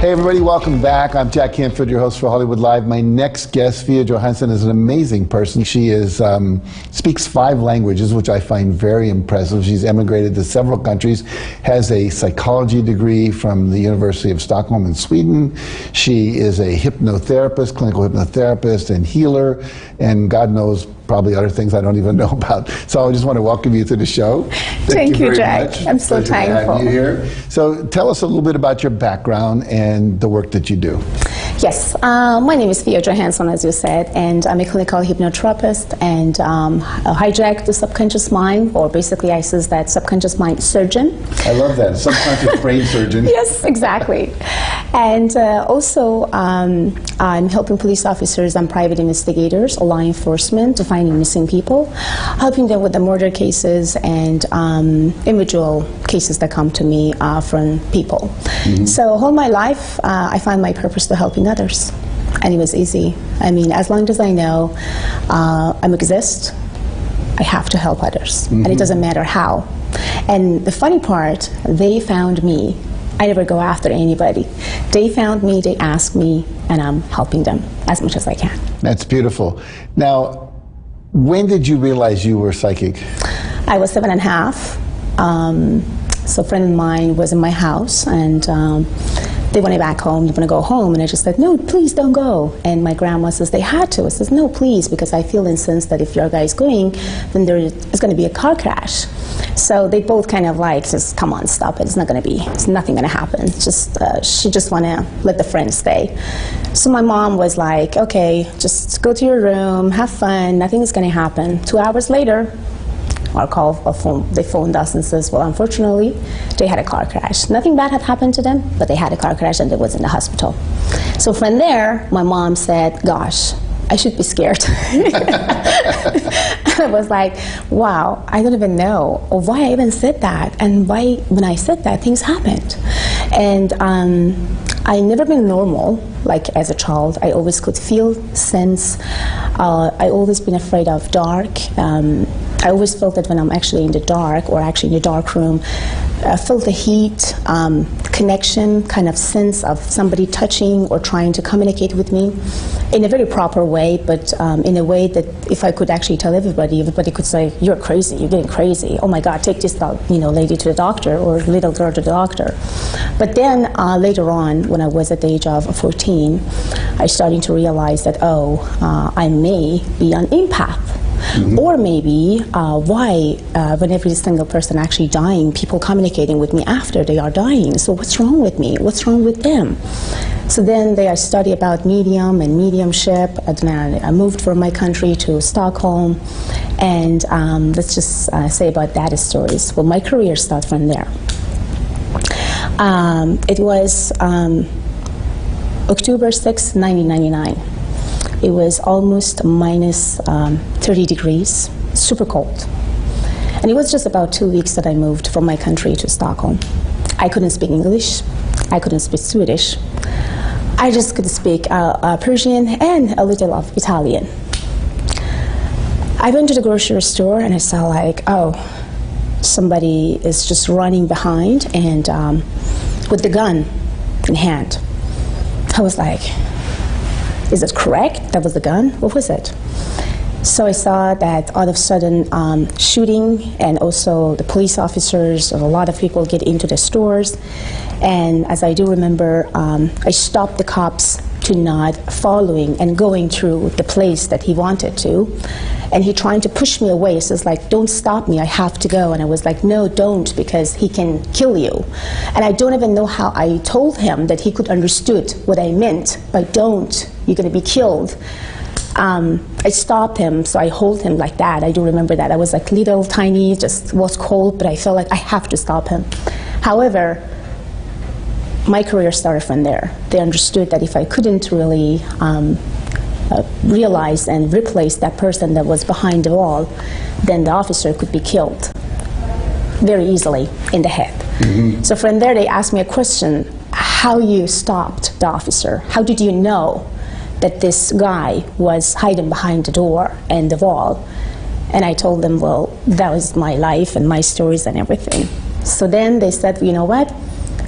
Hey everybody, welcome back. I'm Jack Canfield, your host for Hollywood Live. My next guest, Fia Johansson, is an amazing person. She speaks 5 languages, which I find very impressive. She's emigrated to several countries, has a psychology degree from the University of Stockholm in Sweden. She is a hypnotherapist, clinical hypnotherapist and healer, and God knows probably other things I don't even know about. So I just want to welcome you to the show. Thank you, Jack. Much. I'm so thankful. To have you here. So tell us a little bit about your background and the work that you do. Yes, my name is Fia Johansson, as you said, and I'm a clinical hypnotherapist, and I hijack the subconscious mind, or basically I say that subconscious mind surgeon. I love that, subconscious brain surgeon. Yes, exactly. And also I'm helping police officers and private investigators, law enforcement, to finding missing people, helping them with the murder cases and individual cases that come to me from people. Mm-hmm. So all my life, I find my purpose to helping others. And it was easy. I mean, as long as I know I exist, I have to help others. Mm-hmm. And it doesn't matter how. And the funny part, they found me. I never go after anybody. They found me, they asked me, and I'm helping them as much as I can. That's beautiful. Now, when did you realize you were psychic? I was 7.5. So a friend of mine was in my house, and they wanted back home. They want to go home, and I just said, no, please don't go. And my grandma says they had to. I says, no, please, because I feel incensed that if your guy's going, then there is going to be a car crash. So they both kind of like, just come on, stop it. It's nothing going to happen. Just she just want to let the friend stay. So my mom was like, okay, just go to your room, have fun. Nothing is going to happen. 2 hours later, they phoned us and says, well, unfortunately, they had a car crash. Nothing bad had happened to them, but they had a car crash and they was in the hospital. So from there, my mom said, gosh, I should be scared. I was like, wow, I don't even know why I even said that, and why when I said that, things happened. And I never been normal, like as a child. I always could feel, sense. I always been afraid of dark. I always felt that when I'm actually in the dark, or actually in the dark room, I felt the heat, connection, kind of sense of somebody touching or trying to communicate with me in a very proper way, but in a way that if I could actually tell everybody, everybody could say, you're crazy, you're getting crazy. Oh my God, take this lady to the doctor, or little girl to the doctor. But then later on, when I was at the age of 14, I started to realize that, I may be an empath. Mm-hmm. Or maybe why, when every single person actually dying, people communicating with me after they are dying. So what's wrong with me? What's wrong with them? So then I studied about medium and mediumship, and then I moved from my country to Stockholm. And let's just say about that stories. Well, my career started from there. It was October 6, 1999. It was almost minus 30 degrees, super cold. And it was just about 2 weeks that I moved from my country to Stockholm. I couldn't speak English. I couldn't speak Swedish. I just could speak Persian and a little of Italian. I went to the grocery store and I saw somebody is just running behind and with the gun in hand. I was like, is it correct? That was the gun? What was it? So I saw that all of a sudden shooting, and also the police officers and a lot of people get into the stores. And as I do remember, I stopped the cops to not following and going through the place that he wanted to. And he trying to push me away. So it's like, don't stop me, I have to go. And I was like, no, don't, because he can kill you. And I don't even know how I told him that he could understood what I meant by don't, you're gonna be killed. I stopped him, so I hold him like that. I do remember that. I was like little, tiny, just was cold, but I felt like I have to stop him. However, my career started from there. They understood that if I couldn't really realize and replace that person that was behind the wall, then the officer could be killed very easily in the head. Mm-hmm. So from there, they asked me a question, how you stopped the officer? How did you know that this guy was hiding behind the door and the wall? And I told them, well, that was my life and my stories and everything. So then they said, you know what,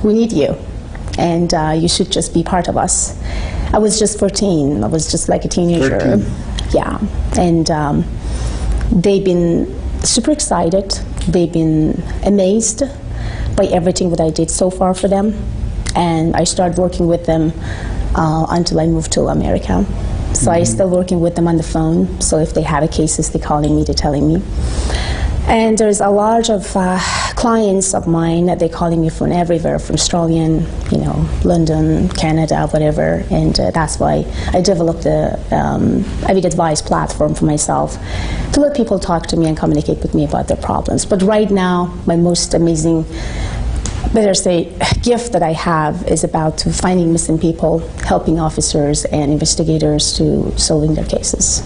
we need you, and you should just be part of us. I was just 14, I was just like a teenager. 13. Yeah, and they've been super excited, they've been amazed by everything that I did so far for them, and I started working with them until I moved to America. So I'm still working with them on the phone. So if they have cases, they're calling me, they're telling me. And there's a lot of clients of mine that they're calling me from everywhere, from Australia, London, Canada, whatever. And that's why I developed the Avid Advice platform for myself to let people talk to me and communicate with me about their problems. But right now, my most amazing, better say, gift that I have is about finding missing people, helping officers and investigators to solving their cases.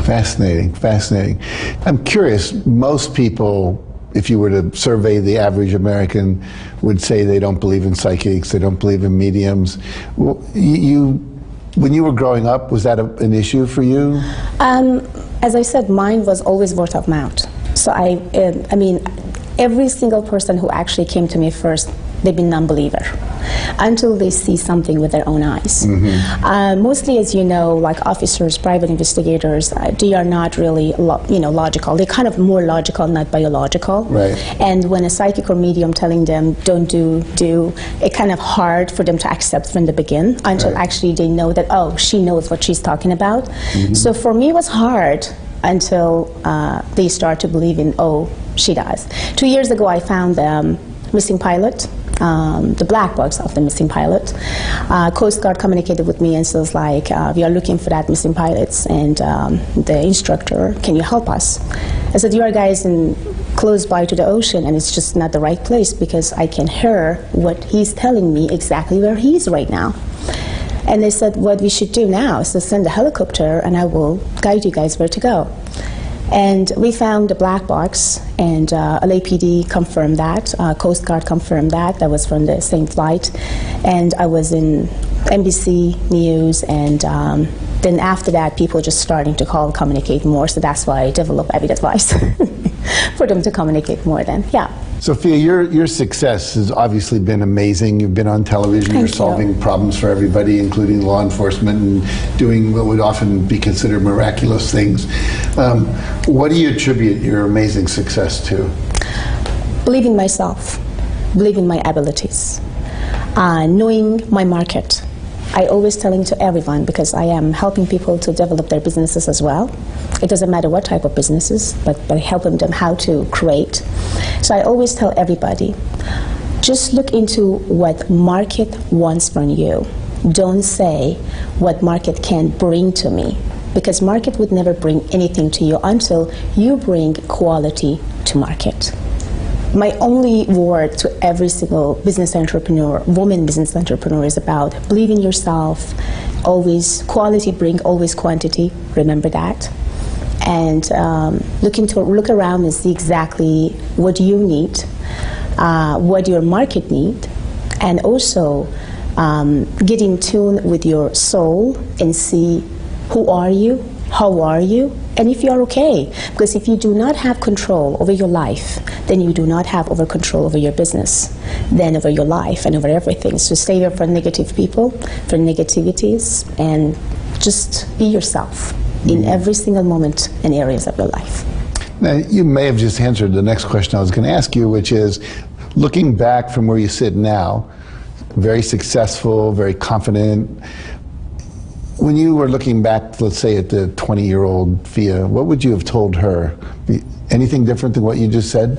Fascinating, fascinating. I'm curious, most people, if you were to survey the average American, would say they don't believe in psychics, they don't believe in mediums. When you were growing up, was that an issue for you? As I said, mine was always word of mouth. So I mean, every single person who actually came to me first, they've been non-believer until they see something with their own eyes. Mm-hmm. Mostly, as you know, like officers, private investigators, they are not really logical. They're kind of more logical, not biological. Right. And when a psychic or medium telling them don't do, it's kind of hard for them to accept from the begin until actually they know that, oh, she knows what she's talking about. Mm-hmm. So for me, it was hard until they start to believe in, oh, she does. 2 years ago, I found the missing pilot, the black box of the missing pilot. Coast Guard communicated with me and says, like, we are looking for that missing pilot, and the instructor, can you help us? I said, you are guys close by to the ocean, and it's just not the right place because I can hear what he's telling me exactly where he is right now. And they said, what we should do now is to send a helicopter and I will guide you guys where to go. And we found the black box, and LAPD confirmed that, Coast Guard confirmed that was from the same flight. And I was in NBC News, and then after that, people just starting to call and communicate more, so that's why I developed Avid Advice, for them to communicate more then, yeah. Sophia, your success has obviously been amazing. You've been on television, you're solving problems for everybody, including law enforcement, and doing what would often be considered miraculous things. What do you attribute your amazing success to? Believing myself, believing my abilities, knowing my market. I always telling to everyone, because I am helping people to develop their businesses as well. It doesn't matter what type of businesses, but helping them how to create. So I always tell everybody, just look into what market wants from you. Don't say what market can bring to me, because market would never bring anything to you until you bring quality to market. My only word to every single business entrepreneur, woman business entrepreneur, is about believe in yourself, always quality bring always quantity, remember that. And look around and see exactly what you need, what your market need, and also get in tune with your soul and see who are you, how are you, and if you are okay. Because if you do not have control over your life, then you do not have over control over your business, then over your life and over everything. So stay away from negative people, from negativities, and just be yourself in every single moment and areas of your life. Now, you may have just answered the next question I was going to ask you, which is, looking back from where you sit now, very successful, very confident. When you were looking back, let's say at the 20-year-old Fia, what would you have told her? Anything different than what you just said?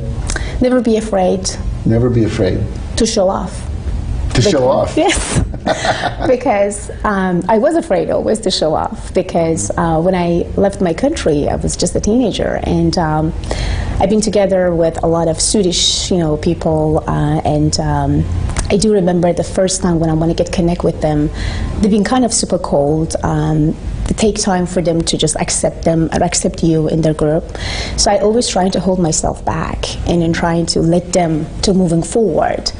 Never be afraid. Never be afraid. To show off. To show off? Yes. Because I was afraid always to show off, because when I left my country, I was just a teenager, and I've been together with a lot of Swedish, people, and I do remember the first time when I want to connect with them, they've been kind of super cold. It takes time for them to just accept them or accept you in their group. So I always trying to hold myself back and in trying to let them to moving forward.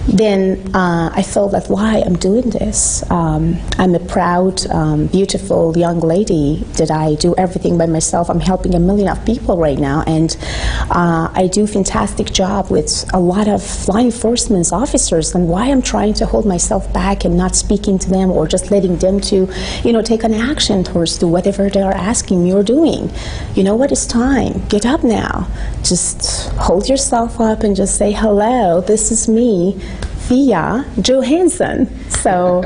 Then I felt that why I'm doing this. I'm a proud, beautiful young lady that I do everything by myself. I'm helping 1 million of people right now, and I do a fantastic job with a lot of law enforcement officers. And why I'm trying to hold myself back and not speaking to them or just letting them to, take an action towards do whatever they are asking me or doing. You know what? It's time. Get up now. Just hold yourself up and just say, hello, this is me, Fia Johansson. So,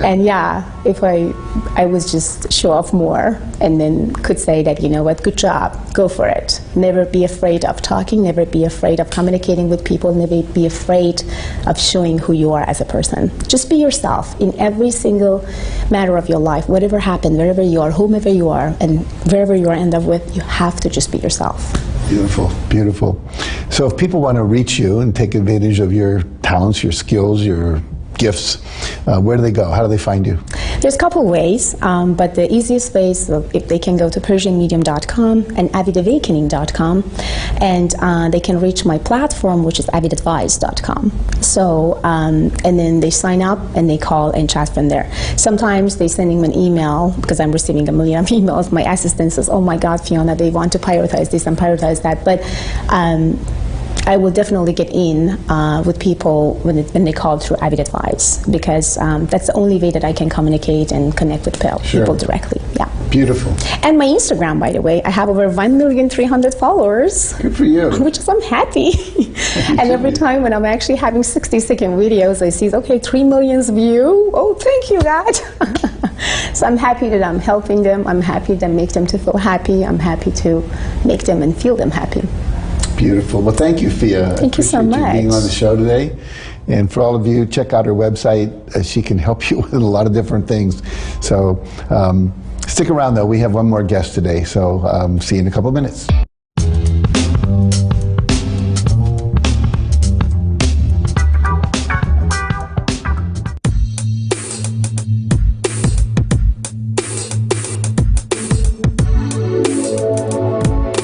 and yeah, if I was just show off more and then could say that, good job, go for it. Never be afraid of talking, never be afraid of communicating with people, never be afraid of showing who you are as a person. Just be yourself in every single matter of your life. Whatever happened, wherever you are, whomever you are, and wherever you end up with, you have to just be yourself. Beautiful, beautiful. So if people want to reach you and take advantage of your talents, your skills, your gifts, where do they go? How do they find you? There's a couple ways, but the easiest way is if they can go to PersianMedium.com and AvidAwakening.com, and they can reach my platform, which is AvidAdvice.com. So, and then they sign up and they call and chat from there. Sometimes they sending me an email, because I'm receiving 1 million emails. My assistant says, oh my God, Fiona, they want to prioritize this and prioritize that. But I will definitely get in with people when they call through Avid Advice, because that's the only way that I can communicate and connect with people directly. Yeah. Beautiful. And my Instagram, by the way, I have over 1,300,000 followers. Good for you. Which is, I'm happy. And every time when I'm actually having 60-second videos, I see, okay, 3 million views. Oh, thank you, God. So I'm happy that I'm helping them. I'm happy to make them to feel happy. I'm happy to make them and feel them happy. Beautiful. Well, thank you, Fia. Thank you so much. You being on the show today. And for all of you, check out her website. She can help you with a lot of different things. So stick around, though. We have one more guest today. So see you in a couple of minutes.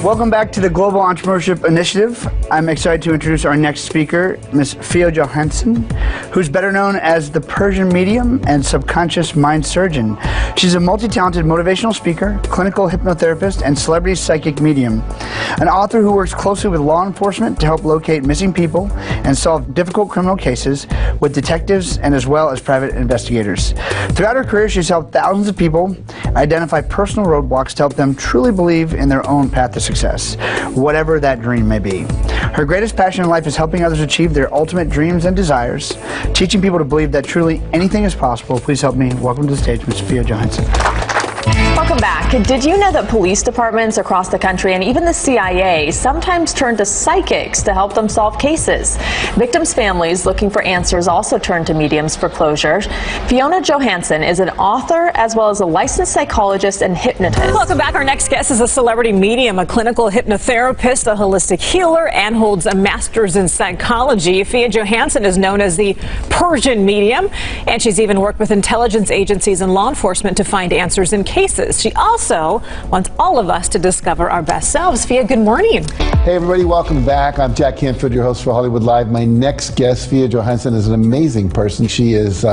Welcome back to the Global Entrepreneurship Initiative. I'm excited to introduce our next speaker, Ms. Fia Johansson, who's better known as the Persian medium and subconscious mind surgeon. She's a multi-talented motivational speaker, clinical hypnotherapist, and celebrity psychic medium. An author who works closely with law enforcement to help locate missing people and solve difficult criminal cases with detectives and as well as private investigators. Throughout her career, she's helped thousands of people identify personal roadblocks to help them truly believe in their own path to success, whatever that dream may be. Her greatest passion in life is helping others achieve their ultimate dreams and desires, teaching people to believe that truly anything is possible. Please help me welcome to the stage Ms. Fia Johansson. Welcome back. Did you know that police departments across the country and even the CIA sometimes turn to psychics to help them solve cases? Victims' families looking for answers also turn to mediums for closure. Fiona Johansson is an author as well as a licensed psychologist and hypnotist. Welcome back. Our next guest is a celebrity medium, a clinical hypnotherapist, a holistic healer, and holds a master's in psychology. Fia Johansson is known as the Persian medium, and she's even worked with intelligence agencies and law enforcement to find answers in cases. She also wants all of us to discover our best selves. Fia, good morning. Hey everybody, welcome back. I'm Jack Canfield, your host for Hollywood Live. My next guest, Fia Johansson, is an amazing person. She is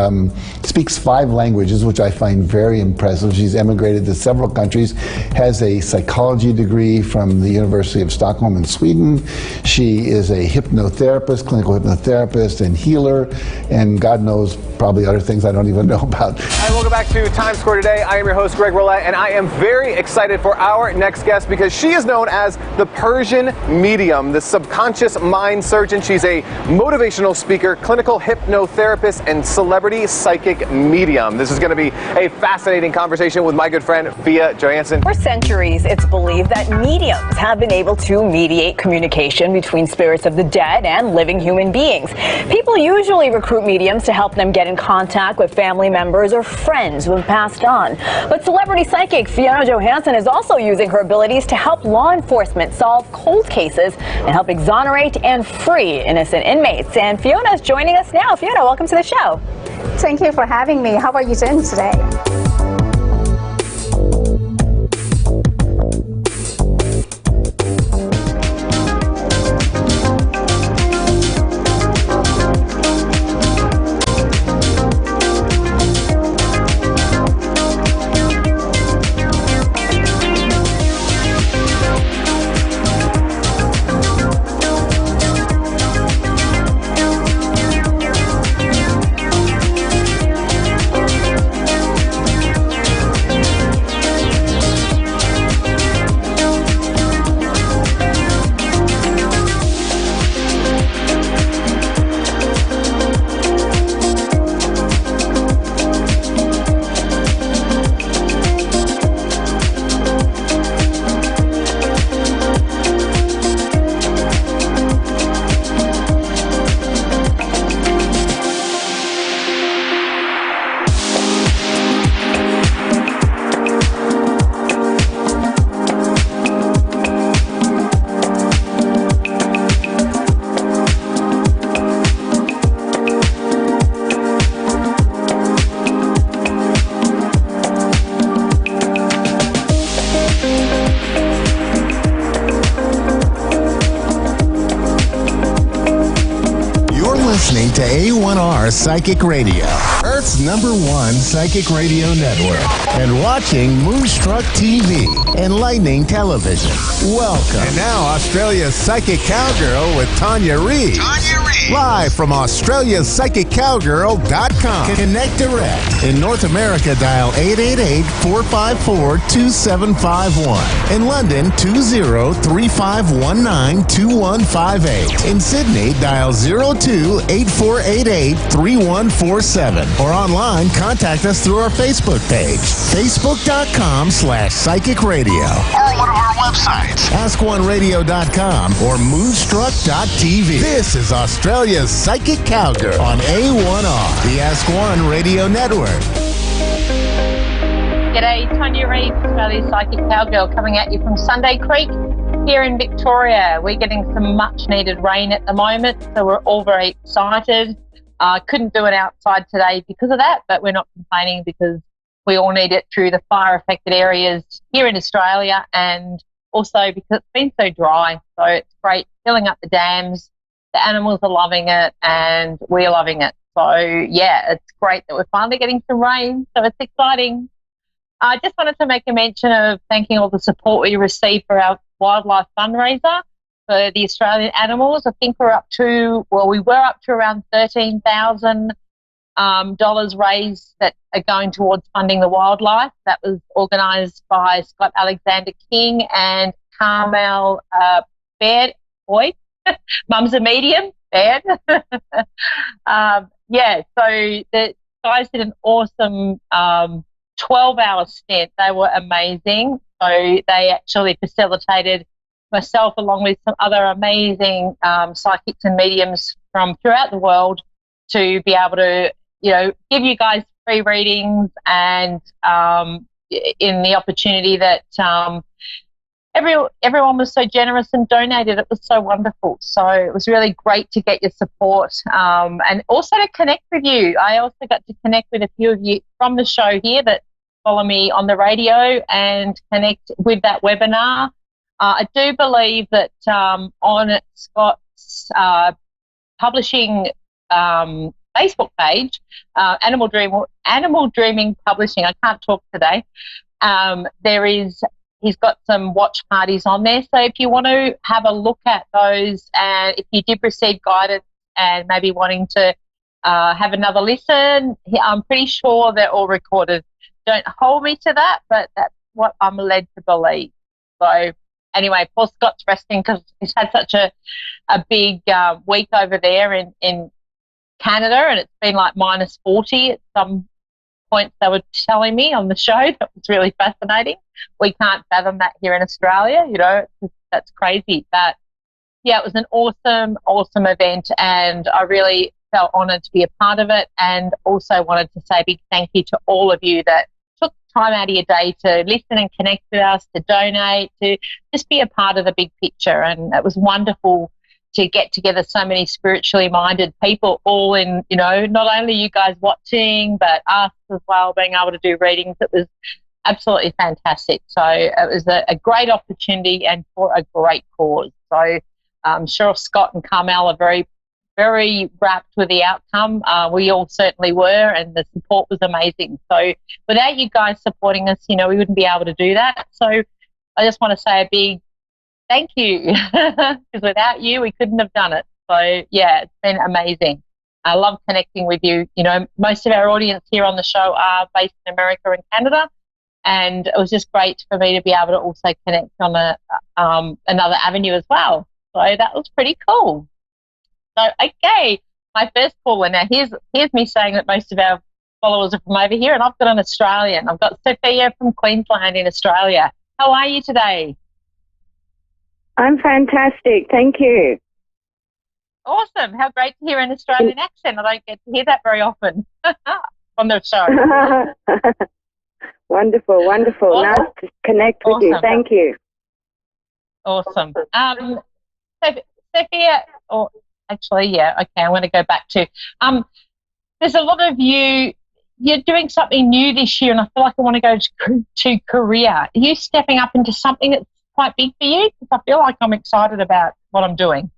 speaks 5 languages, which I find very impressive. She's emigrated to several countries, has a psychology degree from the University of Stockholm in Sweden. She is a hypnotherapist, clinical hypnotherapist and healer, and God knows probably other things I don't even know about. Hi, welcome back to Times Square today. I am your host, Greg Roulette, and I am very excited for our next guest because she is known as the Persian medium, the subconscious mind surgeon. She's a motivational speaker, clinical hypnotherapist, and celebrity psychic medium. This is going to be a fascinating conversation with my good friend, Fia Johansson. For centuries, it's believed that mediums have been able to mediate communication between spirits of the dead and living human beings. People usually recruit mediums to help them get in contact with family members or friends who have passed on. But celebrity psychic Fiona Johansson is also using her abilities to help law enforcement solve cold cases and help exonerate and free innocent inmates. And Fiona is joining us now. Fiona, welcome to the show. Thank you for having me. How are you doing today? Listening to A1R Psychic Radio, Earth's #1 psychic radio network, and watching Moonstruck TV and Lightning Television. Welcome. And now, Australia's Psychic Cowgirl with Tanya Reid. Live from AustraliaPsychicCowgirl.com. Connect direct. In North America, dial 888-454-2751. In London, 20-3519-2158. In Sydney, dial 02-8488-3147. Or online, contact us through our Facebook page, facebook.com/Psychic Radio. Or one of our websites, AskOneRadio.com or Moonstruck.tv. This is Australia's Psychic Cowgirl on A1R, the Ask One Radio Network. G'day, Tanya Reid, Australia's Psychic Cowgirl, coming at you from Sunday Creek here in Victoria. We're getting some much needed rain at the moment, so we're all very excited. Couldn't do it outside today because of that, but we're not complaining because we all need it through the fire affected areas here in Australia and also because it's been so dry. So it's great filling up the dams. The animals are loving it and we're loving it. So, yeah, it's great that we're finally getting some rain. So it's exciting. I just wanted to make a mention of thanking all the support we received for our wildlife fundraiser for the Australian animals. I think we were up to around $13,000 raised that are going towards funding the wildlife. That was organised by Scott Alexander King and Carmel Baird. Boy, Mum's a medium, Baird. So the guys did an awesome 12-hour stint. They were amazing. So they actually facilitated myself along with some other amazing psychics and mediums from throughout the world to be able to, give you guys free readings and in the opportunity that everyone was so generous and donated. It was so wonderful. So it was really great to get your support and also to connect with you. I also got to connect with a few of you from the show here that follow me on the radio and connect with that webinar. I do believe that on Scott's publishing Facebook page, Animal Dreaming Publishing, I can't talk today, he's got some watch parties on there. So if you want to have a look at those and if you did receive guidance and maybe wanting to have another listen, I'm pretty sure they're all recorded. Don't hold me to that, but that's what I'm led to believe. So anyway, Paul Scott's resting because he's had such a big week over there in Canada, and it's been like minus 40 at some points they were telling me on the show. That was really fascinating. We can't fathom that here in Australia, that's crazy. But yeah, it was an awesome event, and I really felt honoured to be a part of it, and also wanted to say a big thank you to all of you that took time out of your day to listen and connect with us, to donate, to just be a part of the big picture. And it was wonderful to get together so many spiritually minded people, all in, not only you guys watching, but us as well, being able to do readings. It was absolutely fantastic. So it was a great opportunity and for a great cause. So I'm sure Scott and Carmel are very, very wrapped with the outcome. We all certainly were, and the support was amazing. So without you guys supporting us, we wouldn't be able to do that. So I just want to say a big thank you, because without you, we couldn't have done it. So, yeah, it's been amazing. I love connecting with you. Most of our audience here on the show are based in America and Canada, and it was just great for me to be able to also connect on another avenue as well. So that was pretty cool. So, okay, my first caller. Now, here's me saying that most of our followers are from over here, and I've got an Australian. I've got Sophia from Queensland in Australia. How are you today? I'm fantastic, thank you. Awesome. How great to hear an Australian accent. I don't get to hear that very often on the show. Wonderful. Awesome. Nice to connect with you. Thank you. Awesome. Sophia, actually, yeah, okay, I'm going to go back to, there's a lot of you're doing something new this year, and I feel like I want to go to Korea. Are you stepping up into something that's quite big for you? Because I feel like I'm excited about what I'm doing.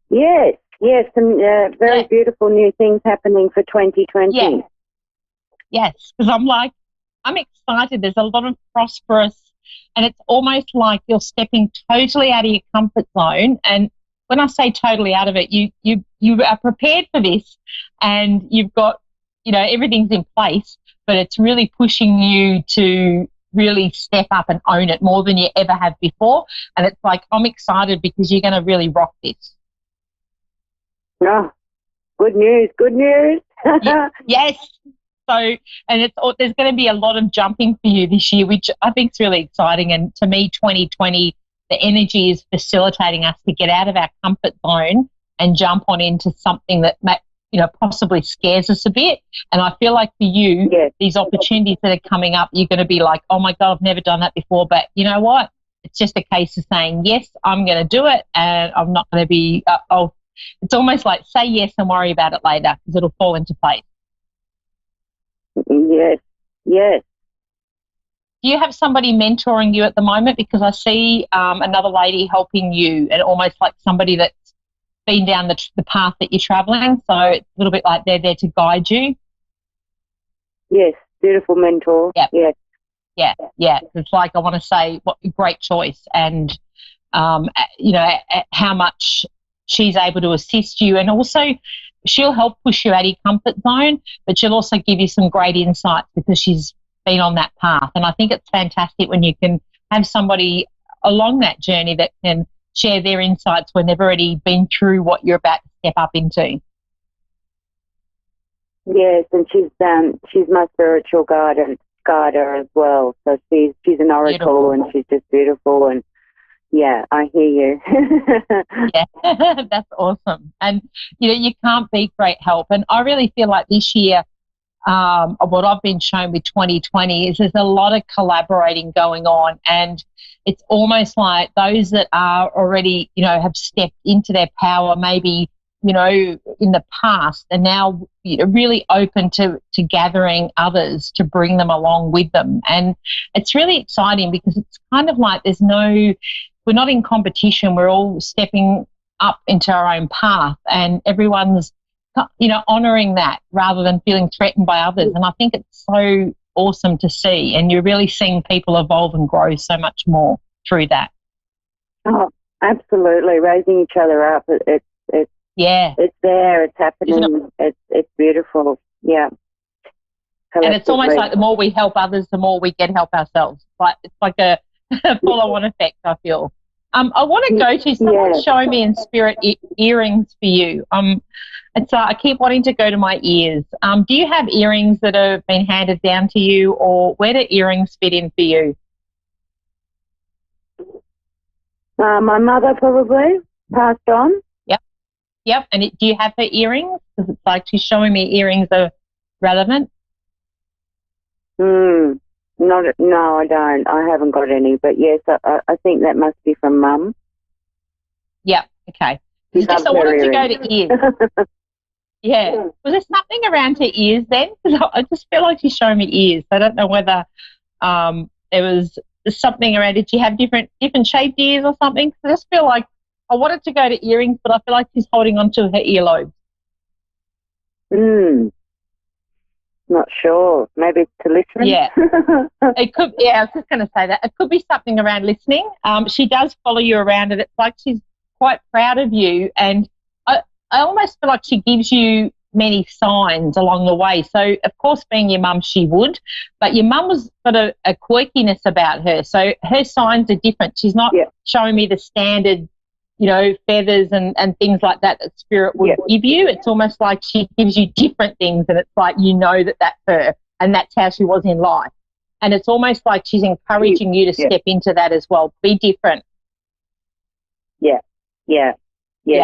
Yes, some very beautiful new things happening for 2020. Yeah. Yes, because I'm excited. There's a lot of prosperous, and it's almost like you're stepping totally out of your comfort zone. And when I say totally out of it, you are prepared for this, and you've got, everything's in place, but it's really pushing you to really step up and own it more than you ever have before. And it's like, I'm excited because you're going to really rock this. Oh, good news. Yes. So, and there's going to be a lot of jumping for you this year, which I think is really exciting. And to me, 2020, the energy is facilitating us to get out of our comfort zone and jump on into something that possibly scares us a bit. And I feel like for you, these opportunities that are coming up, you're going to be like, oh my God, I've never done that before. But you know what? It's just a case of saying, yes, I'm going to do it. And I'm not going to be, it's almost like say yes and worry about it later, because it'll fall into place. Yes. do you have somebody mentoring you at the moment? Because I see another lady helping you, and almost like somebody that's been down the path that you're traveling. So it's a little bit like they're there to guide you. Yes, beautiful mentor. Yep. Yes. Yeah. It's like, I want to say, what a great choice. And, how much she's able to assist you. And also she'll help push you out of your comfort zone, but she'll also give you some great insights because she's been on that path. And I think it's fantastic when you can have somebody along that journey that can share their insights when they've already been through what you're about to step up into. Yes, and she's my spiritual guider as well. So she's an oracle, beautiful. And she's just beautiful. And yeah, I hear you. Yeah, that's awesome. And you can't beat great help. And I really feel like this year, what I've been shown with 2020 is there's a lot of collaborating going on, and it's almost like those that are already, have stepped into their power, maybe, in the past, and now really open to gathering others to bring them along with them. And it's really exciting because it's kind of like we're not in competition. We're all stepping up into our own path, and everyone's honouring that rather than feeling threatened by others. And I think it's so awesome to see, and you're really seeing people evolve and grow so much more through that. Oh, absolutely. Raising each other up. It's there. It's happening. It's beautiful. Yeah. And it's almost like the more we help others, the more we get help ourselves. It's like a follow-on effect, I feel. I want to go to someone showing me in spirit earrings for you. I keep wanting to go to my ears. Do you have earrings that have been handed down to you, or where do earrings fit in for you? My mother probably passed on. Yep. And do you have her earrings? Because it's like she's showing me earrings are relevant. No, I don't. I haven't got any. But yes, I think that must be from Mum. Yep. Okay. I wanted to go to ears. Yeah. Was there something around her ears then? Because I just feel like she's showing me ears. I don't know whether there was something around. Did she have different shaped ears or something? Because I just feel like I wanted to go to earrings, but I feel like she's holding on to her earlobes. Not sure. Maybe to listen. Yeah. It could. Yeah, I was just going to say that. It could be something around listening. She does follow you around, and it's like she's quite proud of you. And I almost feel like she gives you many signs along the way. So, of course, being your mum, she would. But your mum was got a quirkiness about her. So her signs are different. She's not showing me the standard, feathers and things like that spirit would give you. It's almost like she gives you different things, and it's like that's her, and that's how she was in life. And it's almost like she's encouraging you to step into that as well. Be different. Yeah.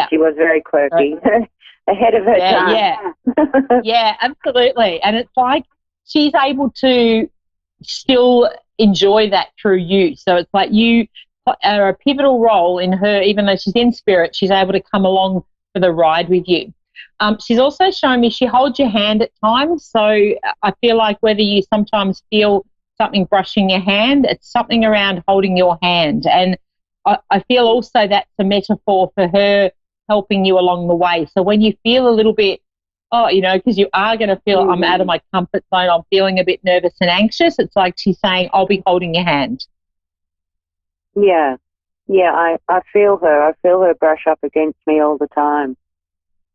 She was very quirky. Ahead of her time. Yeah, absolutely. And it's like she's able to still enjoy that through you. So it's like you are a pivotal role in her, even though she's in spirit, she's able to come along for the ride with you. She's also shown me she holds your hand at times. So I feel like whether you sometimes feel something brushing your hand, it's something around holding your hand. And I feel also that's a metaphor for her helping you along the way. So when you feel a little bit, because you are going to feel I'm out of my comfort zone, I'm feeling a bit nervous and anxious, it's like she's saying, I'll be holding your hand. Yeah, I feel her. I feel her brush up against me all the time.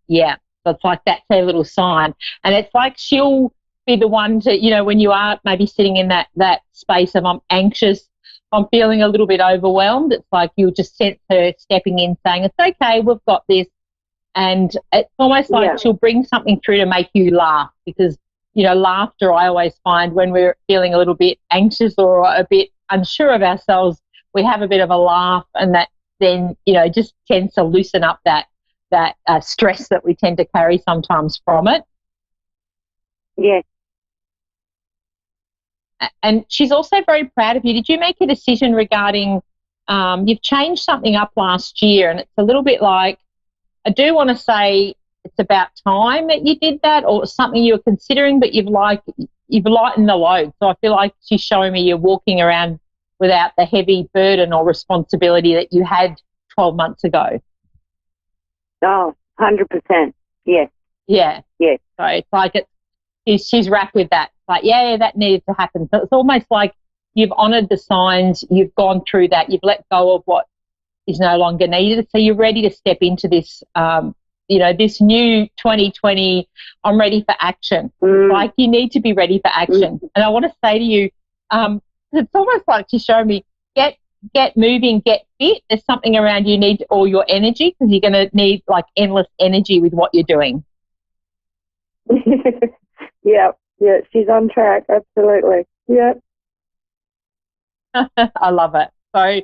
Yeah, so it's like that's her little sign. And it's like she'll be the one to, when you are maybe sitting in that space of I'm anxious, I'm feeling a little bit overwhelmed, it's like you'll just sense her stepping in saying, it's okay, we've got this. And it's almost like she'll bring something through to make you laugh because, laughter I always find when we're feeling a little bit anxious or a bit unsure of ourselves, we have a bit of a laugh, and that then, just tends to loosen up that stress that we tend to carry sometimes from it. Yeah. And she's also very proud of you. Did you make a decision regarding, you've changed something up last year, and it's a little bit like, I do want to say it's about time that you did that, or something you were considering, but you've you've lightened the load. So I feel like she's showing me you're walking around without the heavy burden or responsibility that you had 12 months ago. Oh, 100%. Yes. Yeah. Yes. So it's like she's wrapped with that. It's like, yeah, that needed to happen. So it's almost like you've honoured the signs, you've gone through that, you've let go of what is no longer needed. So you're ready to step into this, this new 2020, I'm ready for action. Like you need to be ready for action. And I want to say to you, it's almost like she's showing me, get moving, get fit. There's something around you need all your energy because you're going to need like endless energy with what you're doing. Yeah, she's on track. Absolutely. Yeah. I love it. So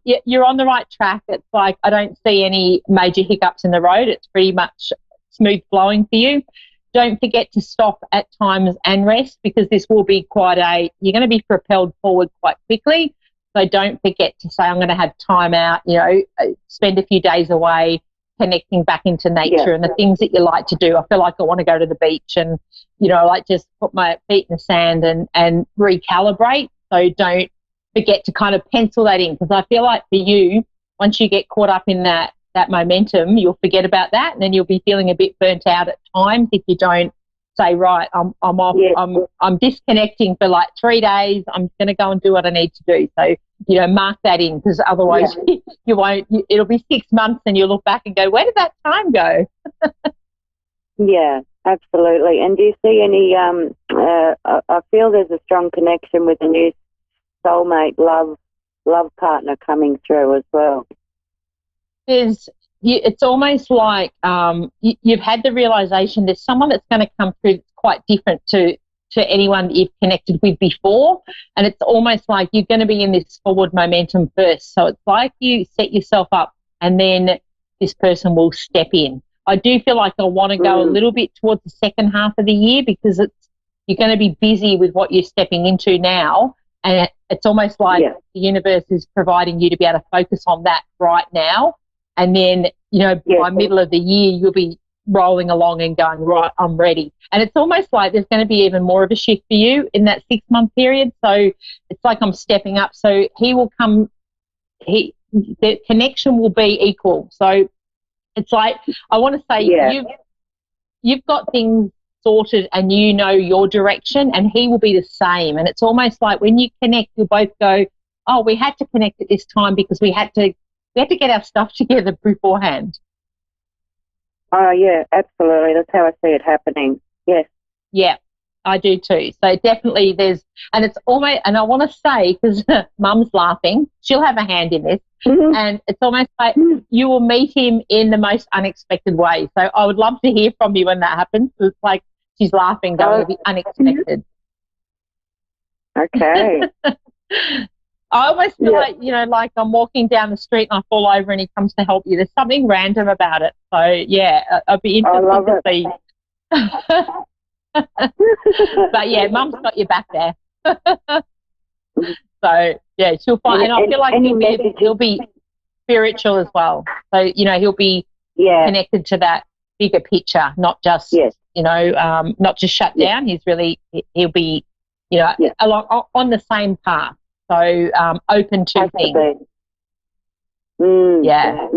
you're on the right track. It's like I don't see any major hiccups in the road. It's pretty much smooth flowing for you. Don't forget to stop at times and rest because this will be you're going to be propelled forward quite quickly. So don't forget to say, I'm going to have time out, spend a few days away, connecting back into nature and the things that you like to do. I feel like I want to go to the beach and, like just put my feet in the sand and recalibrate. So don't forget to kind of pencil that in because I feel like for you, once you get caught up in that momentum, you'll forget about that and then you'll be feeling a bit burnt out at times if you don't say, right, I'm off, I'm disconnecting for like 3 days, I'm going to go and do what I need to do. So, mark that in because otherwise you won't, it'll be 6 months and you'll look back and go, where did that time go? Yeah, absolutely. And do you see any, I feel there's a strong connection with a new soulmate love partner coming through as well. It's almost like you've had the realisation there's someone that's going to come through that's quite different to anyone that you've connected with before, and it's almost like you're going to be in this forward momentum first. So it's like you set yourself up and then this person will step in. I do feel like I want to go a little bit towards the second half of the year because you're going to be busy with what you're stepping into now, and it's almost like the universe is providing you to be able to focus on that right now. And then, by middle of the year, you'll be rolling along and going, right, I'm ready. And it's almost like there's going to be even more of a shift for you in that 6-month period. So it's like I'm stepping up. So he will come, the connection will be equal. So it's like, I want to say you've got things sorted and your direction and he will be the same. And it's almost like when you connect, you'll both go, oh, we had to connect at this time because we had to get our stuff together beforehand. Oh, yeah, absolutely. That's how I see it happening. Yes. Yeah, I do too. So definitely and it's almost, and I want to say, because Mum's laughing, she'll have a hand in this, and it's almost like you will meet him in the most unexpected way. So I would love to hear from you when that happens. It's like she's laughing, going to be unexpected. Okay. I almost feel like, like I'm walking down the street and I fall over and he comes to help you. There's something random about it. So, yeah, I'd be interested to see. But, yeah, Mum's got your back there. So, yeah, she'll find. And I feel like he'll be spiritual as well. So, he'll be connected to that bigger picture, not just, not just shut down. He'll be, along on the same path. So open to things. Yeah.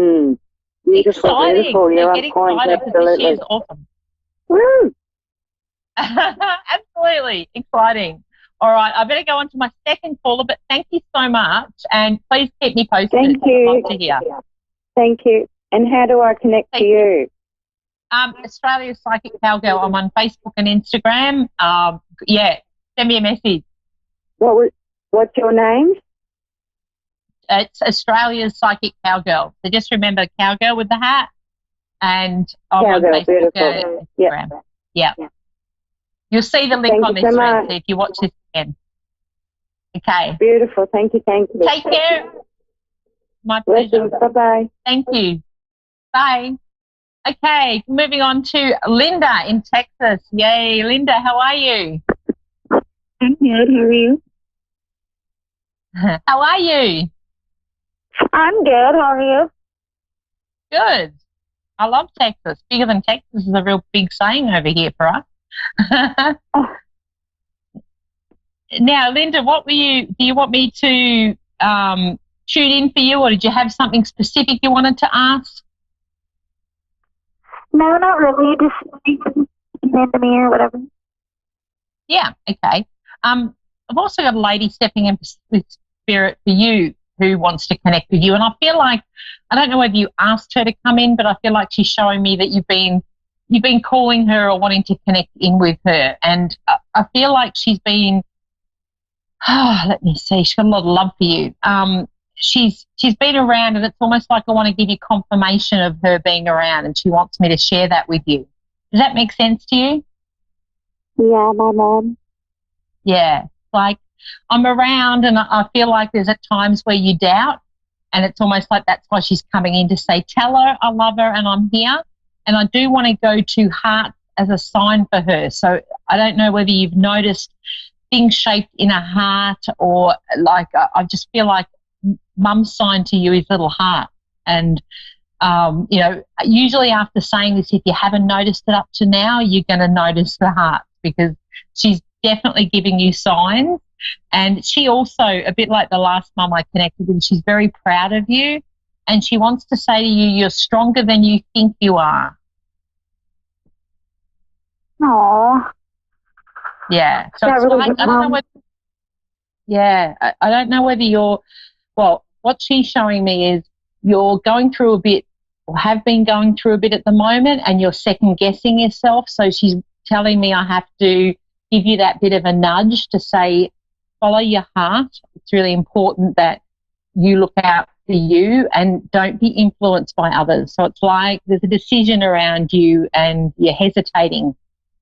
Exciting. Beautiful. You're get excited because this year's awesome. Woo. Absolutely. Exciting. All right. I better go on to my second caller, but thank you so much. And please keep me posted. Thank you. I'd love to hear. Thank you. And how do I connect to you? Australia's Psychic Cowgirl. I'm on Facebook and Instagram. Send me a message. What's your name? It's Australia's Psychic Cowgirl. So just remember Cowgirl with the hat. And I'm on Facebook and Instagram. Yeah. You'll see the link on this thread if you watch this again. Okay. Beautiful. Thank you. Take care. My pleasure. Bye-bye. Thank you. Bye. Okay, moving on to Linda in Texas. Yay, Linda, how are you? I'm good. How are you? How are you? I'm good. How are you? Good. I love Texas. Bigger than Texas is a real big saying over here for us. Now, Linda, do you want me to tune in for you, or did you have something specific you wanted to ask? No, not really. Just into me or whatever. Yeah, okay. I've also got a lady stepping in with spirit for you who wants to connect with you. And I feel like, I don't know whether you asked her to come in, but I feel like she's showing me that you've been calling her or wanting to connect in with her. And I feel like she's been, let me see, she's got a lot of love for you. She's been around, and it's almost like I want to give you confirmation of her being around, and she wants me to share that with you. Does that make sense to you? Yeah, my mom. Yeah, like I'm around, and I feel like there's at times where you doubt, and it's almost like that's why she's coming in to say, tell her I love her and I'm here. And I do want to go to heart as a sign for her. So I don't know whether you've noticed things shaped in a heart, or like I just feel like mum's sign to you is little heart. And usually after saying this, if you haven't noticed it up to now, you're going to notice the heart, because she's definitely giving you signs. And she also, a bit like the last mum I connected with, she's very proud of you, and she wants to say to you, you're stronger than you think you are. Aww. Yeah. So it's like, I don't know whether, I don't know whether what she's showing me is you're going through a bit, or have been going through a bit at the moment, and you're second guessing yourself. So she's telling me I have to give you that bit of a nudge to say, follow your heart. It's really important that you look out for you and don't be influenced by others. So it's like there's a decision around you and you're hesitating,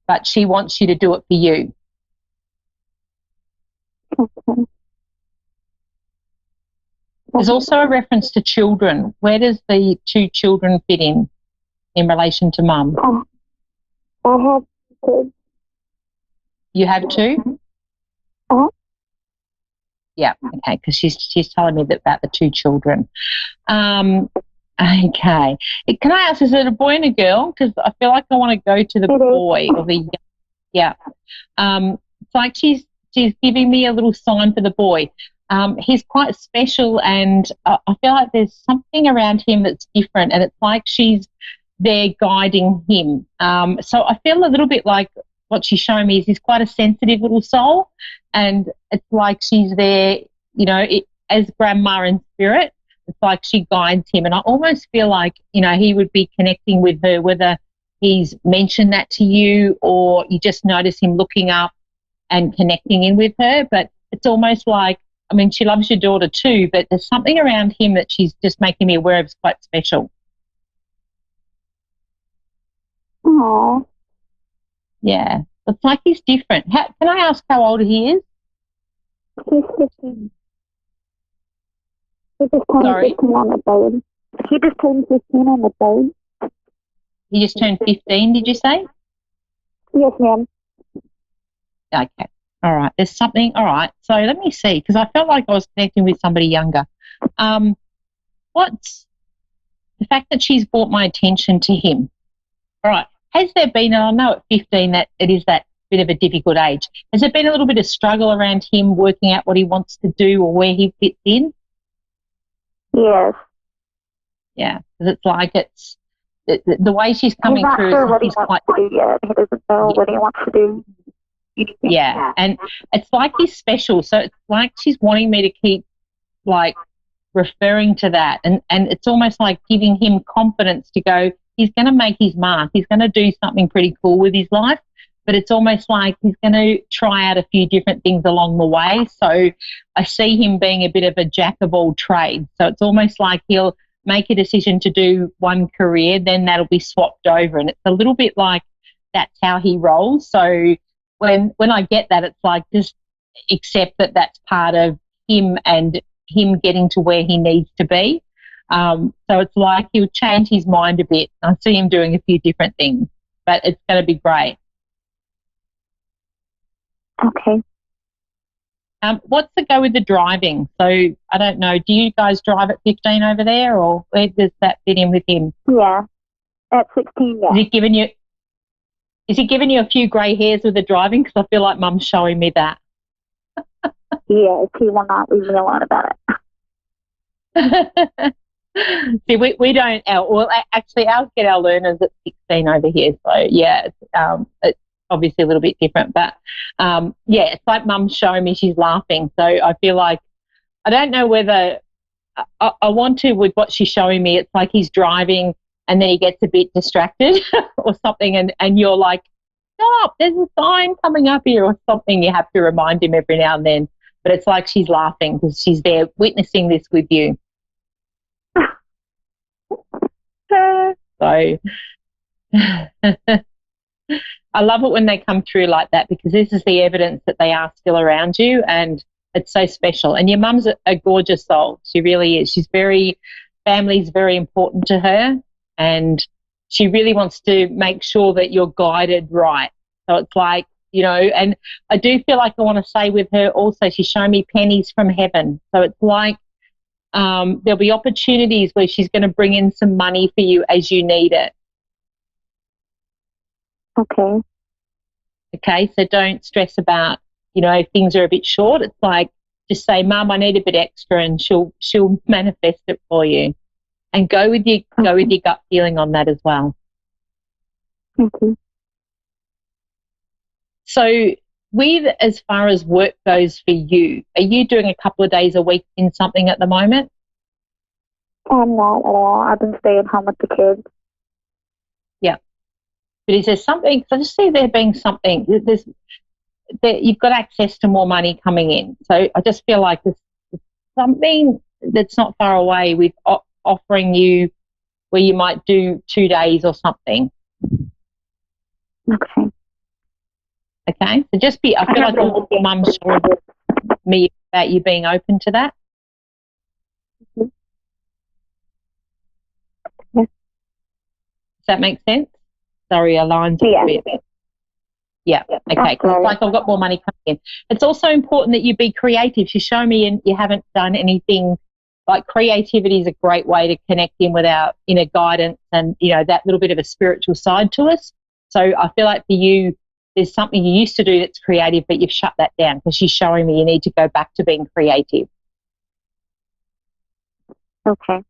but she wants you to do it for you. Okay. There's also a reference to children. Where does the 2 children fit in relation to mum? I have kids. You have 2? Uh-huh. Yeah, okay, because she's telling me about the 2 children. Okay. Can I ask, is it a boy and a girl? Because I feel like I want to go to the boy or the, yeah. It's like she's giving me a little sign for the boy. He's quite special, and I feel like there's something around him that's different, and it's like she's there guiding him. So I feel a little bit like what she's showing me is he's quite a sensitive little soul, and it's like she's there, as grandma in spirit. It's like she guides him, and I almost feel like, he would be connecting with her, whether he's mentioned that to you or you just notice him looking up and connecting in with her. But it's almost like, she loves your daughter too, but there's something around him that she's just making me aware of is quite special. Aww. Yeah. It's like he's different. Can I ask how old he is? He's 15. He just turned 15 on the third. He just turned 15 on the third. He just turned 15, did you say? Yes, ma'am. Okay. All right. There's something. All right. So let me see, because I felt like I was connecting with somebody younger. What's the fact that she's brought my attention to him? All right. Has there been, and I know at 15 that it is that bit of a difficult age, has there been a little bit of struggle around him working out what he wants to do or where he fits in? Yes. Yeah, because it's like the way she's coming he's through. Not sure what he wants to do yet. He doesn't know what he wants to do. Yeah, and it's like he's special. So it's like she's wanting me to keep like referring to that, and it's almost like giving him confidence to go, he's going to make his mark. He's going to do something pretty cool with his life, but it's almost like he's going to try out a few different things along the way. So I see him being a bit of a jack of all trades. So it's almost like he'll make a decision to do one career, then that'll be swapped over. And it's a little bit like that's how he rolls. So when I get that, it's like just accept that that's part of him and him getting to where he needs to be. So it's like he'll change his mind a bit. I see him doing a few different things, but it's going to be great. Okay. What's the go with the driving? So I don't know. Do you guys drive at 15 over there, or where does that fit in with him? Yeah, at 16. Yeah. Is he giving you a few grey hairs with the driving? Because I feel like Mum's showing me that. Yes, he will not leave me alone about it. See, we don't, actually, ours get our learners at 16 over here. So, yeah, it's obviously a little bit different. But, yeah, it's like Mum's showing me she's laughing. So I feel like, I don't know whether I want to with what she's showing me. It's like he's driving and then he gets a bit distracted or something, and you're like, stop, there's a sign coming up here or something. You have to remind him every now and then. But it's like she's laughing because she's there witnessing this with you. So I love it when they come through like that, because this is the evidence that they are still around you, and it's so special. And your mum's a gorgeous soul. She really is. Family's very important to her, and she really wants to make sure that you're guided right. So it's like, and I do feel like I want to say with her also, she's showing me pennies from heaven. So it's like there'll be opportunities where she's going to bring in some money for you as you need it. Okay. Okay, so don't stress about, if things are a bit short. It's like, just say, Mum, I need a bit extra, and she'll manifest it for you. And go with your gut feeling on that as well. Okay. So as far as work goes for you, are you doing a couple of days a week in something at the moment? I'm not at all. I've been staying home with the kids. Yeah. But is there something, because I just see there being something, you've got access to more money coming in. So I just feel like there's something that's not far away with offering you where you might do 2 days or something. Okay. Okay, so I feel like your mum's showing me about you being open to that. Yeah. Does that make sense? Sorry, our line's a bit. Yeah, okay, because it's like I've got more money coming in. It's also important that you be creative. She's showing me and you haven't done anything. Like, creativity is a great way to connect in with our inner guidance and, that little bit of a spiritual side to us. So I feel like for you, there's something you used to do that's creative, but you've shut that down, because she's showing me you need to go back to being creative. Okay.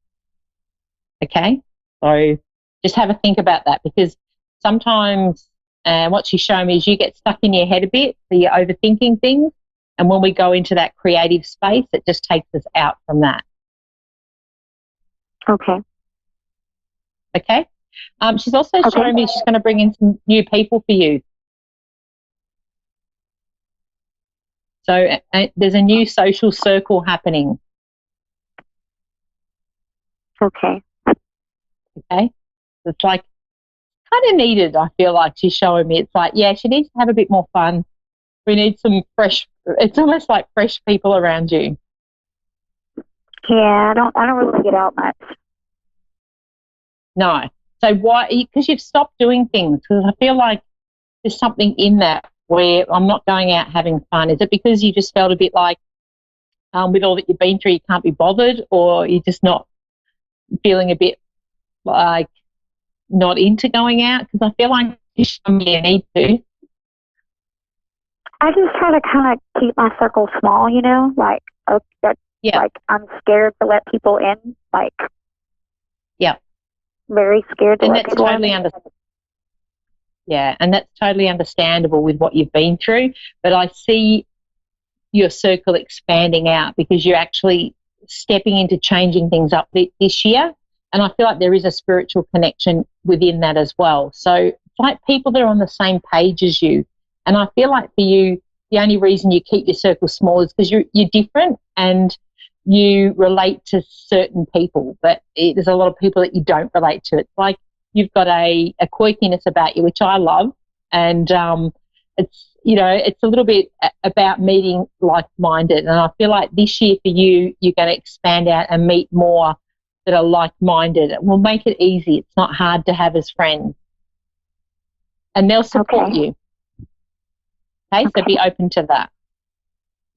Okay? So just have a think about that, because sometimes what she's showing me is you get stuck in your head a bit, so you're overthinking things. And when we go into that creative space, it just takes us out from that. Okay. Okay? She's also showing me she's going to bring in some new people for you. So there's a new social circle happening. Okay. Okay? It's like kind of needed, I feel like she's showing me. It's like, yeah, she needs to have a bit more fun. We need some it's almost like fresh people around you. Yeah, I don't really get out much. No. So why? Because you've stopped doing things. Because I feel like there's something in that where I'm not going out having fun. Is it because you just felt a bit like, with all that you've been through, you can't be bothered, or you're just not feeling a bit like not into going out? Because I feel like you need to. I just try to kind of keep my circle small, like, like I'm scared to let people in, like, very scared to let people in. Yeah, and that's totally understandable with what you've been through. But I see your circle expanding out because you're actually stepping into changing things up this year. And I feel like there is a spiritual connection within that as well. So it's like people that are on the same page as you. And I feel like for you, the only reason you keep your circle small is because you're different and you relate to certain people. But there's a lot of people that you don't relate to. It's like you've got a quirkiness about you, which I love. And it's a little bit about meeting like-minded. And I feel like this year for you, you're going to expand out and meet more that are like-minded. It will make it easy. It's not hard to have as friends. And they'll support you. Okay, so be open to that.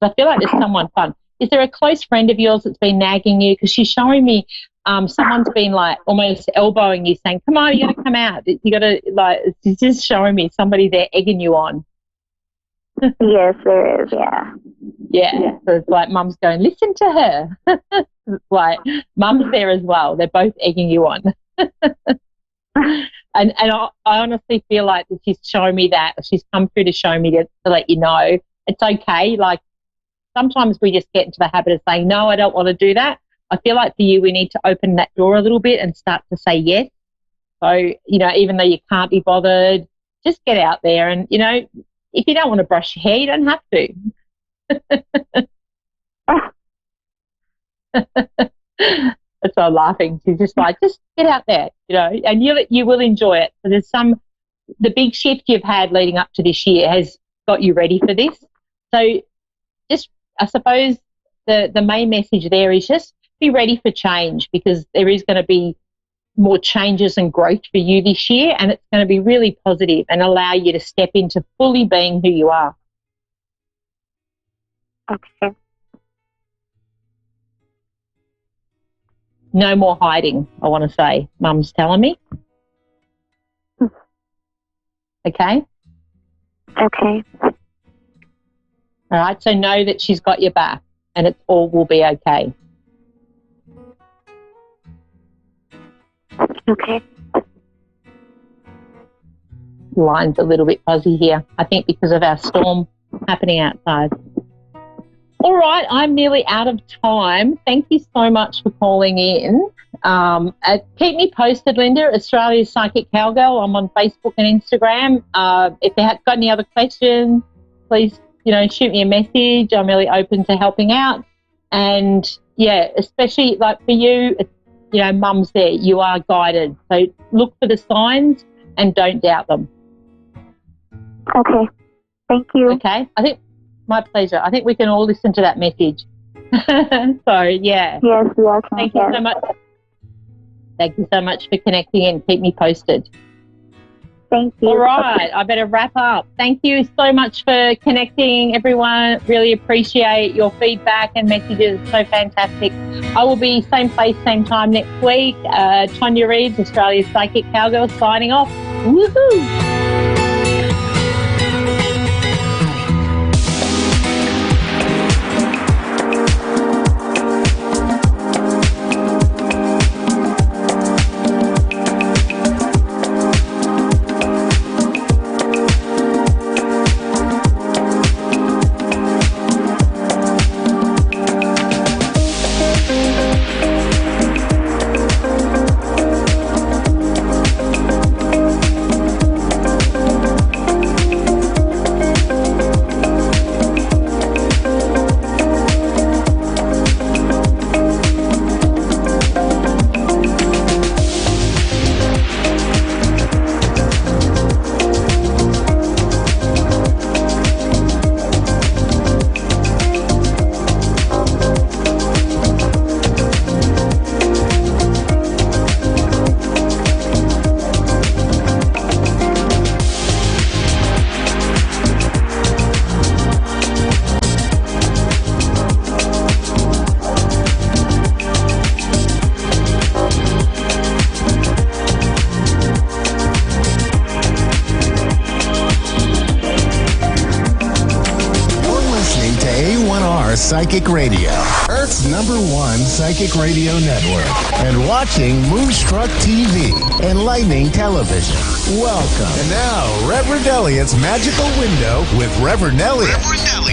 I feel like there's someone fun. Is there a close friend of yours that's been nagging you? Because she's showing me someone's been like almost elbowing you, saying, come on, you got to come out. You got to, like, she's just showing me somebody there egging you on. Yes, there is, yeah. Yeah. So it's like Mum's going, listen to her. It's like Mum's there as well. They're both egging you on. And I honestly feel like that she's showing me that. She's come through to show me to let you know it's okay. Like sometimes we just get into the habit of saying, no, I don't want to do that. I feel like for you, we need to open that door a little bit and start to say yes. So, even though you can't be bothered, just get out there and, if you don't want to brush your hair, you don't have to. That's why I'm laughing. She's just like, just get out there, and you will enjoy it. So the big shift you've had leading up to this year has got you ready for this. So just, I suppose the main message there is just be ready for change, because there is going to be more changes and growth for you this year, and it's going to be really positive and allow you to step into fully being who you are. Okay. No more hiding, I want to say. Mum's telling me. Okay? Okay. All right, so know that she's got your back and it all will be okay. Okay. Line's a little bit fuzzy here, I think because of our storm happening outside. All right, I'm nearly out of time. Thank you so much for calling in. Keep me posted, Linda, Australia's Psychic Cowgirl. I'm on Facebook and Instagram. If you have got any other questions, please, shoot me a message. I'm really open to helping out. And, yeah, especially like for you, Mum's there. You are guided. So look for the signs and don't doubt them. Okay. Thank you. Okay. My pleasure. I think we can all listen to that message. So, yeah. Yes, we are. Thank you so much. Thank you so much for connecting and keep me posted. Thank you. All right. I better wrap up. Thank you so much for connecting, everyone. Really appreciate your feedback and messages. So fantastic. I will be same place, same time next week. Tonya Reeves, Australia's Psychic Cowgirl, signing off. Woohoo! Psychic Radio, Earth's #1 psychic radio network, and watching Moonstruck TV, enlightening television. Welcome. And now, Reverend Elliot's Magical Window with Reverend Elliot.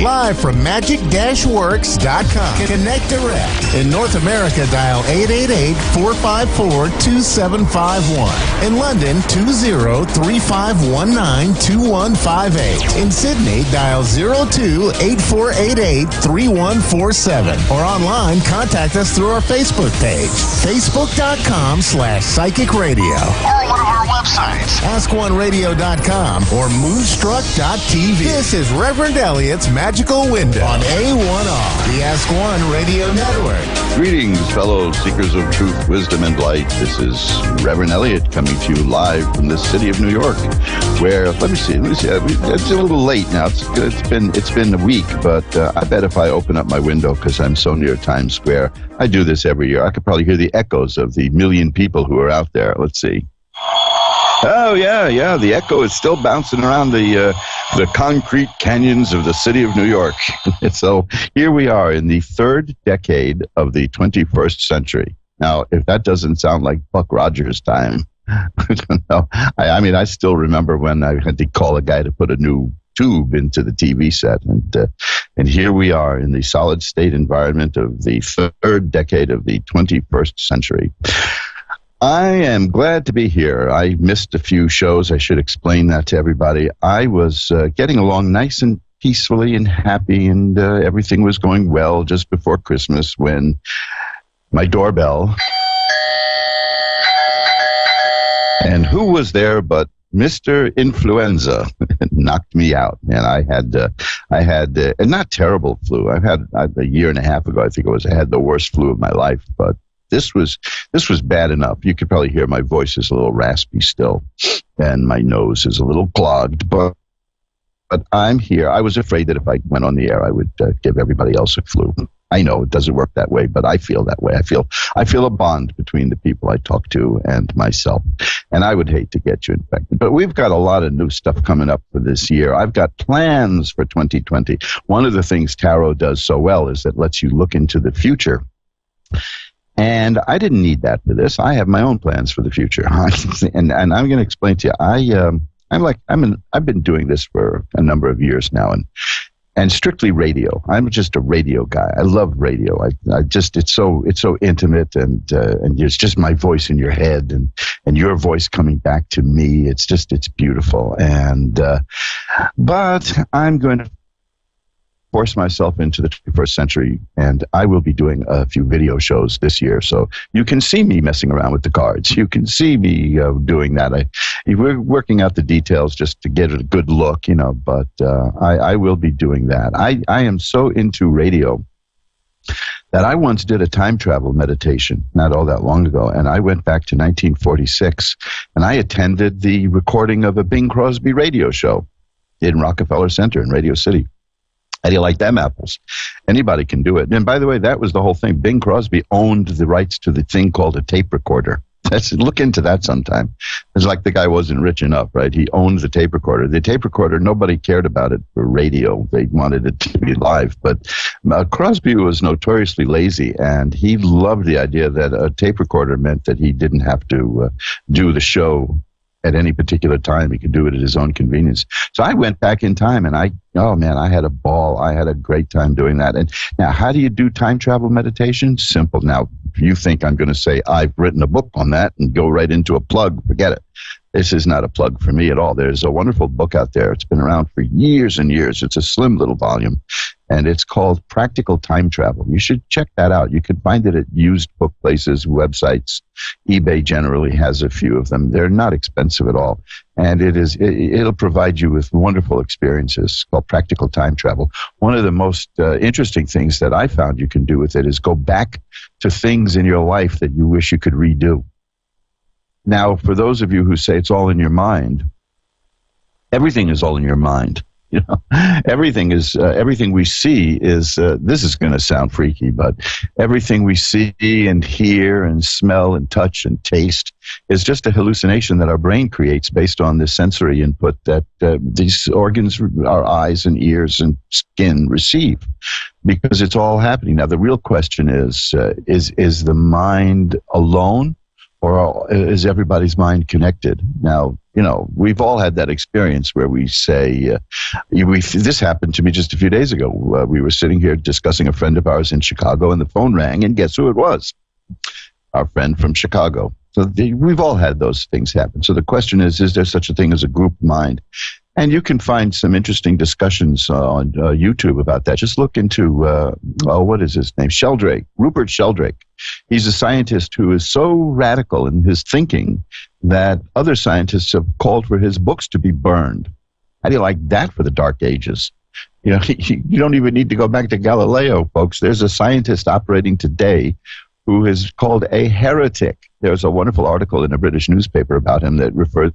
Live from magic-works.com. Connect direct. In North America, dial 888-454-2751. In London, 20-3519-2158. In Sydney, dial 02-8488-3147. Or online, contact us through our Facebook page, facebook.com/psychic radio. Or one of our websites, askoneradio.com or moonstruck.tv. This is Reverend Elliot's Magical Window on A1R, the Ask One Radio Network. Greetings, fellow seekers of truth, wisdom, and light. This is Reverend Elliot coming to you live from the city of New York, where, let me see, it's a little late now. It's been a week, but I bet if I open up my window, because I'm so near Times Square, I do this every year, I could probably hear the echoes of the million people who are out there. Let's see. Oh, yeah. The echo is still bouncing around the concrete canyons of the city of New York. So here we are in the third decade of the 21st century. Now, if that doesn't sound like Buck Rogers time, I don't know. I mean, I still remember when I had to call a guy to put a new tube into the TV set. And here we are in the solid state environment of the third decade of the 21st century. I am glad to be here. I missed a few shows. I should explain that to everybody. I was getting along nice and peacefully and happy, and everything was going well just before Christmas when my doorbell. And who was there but Mr. Influenza knocked me out, and I had a not terrible flu. I've had a year and a half ago, I think it was. I had the worst flu of my life, but this was bad enough. You could probably hear my voice is a little raspy still, and my nose is a little clogged. But I'm here. I was afraid that if I went on the air, I would give everybody else a flu. I know it doesn't work that way, but I feel that way. I feel a bond between the people I talk to and myself, and I would hate to get you infected. But we've got a lot of new stuff coming up for this year. I've got plans for 2020. One of the things tarot does so well is it lets you look into the future. And I didn't need that for this. I have my own plans for the future, and I'm going to explain to you. I've been doing this for a number of years now, and strictly radio. I'm just a radio guy. I love radio. It's so intimate, and it's just my voice in your head and your voice coming back to me. It's beautiful. And but I'm going to force myself into the 21st century, and I will be doing a few video shows this year. So you can see me messing around with the cards. You can see me doing that. We're working out the details just to get a good look, but I will be doing that. I am so into radio that I once did a time travel meditation not all that long ago, and I went back to 1946, and I attended the recording of a Bing Crosby radio show in Rockefeller Center in Radio City. How do you like them apples? Anybody can do it. And by the way, that was the whole thing. Bing Crosby owned the rights to the thing called a tape recorder. Look into that sometime. It's like the guy wasn't rich enough, right? He owned the tape recorder. The tape recorder, nobody cared about it for radio. They wanted it to be live. But Crosby was notoriously lazy, and he loved the idea that a tape recorder meant that he didn't have to do the show at any particular time. He could do it at his own convenience. So I went back in time, and I had a ball. I had a great time doing that. And now, how do you do time travel meditation? Simple. Now, if you think I'm going to say I've written a book on that and go right into a plug, forget it. This is not a plug for me at all. There's a wonderful book out there. It's been around for years and years. It's a slim little volume, and it's called Practical Time Travel. You should check that out. You can find it at used book places, websites. eBay generally has a few of them. They're not expensive at all, and it'll provide you with wonderful experiences. It's called Practical Time Travel. One of the most interesting things that I found you can do with it is go back to things in your life that you wish you could redo. Now, for those of you who say it's all in your mind, everything is all in your mind. Everything we see is, this is going to sound freaky, but everything we see and hear and smell and touch and taste is just a hallucination that our brain creates based on the sensory input that these organs, our eyes and ears and skin receive, because it's all happening. Now, the real question is the mind alone, or is everybody's mind connected? Now, we've all had that experience where we say, this happened to me just a few days ago. We were sitting here discussing a friend of ours in Chicago, and the phone rang, and guess who it was? Our friend from Chicago. So we've all had those things happen. So the question is there such a thing as a group mind? And you can find some interesting discussions on YouTube about that. Just look into, what is his name? Sheldrake, Rupert Sheldrake. He's a scientist who is so radical in his thinking that other scientists have called for his books to be burned. How do you like that for the Dark Ages? You don't even need to go back to Galileo, folks. There's a scientist operating today who is called a heretic. There's a wonderful article in a British newspaper about him that refers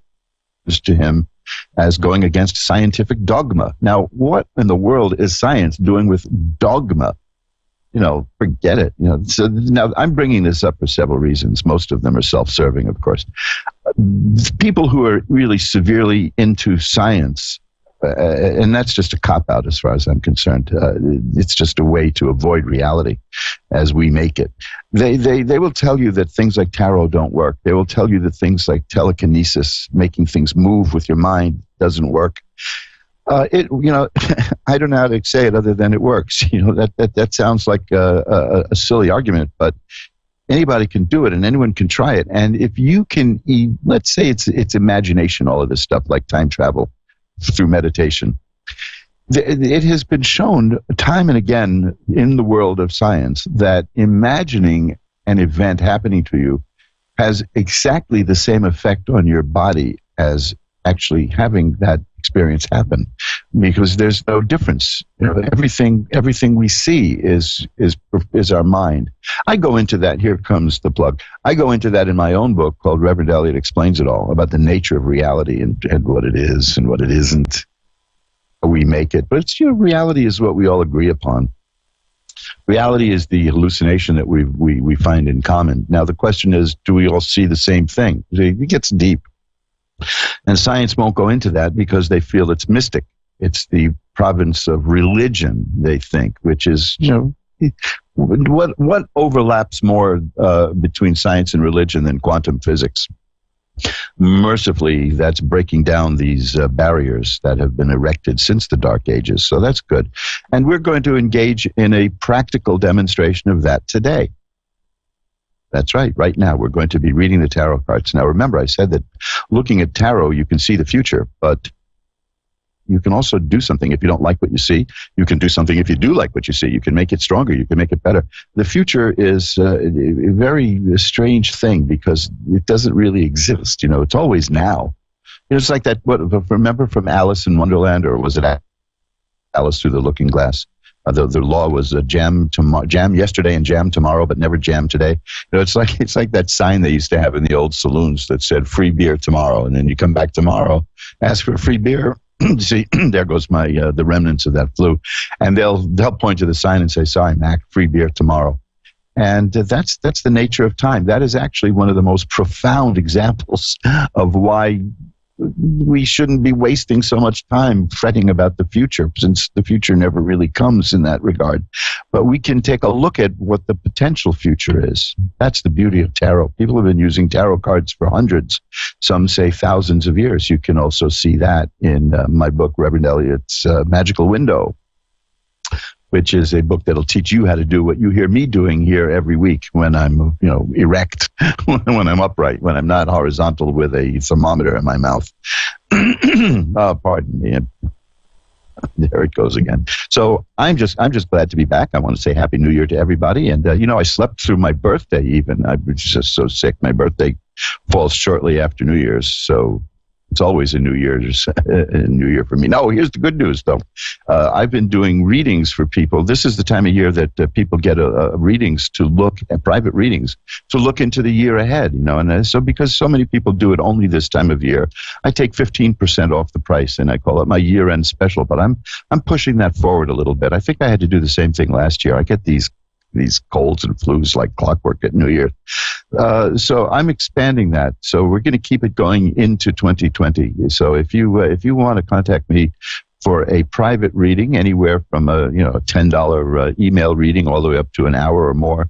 to him as going against scientific dogma. Now, what in the world is science doing with dogma? forget it. So now I'm bringing this up for several reasons. Most of them are self-serving, of course. People who are really severely into science, and that's just a cop-out as far as I'm concerned. It's just a way to avoid reality as we make it. They will tell you that things like tarot don't work. They will tell you that things like telekinesis, making things move with your mind, doesn't work. I don't know how to say it other than it works. That sounds like a silly argument, but anybody can do it and anyone can try it. And if you can, let's say it's imagination, all of this stuff like time travel through meditation. It has been shown time and again in the world of science that imagining an event happening to you has exactly the same effect on your body as actually having that experience happen, because there's no difference. Everything we see is our mind. I go into that. Here comes the plug. I go into that in my own book called Reverend Elliot Explains It All, about the nature of reality and what it is and what it isn't. We make it, but reality is what we all agree upon. Reality is the hallucination that we find in common. Now the question is, do we all see the same thing? It gets deep. And science won't go into that because they feel it's mystic. It's the province of religion, they think, which is, what overlaps more between science and religion than quantum physics? Mercifully, that's breaking down these barriers that have been erected since the Dark Ages. So that's good. And we're going to engage in a practical demonstration of that today. That's right. Right now, we're going to be reading the tarot cards. Now, remember, I said that looking at tarot, you can see the future, but you can also do something if you don't like what you see. You can do something if you do like what you see. You can make it stronger. You can make it better. The future is a very strange thing because it doesn't really exist. It's always now. It's like that, remember from Alice in Wonderland, or was it Alice Through the Looking Glass? The law was jam yesterday and jam tomorrow, but never jam today. It's like that sign they used to have in the old saloons that said free beer tomorrow, and then you come back tomorrow, ask for free beer. See, there goes the remnants of that flu, and they'll point to the sign and say, "Sorry, Mac, free beer tomorrow." And that's the nature of time. That is actually one of the most profound examples of why we shouldn't be wasting so much time fretting about the future, since the future never really comes in that regard. But we can take a look at what the potential future is. That's the beauty of tarot. People have been using tarot cards for hundreds, some say thousands of years. You can also see that in my book, Reverend Elliot's Magical Window, which is a book that'll teach you how to do what you hear me doing here every week when I'm, erect, when I'm upright, when I'm not horizontal with a thermometer in my mouth. Oh, pardon me. There it goes again. So I'm just glad to be back. I want to say Happy New Year to everybody. And, I slept through my birthday even. I was just so sick. My birthday falls shortly after New Year's. So it's always a New Year for me. No, here's the good news, though. I've been doing readings for people. This is the time of year that people get readings to look at private readings to look into the year ahead. And so because so many people do it only this time of year, I take 15% off the price, and I call it my year-end special. But I'm pushing that forward a little bit. I think I had to do the same thing last year. I get these colds and flus like clockwork at New Year. So I'm expanding that. So we're going to keep it going into 2020. So if you want to contact me for a private reading, anywhere from a $10 email reading all the way up to an hour or more,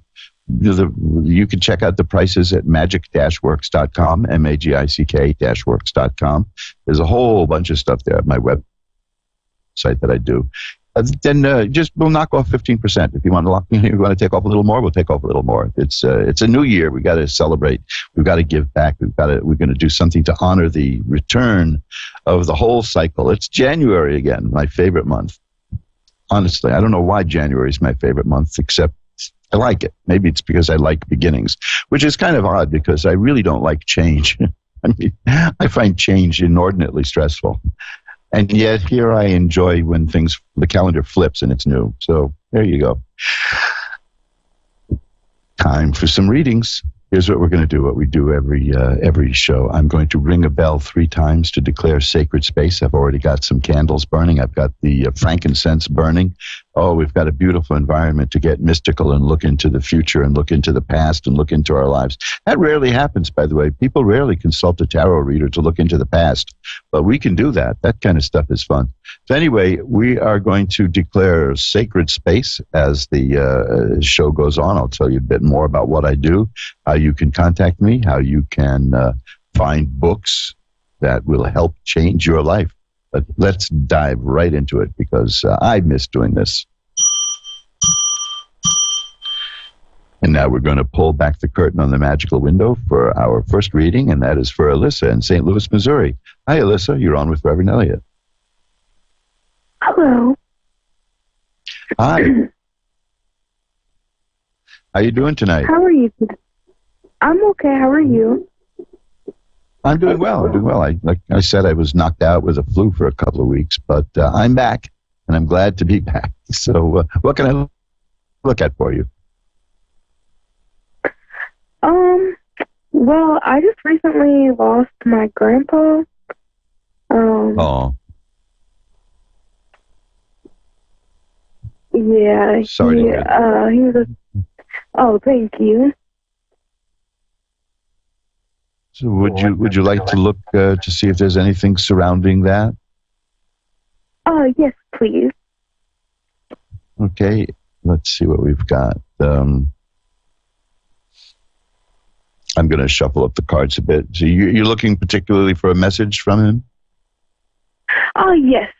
you can check out the prices at magic-works.com, magic-works.com. There's a whole bunch of stuff there at my website that I do. Then we'll knock off 15%. If you want to take off a little more, we'll take off a little more. It's a new year. We got to celebrate. We've got to give back. We're going to do something to honor the return of the whole cycle. It's January again, my favorite month. Honestly, I don't know why January is my favorite month, except I like it. Maybe it's because I like beginnings, which is kind of odd because I really don't like change. I find change inordinately stressful. And yet here I enjoy when the calendar flips and it's new. So there you go. Time for some readings. Here's what we're going to do, what we do every show. I'm going to ring a bell 3 times to declare sacred space. I've already got some candles burning. I've got the frankincense burning. oh, we've got a beautiful environment to get mystical and look into the future and look into the past and look into our lives. That rarely happens, by the way. People rarely consult a tarot reader to look into the past, but we can do that. That kind of stuff is fun. So anyway, we are going to declare sacred space as the show goes on. I'll tell you a bit more about what I do, how you can contact me, how you can find books that will help change your life. But let's dive right into it because I miss doing this. And now we're going to pull back the curtain on the magical window for our first reading, and that is for Alyssa in St. Louis, Missouri. Hi, Alyssa. You're on with Reverend Elliot. Hello. Hi. How you doing tonight? How are you today? I'm okay. How are you? I'm doing well. Like I said, I was knocked out with a flu for a couple of weeks, but I'm back, and I'm glad to be back. So what can I look at for you? Well, I just recently lost my grandpa. Oh. Yeah. Sorry to hear that. He was oh, thank you. So would you like to look to see if there's anything surrounding that? Yes, please. Okay, let's see what we've got. I'm going to shuffle up the cards a bit. So you're looking particularly for a message from him? Yes.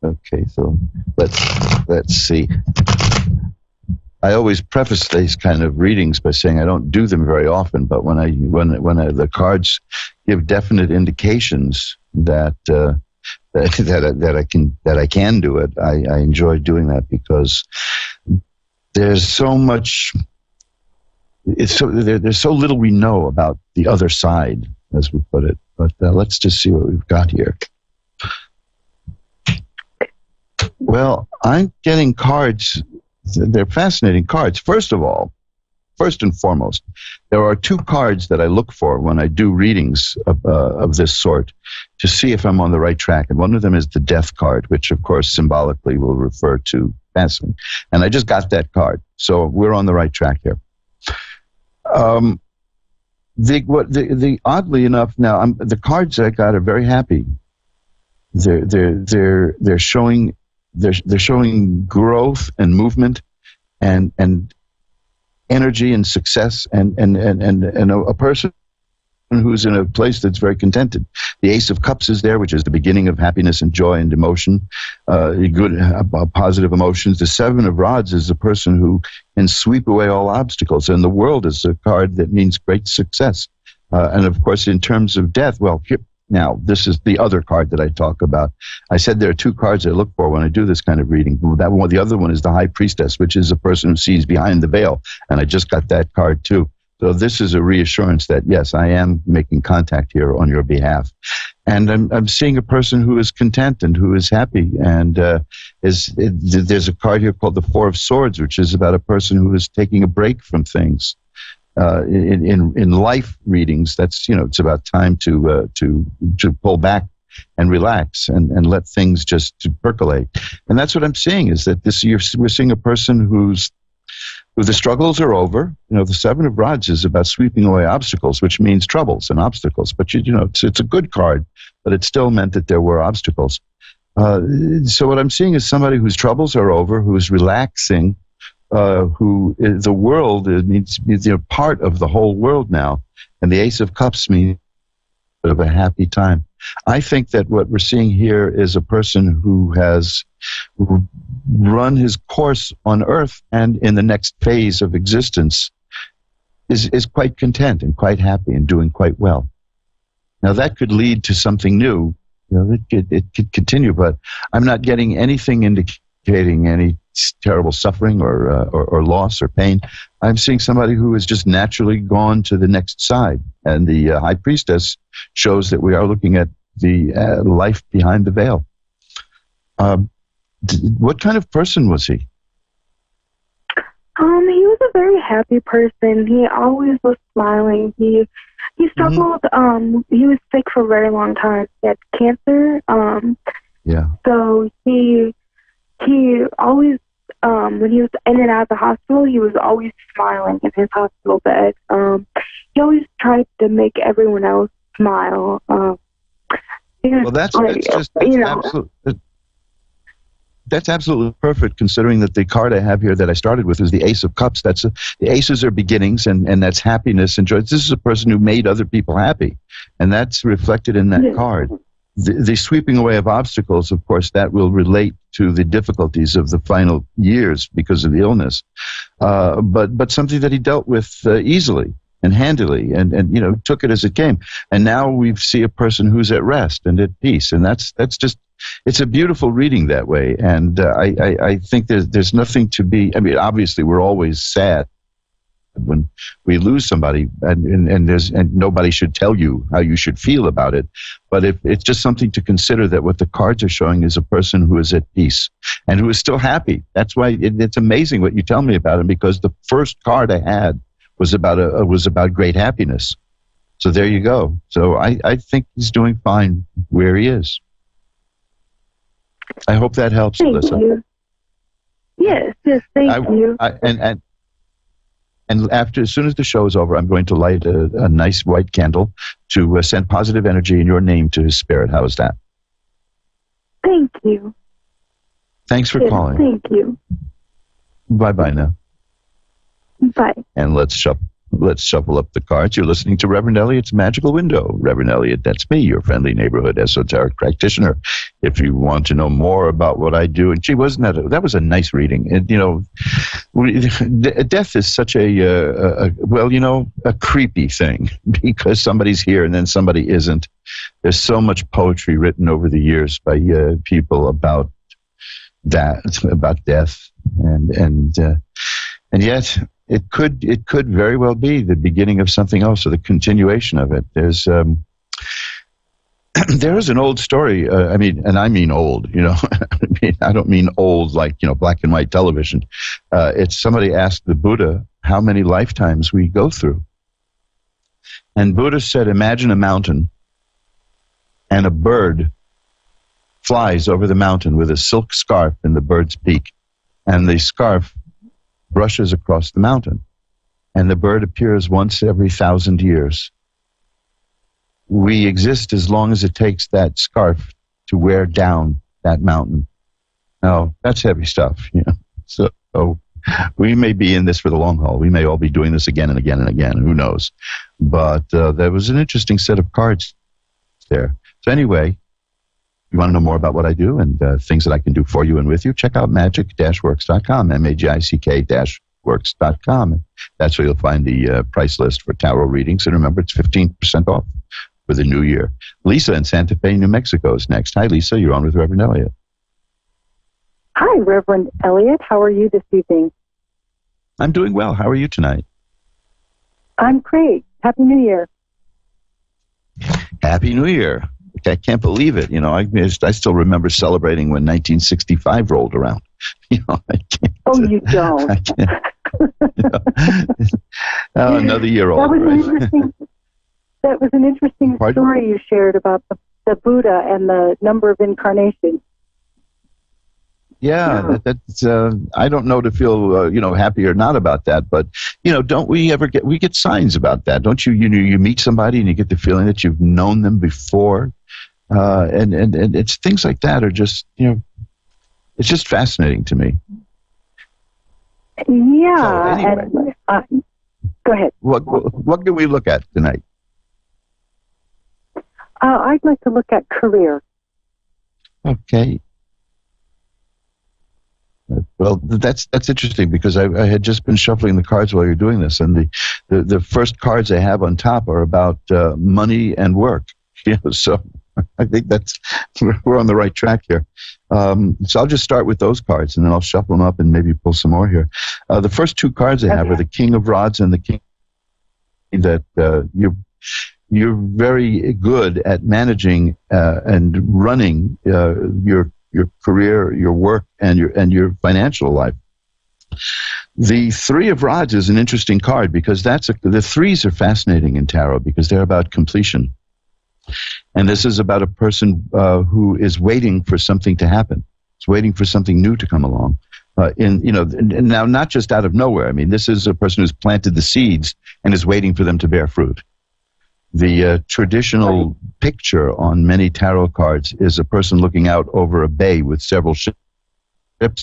Okay, so let's see. I always preface these kind of readings by saying I don't do them very often, but when the cards give definite indications that I can do it, I enjoy doing that because there's so much. There's so little we know about the other side, as we put it. But let's just see what we've got here. Well, I'm getting cards. They're fascinating cards. First and foremost, there are two cards that I look for when I do readings of this sort to see if I'm on the right track. And one of them is the Death card, which, of course, symbolically will refer to passing. And I just got that card. So we're on the right track here. Oddly enough, now the cards I got are very happy. They're showing growth and movement and energy and success and a person who's in a place that's very contented. The Ace of Cups is there, which is the beginning of happiness and joy and emotion, positive emotions. The Seven of Rods is a person who can sweep away all obstacles, and the World is a card that means great success. And of course, in terms of death, well, now this is the other card that I talk about. I said there are two cards I look for when I do this kind of reading. That one, the other one is the High Priestess, which is a person who sees behind the veil, and I just got that card too. So this is a reassurance that, yes, I am making contact here on your behalf. And I'm seeing a person who is content and who is happy. And there's a card here called the Four of Swords, which is about a person who is taking a break from things. In life readings, that's, it's about time to pull back and relax and let things just to percolate. And that's what I'm seeing, is that we're seeing a person who the struggles are over. The Seven of Rods is about sweeping away obstacles, which means troubles and obstacles. But it's a good card, but it still meant that there were obstacles. So what I'm seeing is somebody whose troubles are over, who is relaxing, who the world means part of the whole world now, and the Ace of Cups means of a happy time. I think that what we're seeing here is a person who has run his course on Earth and in the next phase of existence is quite content and quite happy and doing quite well. Now that could lead to something new. It could continue, but I'm not getting anything indicating any terrible suffering or loss or pain. I'm seeing somebody who has just naturally gone to the next side. And the High Priestess shows that we are looking at the life behind the veil. What kind of person was he? He was a very happy person. He always was smiling. He struggled. He was sick for a very long time. He had cancer. Yeah. So he when he was in and out of the hospital, he was always smiling in his hospital bed. He always tried to make everyone else smile. Well, that's absolutely perfect, considering that the card I have here that I started with is the Ace of Cups. The aces are beginnings, and that's happiness and joy. This is a person who made other people happy, and that's reflected in that card. The sweeping away of obstacles, of course, that will relate to the difficulties of the final years because of the illness, but something that he dealt with easily and handily, and took it as it came. And now we see a person who's at rest and at peace, and that's just, it's a beautiful reading that way. And I think there's nothing to be. I mean, obviously, we're always sad when we lose somebody, and nobody should tell you how you should feel about it. But if it's just something to consider, that what the cards are showing is a person who is at peace and who is still happy. That's why it's amazing what you tell me about him, because the first card I had was about great happiness. So there you go. So I think he's doing fine where he is. I hope that helps, Thank Alyssa. you. Yes, thank you. And after, as soon as the show is over, I'm going to light a nice white candle to send positive energy in your name to his spirit. How is that? Thank you. Thanks for calling. Thank you. Bye-bye now. Bye. And let's shuffle up the cards. You're listening to Reverend Elliot's Magical Window. Reverend Elliot, that's me, your friendly neighborhood esoteric practitioner. If you want to know more about what I do, and gee, that was a nice reading. And death is such a creepy thing, because somebody's here and then somebody isn't. There's so much poetry written over the years by people about that, about death, and yet it could very well be the beginning of something else, or the continuation of it. There's there is an old story. I mean old. I don't mean old like black and white television. It's somebody asked the Buddha how many lifetimes we go through, and Buddha said, "Imagine a mountain, and a bird flies over the mountain with a silk scarf in the bird's beak, and the scarf brushes across the mountain, and the bird appears once every 1,000 years. We exist as long as it takes that scarf to wear down that mountain." Now, that's heavy stuff, So we may be in this for the long haul. We may all be doing this again and again and again. Who knows? But there was an interesting set of cards there. So anyway, you want to know more about what I do and things that I can do for you and with you, check out magic-works.com, magic-works.com. That's where you'll find the price list for tarot readings. And remember, it's 15% off for the new year. Lisa in Santa Fe, New Mexico is next. Hi, Lisa. You're on with Reverend Elliot. Hi, Reverend Elliot. How are you this evening? I'm doing well. How are you tonight? I'm great. Happy New Year. Happy New Year. I can't believe it. I still remember celebrating when 1965 rolled around. Oh, you don't. Another year old. That was an interesting story you shared about the Buddha and the number of incarnations. Yeah, that's. I don't know to feel happy or not about that, but don't we ever get signs about that? Don't you? You meet somebody and you get the feeling that you've known them before, and it's things like that are just it's just fascinating to me. Yeah. So anyway, and, go ahead. What can we look at tonight? I'd like to look at career. Okay. Well, that's interesting, because I had just been shuffling the cards while you're doing this, and the first cards I have on top are about money and work. So I think we're on the right track here. So I'll just start with those cards, and then I'll shuffle them up and maybe pull some more here. The first two cards I have are the King of Rods and the King. That you're very good at managing and running your career, your work, and your financial life. The Three of Rods is an interesting card, because the threes are fascinating in tarot, because they're about completion. And this is about a person who is waiting for something to happen. It's waiting for something new to come along. Now, not just out of nowhere. I mean, this is a person who's planted the seeds and is waiting for them to bear fruit. The traditional picture on many tarot cards is a person looking out over a bay with several ships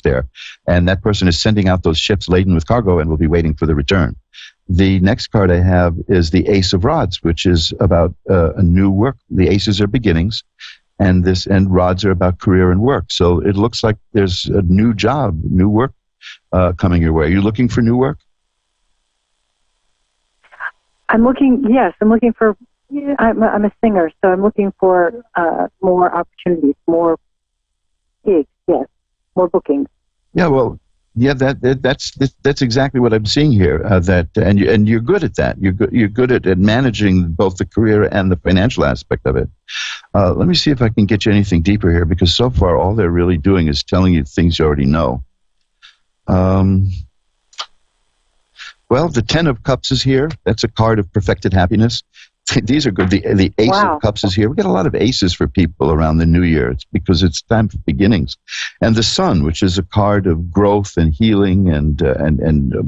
there, and that person is sending out those ships laden with cargo and will be waiting for the return. The next card I have is the Ace of Rods, which is about a new work. The aces are beginnings, and rods are about career and work. So it looks like there's a new job, new work coming your way. Are you looking for new work? I'm looking for, I'm a singer, so I'm looking for more opportunities, more gigs, yes, more bookings. Yeah, well, yeah, that's exactly what I'm seeing here. And you're good at that. You're good at managing both the career and the financial aspect of it. Let me see if I can get you anything deeper here, because so far all they're really doing is telling you things you already know. Well, the Ten of Cups is here. That's a card of perfected happiness. These are good. The Ace of Cups is here. We get a lot of aces for people around the new year. It's because it's time for beginnings. And the Sun, which is a card of growth and healing and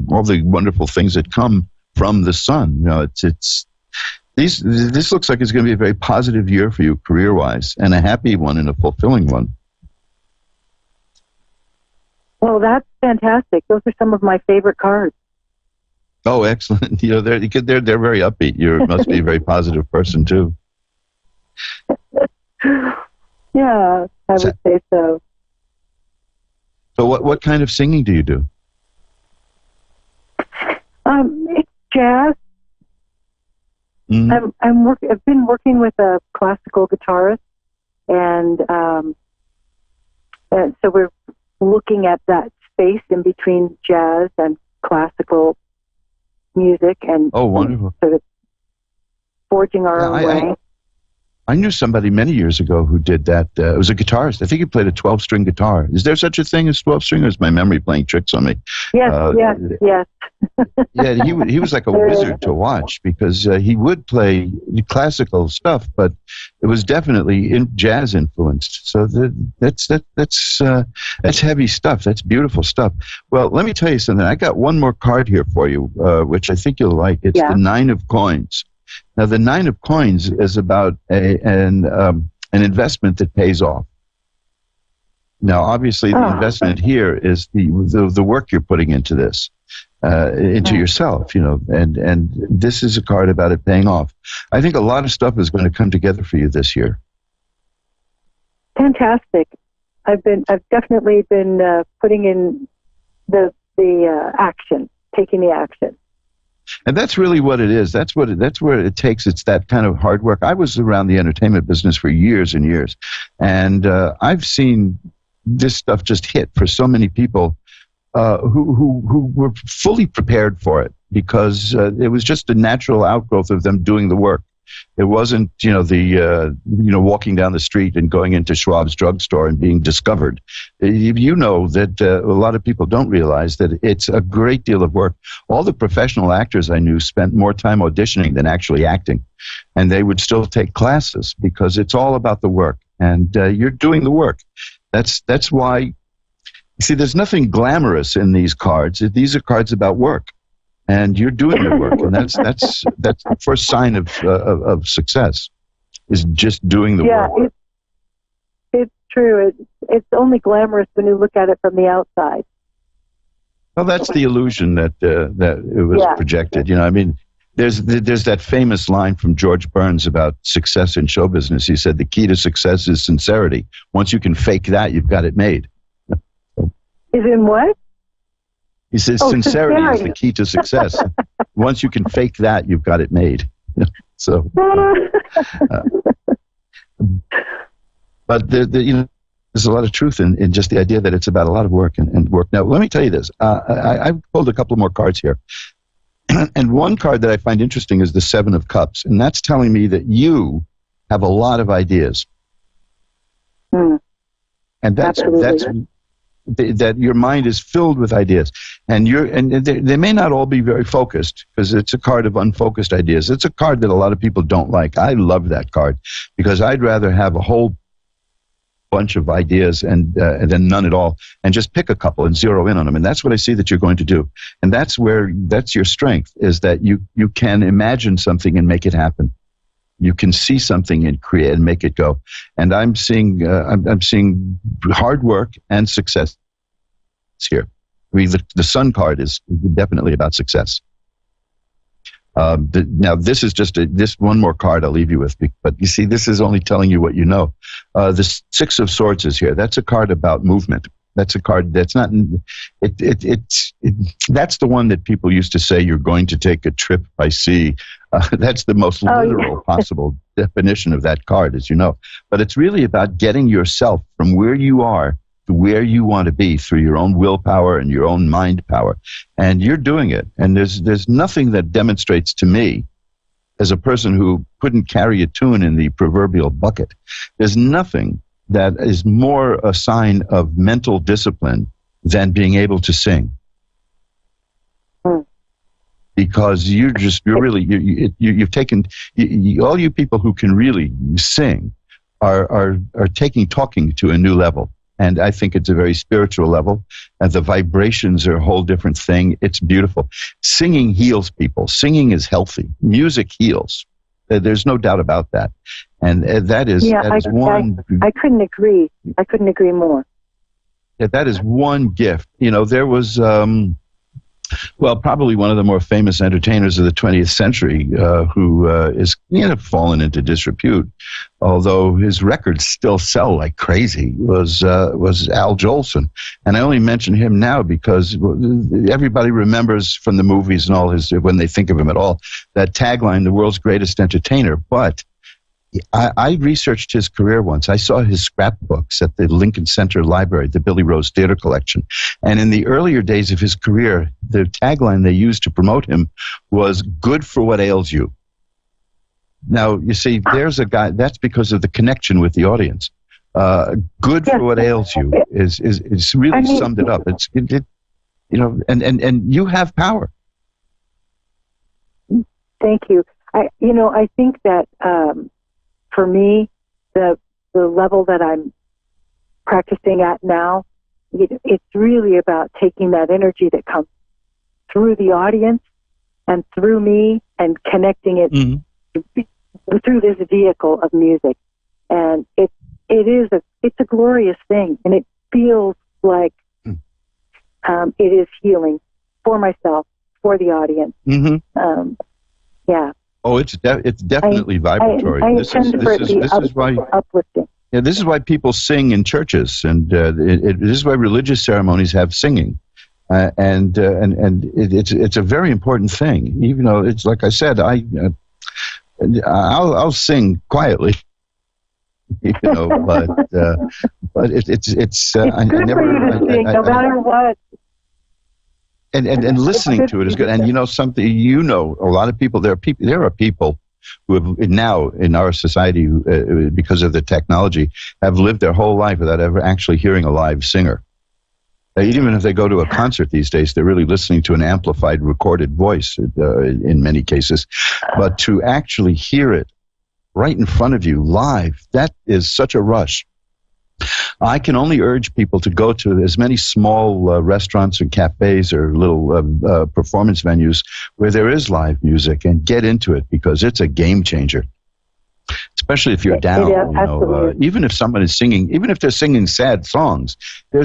all the wonderful things that come from the sun. This looks like it's going to be a very positive year for you career-wise, and a happy one and a fulfilling one. Well, that's fantastic. Those are some of my favorite cards. Oh, excellent. They're very upbeat. You must be a very positive person, too. Yeah, I would say so. So what kind of singing do you do? It's jazz. Mm-hmm. I've been working with a classical guitarist, and so we're looking at that space in between jazz and classical music, and wonderful. Sort of forging our own way. I knew somebody many years ago who did that. It was a guitarist. I think he played a 12-string guitar. Is there such a thing as 12-string, or is my memory playing tricks on me? Yes, yes. Yeah, he was like a wizard to watch, because he would play classical stuff, but it was definitely jazz influenced. So that's heavy stuff. That's beautiful stuff. Well, let me tell you something. I got one more card here for you, which I think you'll like. It's the Nine of Coins. Now, the Nine of Coins is about an investment that pays off. Now, obviously, the investment here is the work you're putting into this, into yourself, and this is a card about it paying off. I think a lot of stuff is going to come together for you this year. Fantastic. I've definitely been putting in the action, taking the action. And that's really what it is. That's where it takes. It's that kind of hard work. I was around the entertainment business for years and years, and I've seen this stuff just hit for so many people who were fully prepared for it, because it was just a natural outgrowth of them doing the work. It wasn't, walking down the street and going into Schwab's drugstore and being discovered. You know that a lot of people don't realize that it's a great deal of work. All the professional actors I knew spent more time auditioning than actually acting, and they would still take classes because it's all about the work, and you're doing the work. That's why, you see, there's nothing glamorous in these cards. These are cards about work. And you're doing the work, and that's the first sign of success, is just doing the work. Yeah, it's true. It's only glamorous when you look at it from the outside. Well, that's the illusion that it was projected. I mean, there's that famous line from George Burns about success in show business. He said the key to success is sincerity. Once you can fake that, you've got it made. Is in what? He says sincerity is the key to success. Once you can fake that, you've got it made. So, but there's a lot of truth in just the idea that it's about a lot of work and work. Now, let me tell you this. I pulled a couple more cards here. And one card that I find interesting is the Seven of Cups. And that's telling me that you have a lot of ideas. And that's that your mind is filled with ideas, and they may not all be very focused, because it's a card of unfocused ideas. It's a card that a lot of people don't like. I love that card, because I'd rather have a whole bunch of ideas and then none at all, and just pick a couple and zero in on them. And that's what I see that you're going to do. And that's your strength, is that you can imagine something and make it happen. You can see something and create and make it go. And I'm seeing hard work and success here. I mean, the Sun card is definitely about success. Now, this is just this one more card I'll leave you with, but you see, this is only telling you what you know. The Six of Swords is here. That's a card about movement. That's a card that's not. That's the one that people used to say, you're going to take a trip by sea. That's the most literal possible definition of that card, as you know. But it's really about getting yourself from where you are to where you want to be through your own willpower and your own mind power. And you're doing it. And there's nothing that demonstrates to me, as a person who couldn't carry a tune in the proverbial bucket, there's nothing that is more a sign of mental discipline than being able to sing. Because you've taken, all you people who can really sing are taking talking to a new level. And I think it's a very spiritual level. And the vibrations are a whole different thing. It's beautiful. Singing heals people. Singing is healthy. Music heals. There's no doubt about that. And that is one. I couldn't agree. I couldn't agree more. That is one gift. You know, there was, probably one of the more famous entertainers of the 20th century who is fallen into disrepute, although his records still sell like crazy, was Al Jolson. And I only mention him now because everybody remembers from the movies and all his, when they think of him at all, that tagline, the world's greatest entertainer. But I researched his career once. I saw his scrapbooks at the Lincoln Center Library, the Billy Rose Theater Collection. And in the earlier days of his career, the tagline they used to promote him was "good for what ails you." Now, you see, there's a guy, that's because of the connection with the audience. Good for what ails you is really summed it up. And you have power. Thank you. I think that, for me, the level that I'm practicing at now, it's really about taking that energy that comes through the audience and through me and connecting it through this vehicle of music. And it's a glorious thing, and it feels like it is healing for myself, for the audience. Yeah. Oh, it's definitely vibratory. This is why uplifting. Yeah, this is why people sing in churches, and this is why religious ceremonies have singing, and it's a very important thing. Even though it's like I said, I'll sing quietly, but it's good for you to sing, no matter what. And listening to it is good. And something, a lot of people, there are people who have now in our society, because of the technology, have lived their whole life without ever actually hearing a live singer. Even if they go to a concert these days, they're really listening to an amplified recorded voice in many cases. But to actually hear it right in front of you live, that is such a rush. I can only urge people to go to as many small restaurants and cafes or little performance venues where there is live music and get into it, because it's a game changer. Especially if you're down, even if someone is singing, even if they're singing sad songs, there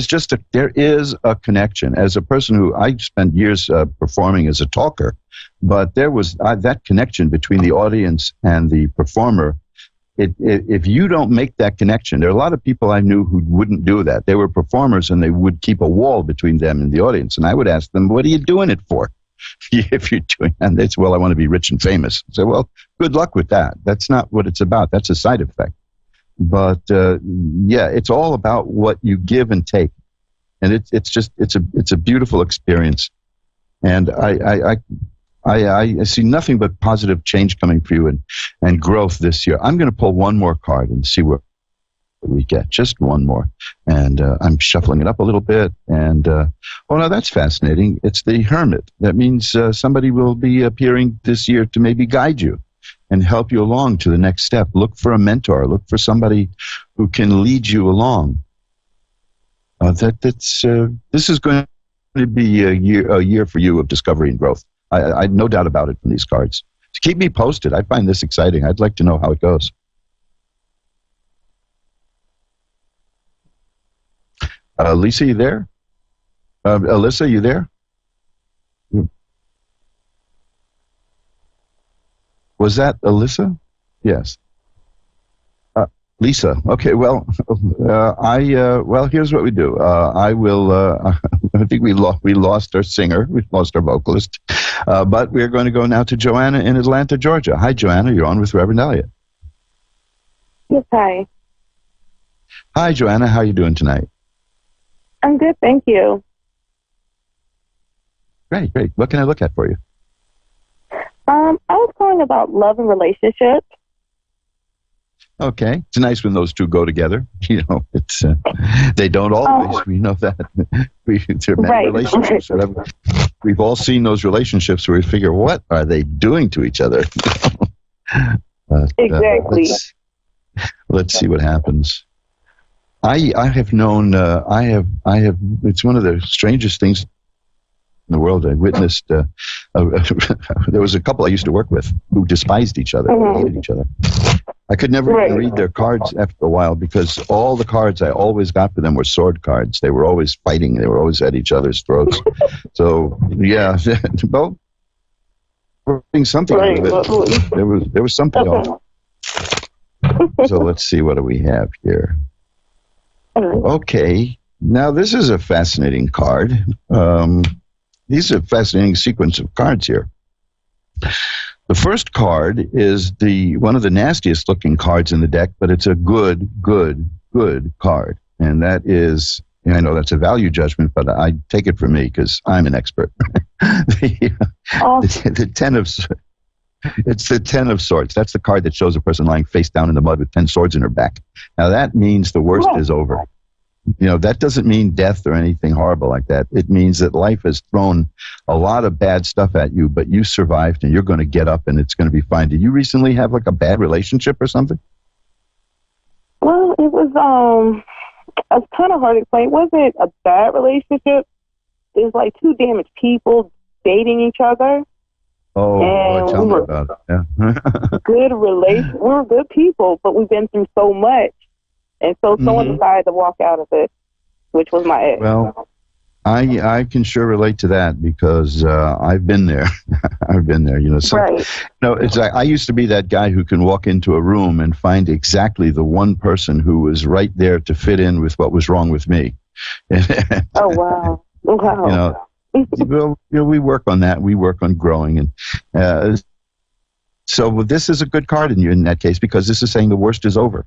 is a connection. As a person who I spent years performing as a talker, but there was that connection between the audience and the performer. If you don't make that connection, there are a lot of people I knew who wouldn't do that. They were performers and they would keep a wall between them and the audience. And I would ask them, what are you doing it for? If you're doing, and they say, well, I want to be rich and famous. I say, well, good luck with that. That's not what it's about. That's a side effect. But it's all about what you give and take. And it's a beautiful experience. And I see nothing but positive change coming for you and growth this year. I'm going to pull one more card and see what we get. Just one more. And I'm shuffling it up a little bit. And, no, that's fascinating. It's the Hermit. That means somebody will be appearing this year to maybe guide you. and help you along to the next step. Look for a mentor. Look for somebody who can lead you along. This is going to be a year for you of discovery and growth. I no doubt about it from these cards. So keep me posted. I find this exciting. I'd like to know how it goes. Lisa, you there? Alyssa, you there? Was that Alyssa? Yes. Lisa. Okay. Well, well, here's what we do. I will. I think we lost our singer. We lost our vocalist. But we're going to go now to Joanna in Atlanta, Georgia. Hi, Joanna. You're on with Reverend Elliot. Yes, hi. Hi, Joanna. How are you doing tonight? I'm good, thank you. Great, great. What can I look at for you? I was calling about love and relationships. Okay, it's nice when those two go together. You know, it's they don't always. We know that. They're bad relationships. We've all seen those relationships where we figure, what are they doing to each other? Exactly. Let's see what happens. I have known. I have. It's one of the strangest things in the world. I witnessed. There was a couple I used to work with who despised each other, hated each other. I could never even read their cards after a while because all the cards I always got for them were sword cards. They were always fighting. They were always at each other's throats. So yeah, well, we're doing something out of it. There was something else. So let's see, what do we have here? Okay, now this is a fascinating card. These are a fascinating sequence of cards here. The first card is one of the nastiest looking cards in the deck, but it's a good card. And that is, I know that's a value judgment, but I take it from me because I'm an expert. the 10 of It's the 10 of Swords. That's the card that shows a person lying face down in the mud with 10 swords in her back. Now that means the worst is over. You know, that doesn't mean death or anything horrible like that. It means that life has thrown a lot of bad stuff at you, but you survived and you're going to get up and it's going to be fine. Did you recently have like a bad relationship or something? Well, it was it's kind of hard to explain. It wasn't a bad relationship. It was like two damaged people dating each other. Oh, tell me about it. Yeah. Good relation. We were good people, but we've been through so much. And so someone decided to walk out of it, which was my ex. Well, I can sure relate to that because I've been there. I've been there. You know, it's like I used to be that guy who can walk into a room and find exactly the one person who was right there to fit in with what was wrong with me. Oh wow! Wow. You know, we work on that. We work on growing, and so this is a good card in that case because this is saying the worst is over.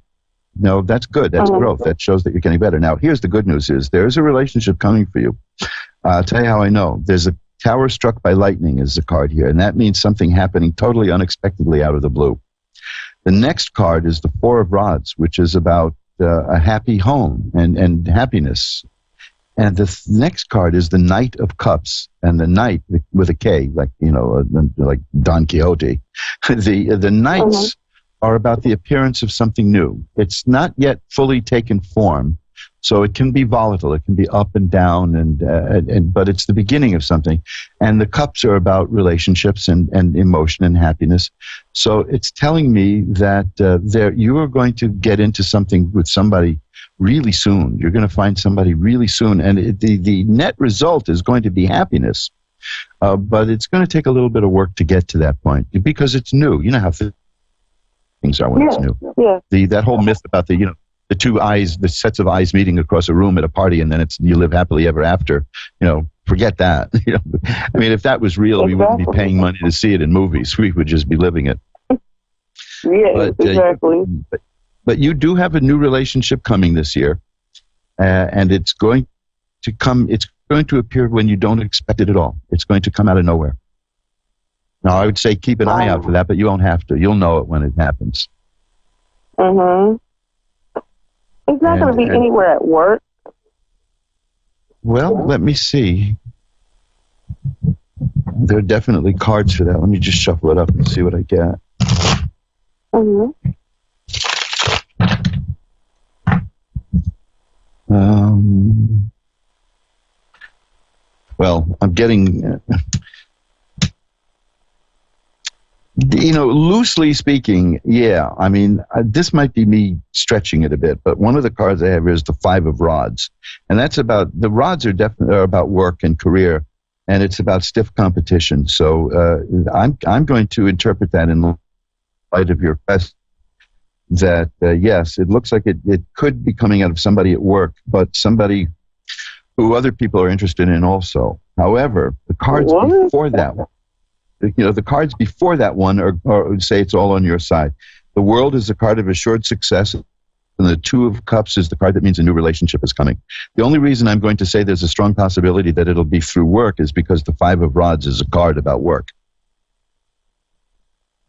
No, that's good. That's growth. That shows that you're getting better. Now, here's the good news: is there is a relationship coming for you. I'll tell you how I know. There's a tower struck by lightning is the card here, and that means something happening totally unexpectedly out of the blue. The next card is the Four of Rods, which is about a happy home and happiness. And the next card is the Knight of Cups, and the Knight with a K, like like Don Quixote. The Knights are about the appearance of something new. It's not yet fully taken form, so it can be volatile. It can be up and down, but it's the beginning of something. And the Cups are about relationships and emotion and happiness. So it's telling me that you are going to get into something with somebody really soon. You're going to find somebody really soon, and the net result is going to be happiness. But it's going to take a little bit of work to get to that point because it's new. You know how things are when it's new. Yeah. That whole myth about the two eyes, the sets of eyes meeting across a room at a party, and then you live happily ever after. Forget that. I mean, if that was real, we wouldn't be paying money to see it in movies. We would just be living it. Yeah, exactly. But you do have a new relationship coming this year, and it's going to come. It's going to appear when you don't expect it at all. It's going to come out of nowhere. Now, I would say keep an eye out for that, but you won't have to. You'll know it when it happens. It's not going to be anywhere at work. Well, let me see. There are definitely cards for that. Let me just shuffle it up and see what I get. Mm-hmm. Well, I'm getting, loosely speaking, yeah. I mean, this might be me stretching it a bit, but one of the cards I have is the Five of Rods. And that's about, the rods are definitely about work and career, and it's about stiff competition. So I'm going to interpret that in light of your quest that, yes, it looks like it could be coming out of somebody at work, but somebody who other people are interested in also. However, the cards before that one, the cards before that one are say it's all on your side. The World is a card of assured success, and the Two of Cups is the card that means a new relationship is coming. The only reason I'm going to say there's a strong possibility that it'll be through work is because the Five of Rods is a card about work.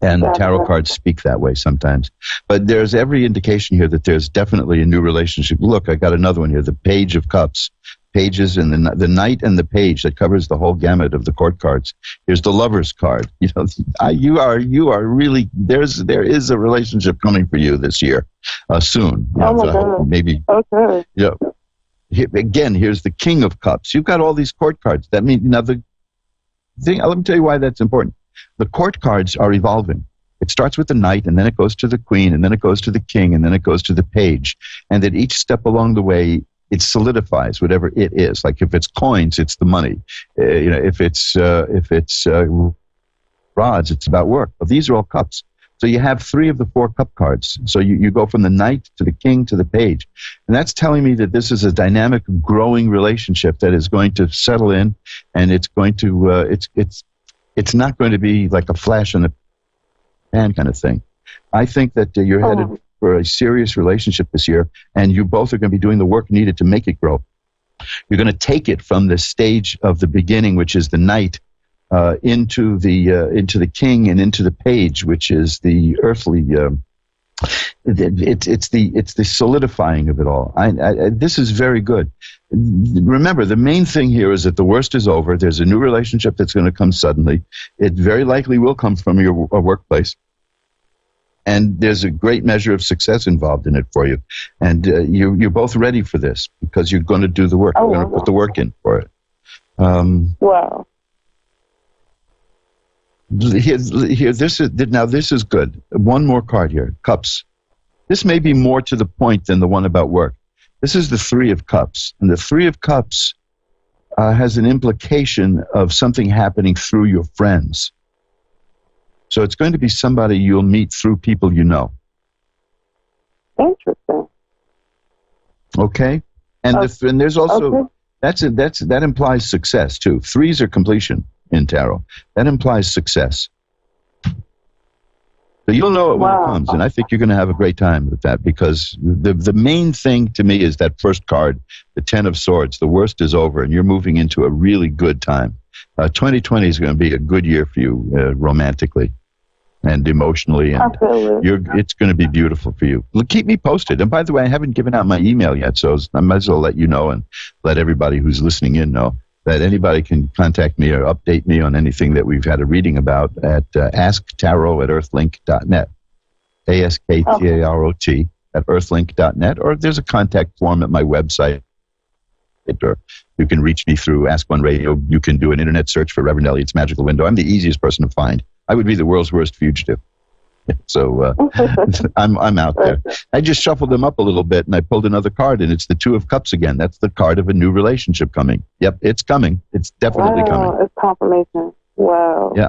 And tarot cards speak that way sometimes. But there's every indication here that there's definitely a new relationship. Look, I got another one here, the Page of Cups. Pages and the Knight and the Page that covers the whole gamut of the court cards. Here's the Lover's card. You are really, there is a relationship coming for you this year, soon. Oh my God. Maybe. Okay. Yeah. Again, here's the King of Cups. You've got all these court cards. That means, now the thing, let me tell you why that's important. The court cards are evolving. It starts with the Knight, and then it goes to the Queen, and then it goes to the King, and then it goes to the Page. And at each step along the way, it solidifies whatever it is. Like if it's coins, it's the money. If it's rods, it's about work. Well, these are all cups. So you have 3 of the 4 cup cards. So you go from the Knight to the King to the Page. And that's telling me that this is a dynamic, growing relationship that is going to settle in, and it's going to, it's not going to be like a flash in the pan kind of thing. I think that you're headed for a serious relationship this year, and you both are going to be doing the work needed to make it grow. You're going to take it from the stage of the beginning, which is the Knight, into the King and into the Page, which is the earthly. It's the solidifying of it all. This is very good. Remember, the main thing here is that the worst is over. There's a new relationship that's going to come suddenly. It very likely will come from your workplace. And there's a great measure of success involved in it for you. And you're both ready for this because you're going to do the work. You're going to put the work in for it. Wow. This is good. One more card here. Cups. This may be more to the point than the one about work. This is the Three of Cups. And the Three of Cups has an implication of something happening through your friends. So it's going to be somebody you'll meet through people you know. Interesting. Okay? And there's also, that implies success too. 3s are completion in tarot. That implies success. So you'll know it when it comes, and I think you're going to have a great time with that because the main thing to me is that first card, the 10 of Swords. The worst is over, and you're moving into a really good time. 2020 is going to be a good year for you romantically and emotionally, and it's going to be beautiful for you. Keep me posted. And by the way, I haven't given out my email yet, so I might as well let you know and let everybody who's listening in know that anybody can contact me or update me on anything that we've had a reading about at asktarot@earthlink.net, ASKTAROT at earthlink.net, or there's a contact form at my website, or you can reach me through Ask One Radio. You can do an internet search for Reverend Elliot's Magical Window. I'm the easiest person to find. I would be the world's worst fugitive. So I'm out there. I just shuffled them up a little bit, and I pulled another card, and it's the Two of Cups again. That's the card of a new relationship coming. Yep, it's coming. It's definitely coming. It's confirmation. Wow. Yeah.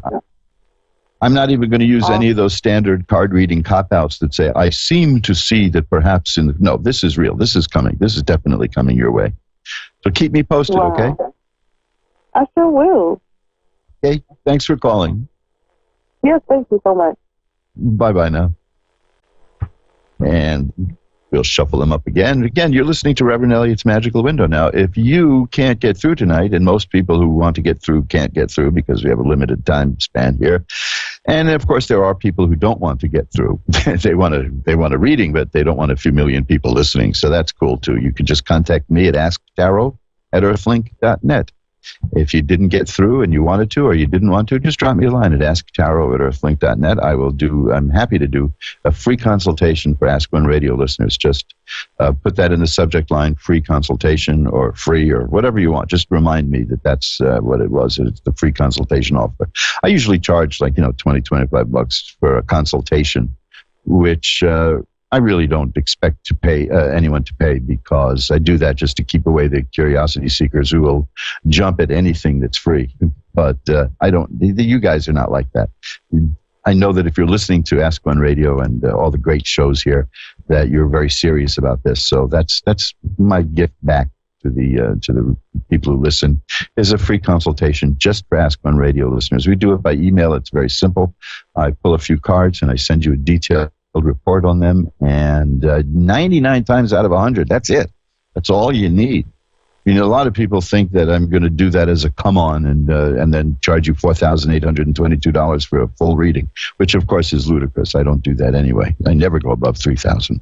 I'm not even going to use any of those standard card reading cop-outs that say, I seem to see that perhaps no, this is real. This is coming. This is definitely coming your way. So keep me posted, okay? I sure will. Okay, thanks for calling. Yes, thank you so much. Bye-bye now. And we'll shuffle them up again. Again, you're listening to Reverend Elliot's Magical Window. Now, if you can't get through tonight, and most people who want to get through can't get through because we have a limited time span here, and of course there are people who don't want to get through. They want a reading, but they don't want a few million people listening, so that's cool too. You can just contact me at asktarot@earthlink.net, If you didn't get through and you wanted to, or you didn't want to, just drop me a line at AskTaro@earthlink.net. I'm happy to do a free consultation for Ask One Radio listeners. Just put that in the subject line, free consultation or free or whatever you want. Just remind me that that's what it was. It's the free consultation offer. I usually charge $20-25 for a consultation, which I really don't expect to pay anyone to pay, because I do that just to keep away the curiosity seekers who will jump at anything that's free. But I don't. You guys are not like that. I know that if you're listening to Ask One Radio and all the great shows here, that you're very serious about this. So that's my gift back to the people who listen, is a free consultation just for Ask One Radio listeners. We do it by email. It's very simple. I pull a few cards and I send you a detailed report on them, and 99 times out of 100, that's it. That's all you need. A lot of people think that I'm going to do that as a come on and then charge you $4,822 for a full reading, which of course is ludicrous. I don't do that anyway. I never go above $3,000.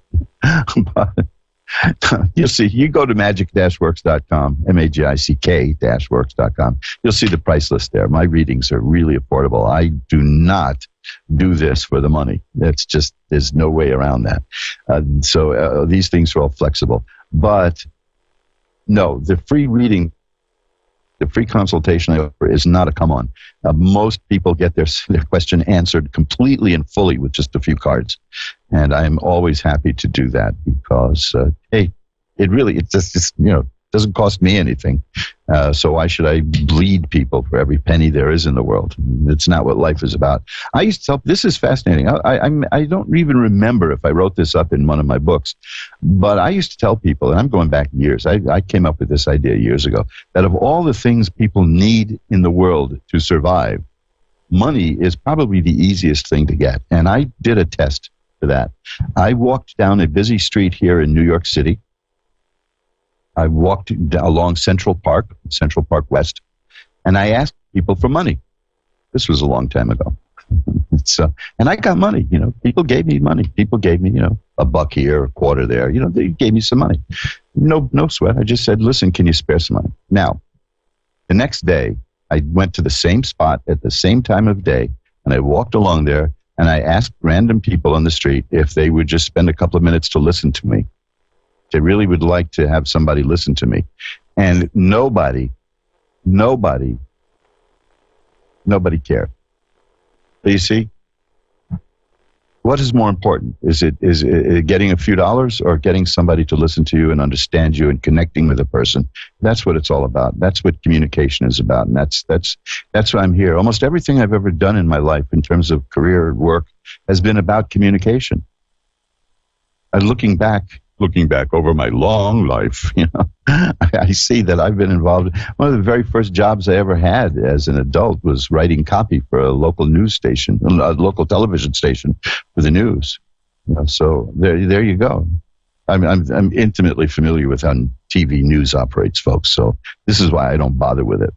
But you'll see. You go to magic-works.com, magic-works.com. You'll see the price list there. My readings are really affordable. I do not do this for the money. It's just, there's no way around that. So these things are all flexible. But no, the free reading, the free consultation I offer is not a come on. Most people get their question answered completely and fully with just a few cards. And I'm always happy to do that because, hey, it just doesn't cost me anything. So why should I bleed people for every penny there is in the world? It's not what life is about. I used to tell, this is fascinating. I don't even remember if I wrote this up in one of my books, but I used to tell people, and I'm going back years, I came up with this idea years ago, that of all the things people need in the world to survive, money is probably the easiest thing to get. And I did a test for that. I walked down a busy street here in New York City. I walked along Central Park West, and I asked people for money. This was a long time ago. And I got money, people gave me money. People gave me, $1 here, a quarter there, they gave me some money. No sweat. I just said, listen, can you spare some money? Now, the next day, I went to the same spot at the same time of day, and I walked along there, and I asked random people on the street if they would just spend a couple of minutes to listen to me. They really would like to have somebody listen to me. And nobody cared. But you see, what is more important? Is it getting a few dollars or getting somebody to listen to you and understand you and connecting with a person? That's what it's all about. That's what communication is about. And that's why I'm here. Almost everything I've ever done in my life in terms of career work has been about communication. And looking back over my long life, I see that I've been involved. One of the very first jobs I ever had as an adult was writing copy for a local news station, a local television station for the news. So there you go. I'm intimately familiar with how TV news operates, folks. So this is why I don't bother with it.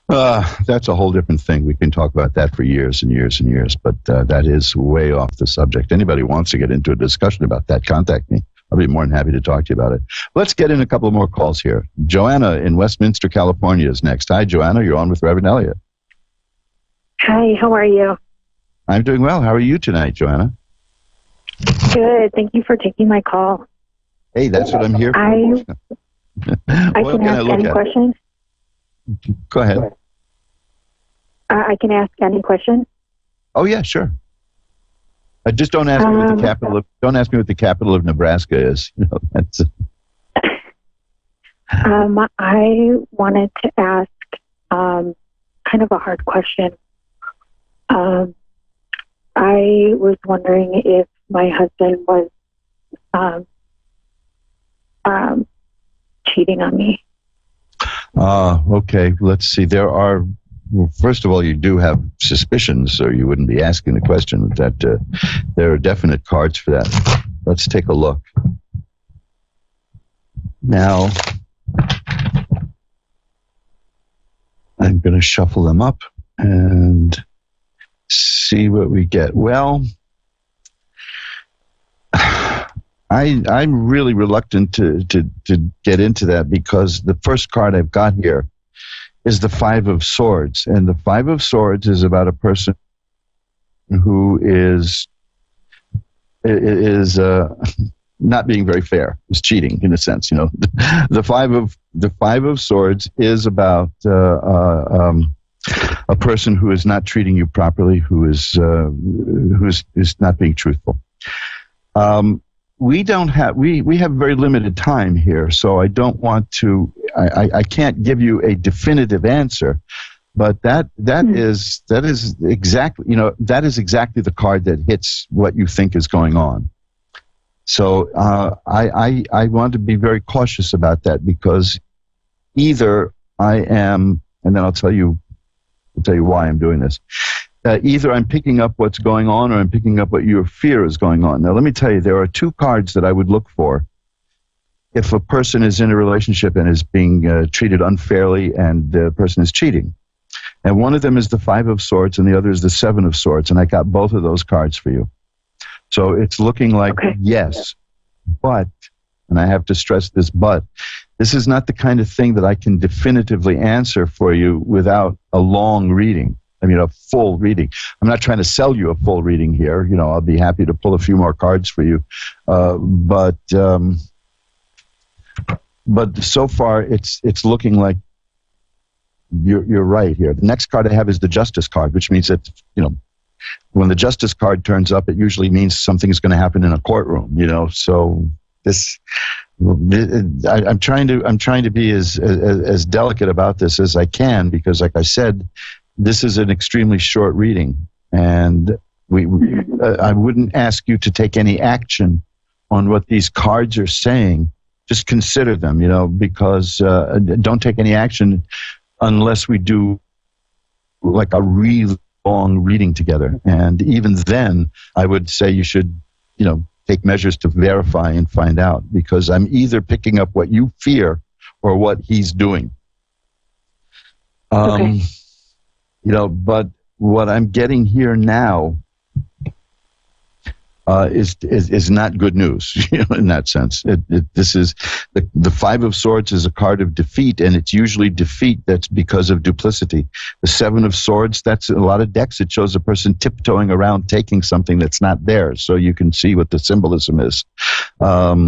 That's a whole different thing. We can talk about that for years and years and years, but that is way off the subject. Anybody wants to get into a discussion about that, contact me. I'll be more than happy to talk to you about it. Let's get in a couple more calls here. Joanna in Westminster, California is next. Hi, Joanna. You're on with Reverend Elliot. Hi, how are you? I'm doing well. How are you tonight, Joanna? Good. Thank you for taking my call. Hey, that's what I'm here for. I can ask any question. Go ahead. I can ask any question. Oh yeah, sure. Just don't ask me what the capital of. Don't ask me what the capital of Nebraska is. That's. I wanted to ask kind of a hard question. I was wondering if my husband was cheating on me. Okay. Let's see. First of all, you do have suspicions, or you wouldn't be asking the question. That there are definite cards for that. Let's take a look. Now, I'm going to shuffle them up and see what we get. Well, I'm really reluctant to get into that because the first card I've got here is the Five of Swords. And the Five of Swords is about a person who is not being very fair, is cheating in a sense. The Five of Swords is about a person who is not treating you properly, who is not being truthful. We have very limited time here, so I don't want to. I can't give you a definitive answer, but that is exactly the card that hits what you think is going on. So I want to be very cautious about that, because either I am, and then I'll tell you why I'm doing this. Either I'm picking up what's going on, or I'm picking up what your fear is going on. Now, let me tell you, there are two cards that I would look for if a person is in a relationship and is being treated unfairly, and the person is cheating. And one of them is the Five of Swords, and the other is the Seven of Swords. And I got both of those cards for you. So it's looking like, yes, but, and I have to stress this, but, this is not the kind of thing that I can definitively answer for you without a long reading. I mean, a full reading. I'm not trying to sell you a full reading here. I'll be happy to pull a few more cards for you. But so far, it's looking like you're right here. The next card I have is the Justice card, which means that, when the Justice card turns up, it usually means something is going to happen in a courtroom, so this, I'm trying to be as delicate about this as I can, because like I said, this is an extremely short reading, and I wouldn't ask you to take any action on what these cards are saying. Just consider them, because don't take any action unless we do like a really long reading together. And even then, I would say you should, take measures to verify and find out, because I'm either picking up what you fear or what he's doing. Okay. But what I'm getting here now is not good news, in that sense. This is the Five of Swords is a card of defeat, and it's usually defeat that's because of duplicity. The Seven of Swords, that's a lot of decks. It shows a person tiptoeing around taking something that's not theirs, so you can see what the symbolism is. But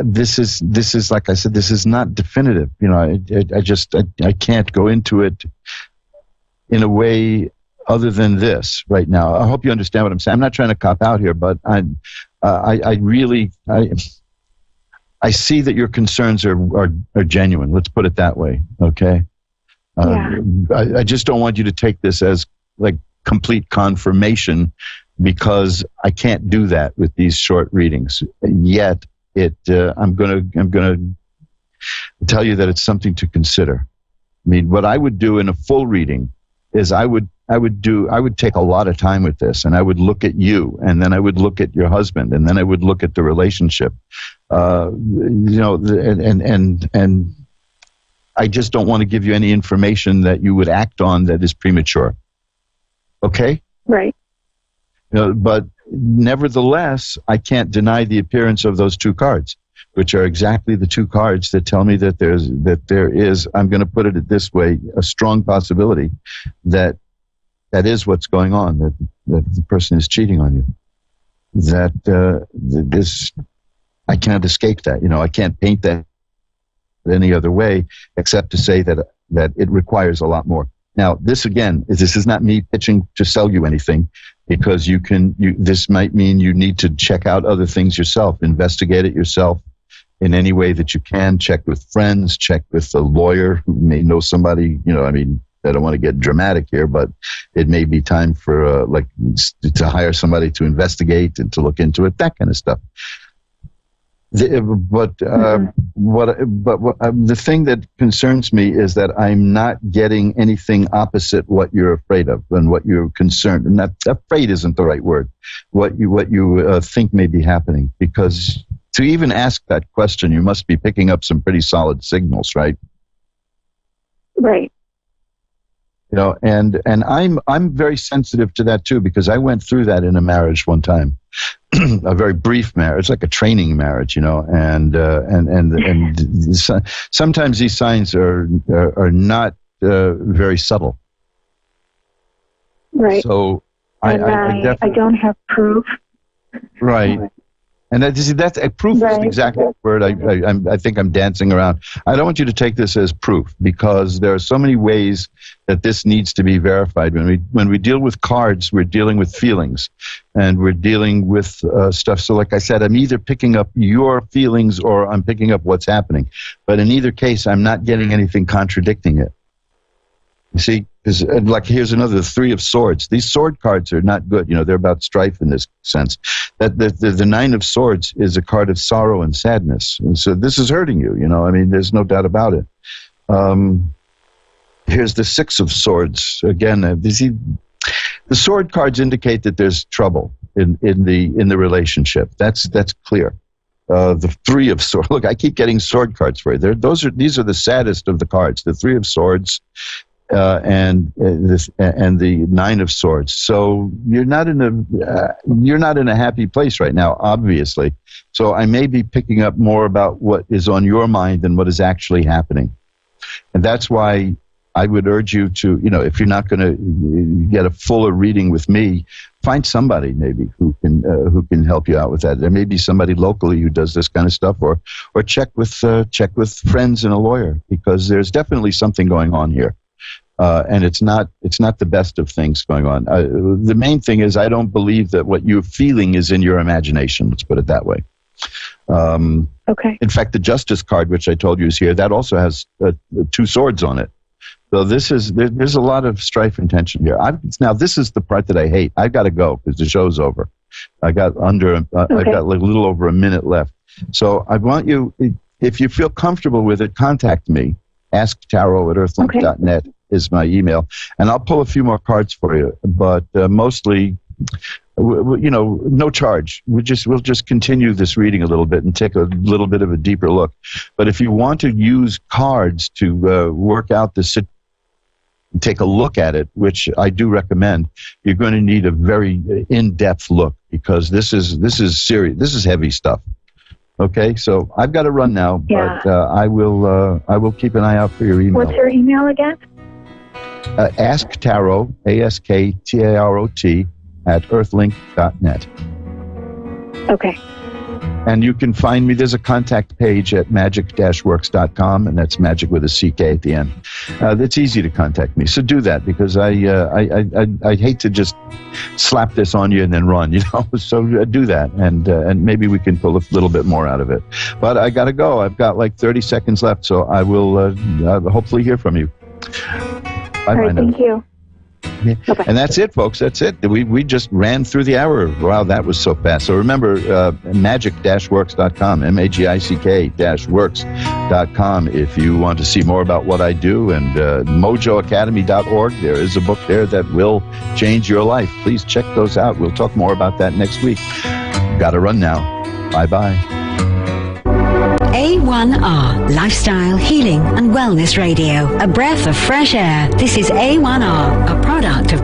this is like I said, this is not definitive. I can't go into it in a way other than this right now. I hope you understand what I'm saying. I'm not trying to cop out here, but I see that your concerns are genuine. Let's put it that way. Okay. I just don't want you to take this as like complete confirmation, because I can't do that with these short readings. Yet I'm gonna tell you that it's something to consider. I mean, what I would do in a full reading is I would take a lot of time with this, and I would look at you, and then I would look at your husband, and then I would look at the relationship. And I just don't want to give you any information that you would act on that is premature. Okay? Right. But nevertheless, I can't deny the appearance of those two cards, which are exactly the two cards that tell me that there is, I'm going to put it this way, a strong possibility that is what's going on, that the person is cheating on you. I can't escape that. I can't paint that any other way except to say that it requires a lot more. Now, this is not me pitching to sell you anything, because this might mean you need to check out other things yourself, investigate it yourself in any way that you can, check with friends, check with a lawyer who may know somebody, I don't want to get dramatic here, but it may be time for to hire somebody to investigate and to look into it, that kind of stuff. The thing that concerns me is that I'm not getting anything opposite what you're afraid of and what you're concerned. Not afraid isn't the right word. What you think may be happening, because to even ask that question, you must be picking up some pretty solid signals, right? Right. You know, and I'm very sensitive to that too, because I went through that in a marriage one time, a very brief marriage, like a training marriage, you know, and sometimes these signs are not very subtle. Right. So I don't have proof. Right. And that's proof is exactly the word I think I'm dancing around. I don't want you to take this as proof, because there are so many ways that this needs to be verified. When we deal with cards, we're dealing with feelings, and we're dealing with stuff. So like I said, I'm either picking up your feelings or I'm picking up what's happening. But in either case, I'm not getting anything contradicting it. You see, because like here's another Three of Swords. These sword cards are not good. You know, they're about strife in this sense. That the Nine of Swords is a card of sorrow and sadness. And so this is hurting you. You know, I mean, there's no doubt about it. Here's the Six of Swords again. The sword cards indicate that there's trouble in the relationship. That's clear. The Three of Swords. Look, I keep getting sword cards for you. These are the saddest of the cards. The Three of Swords. And the Nine of Swords. So you're not in a happy place right now, obviously. So I may be picking up more about what is on your mind than what is actually happening, and that's why I would urge you to, you know, if you're not going to get a fuller reading with me, find somebody maybe who can help you out with that. There may be somebody locally who does this kind of stuff, or check with friends and a lawyer, because there's definitely something going on here. And it's not the best of things going on. The main thing is I don't believe that what you're feeling is in your imagination. Let's put it that way. Okay. In fact, the Justice card, which I told you is here, that also has two swords on it. So there's a lot of strife and tension here. Now this is the part that I hate. I've got to go because the show's over. I've got like a little over a minute left. So I want you, if you feel comfortable with it, contact me. AskTarot@earthlink.net is my email, and I'll pull a few more cards for you. But mostly, you know, no charge. We'll just continue this reading a little bit and take a little bit of a deeper look. But if you want to use cards to work out the take a look at it, which I do recommend, you're going to need a very in-depth look, because this is serious. This is heavy stuff. Okay, so I've got to run now, but I will keep an eye out for your email. What's your email again? AskTarot, AskTarot @earthlink.net. Okay. And you can find me. There's a contact page at magic-works.com, and that's magic with a CK at the end. That's easy to contact me. So do that, because I hate to just slap this on you and then run, you know. So do that, and maybe we can pull a little bit more out of it. But I got to go. I've got like 30 seconds left, so I will hopefully hear from you. All right, thank you. Yeah. And that's it, folks. That's it. We just ran through the hour. Wow, that was so fast. So remember, magic-works.com, magic-works.com, if you want to see more about what I do, and mojoacademy.org. There is a book there that will change your life. Please check those out. We'll talk more about that next week. Got to run now. Bye-bye. A1R, Lifestyle, Healing and Wellness Radio. A breath of fresh air. This is A1R, a product of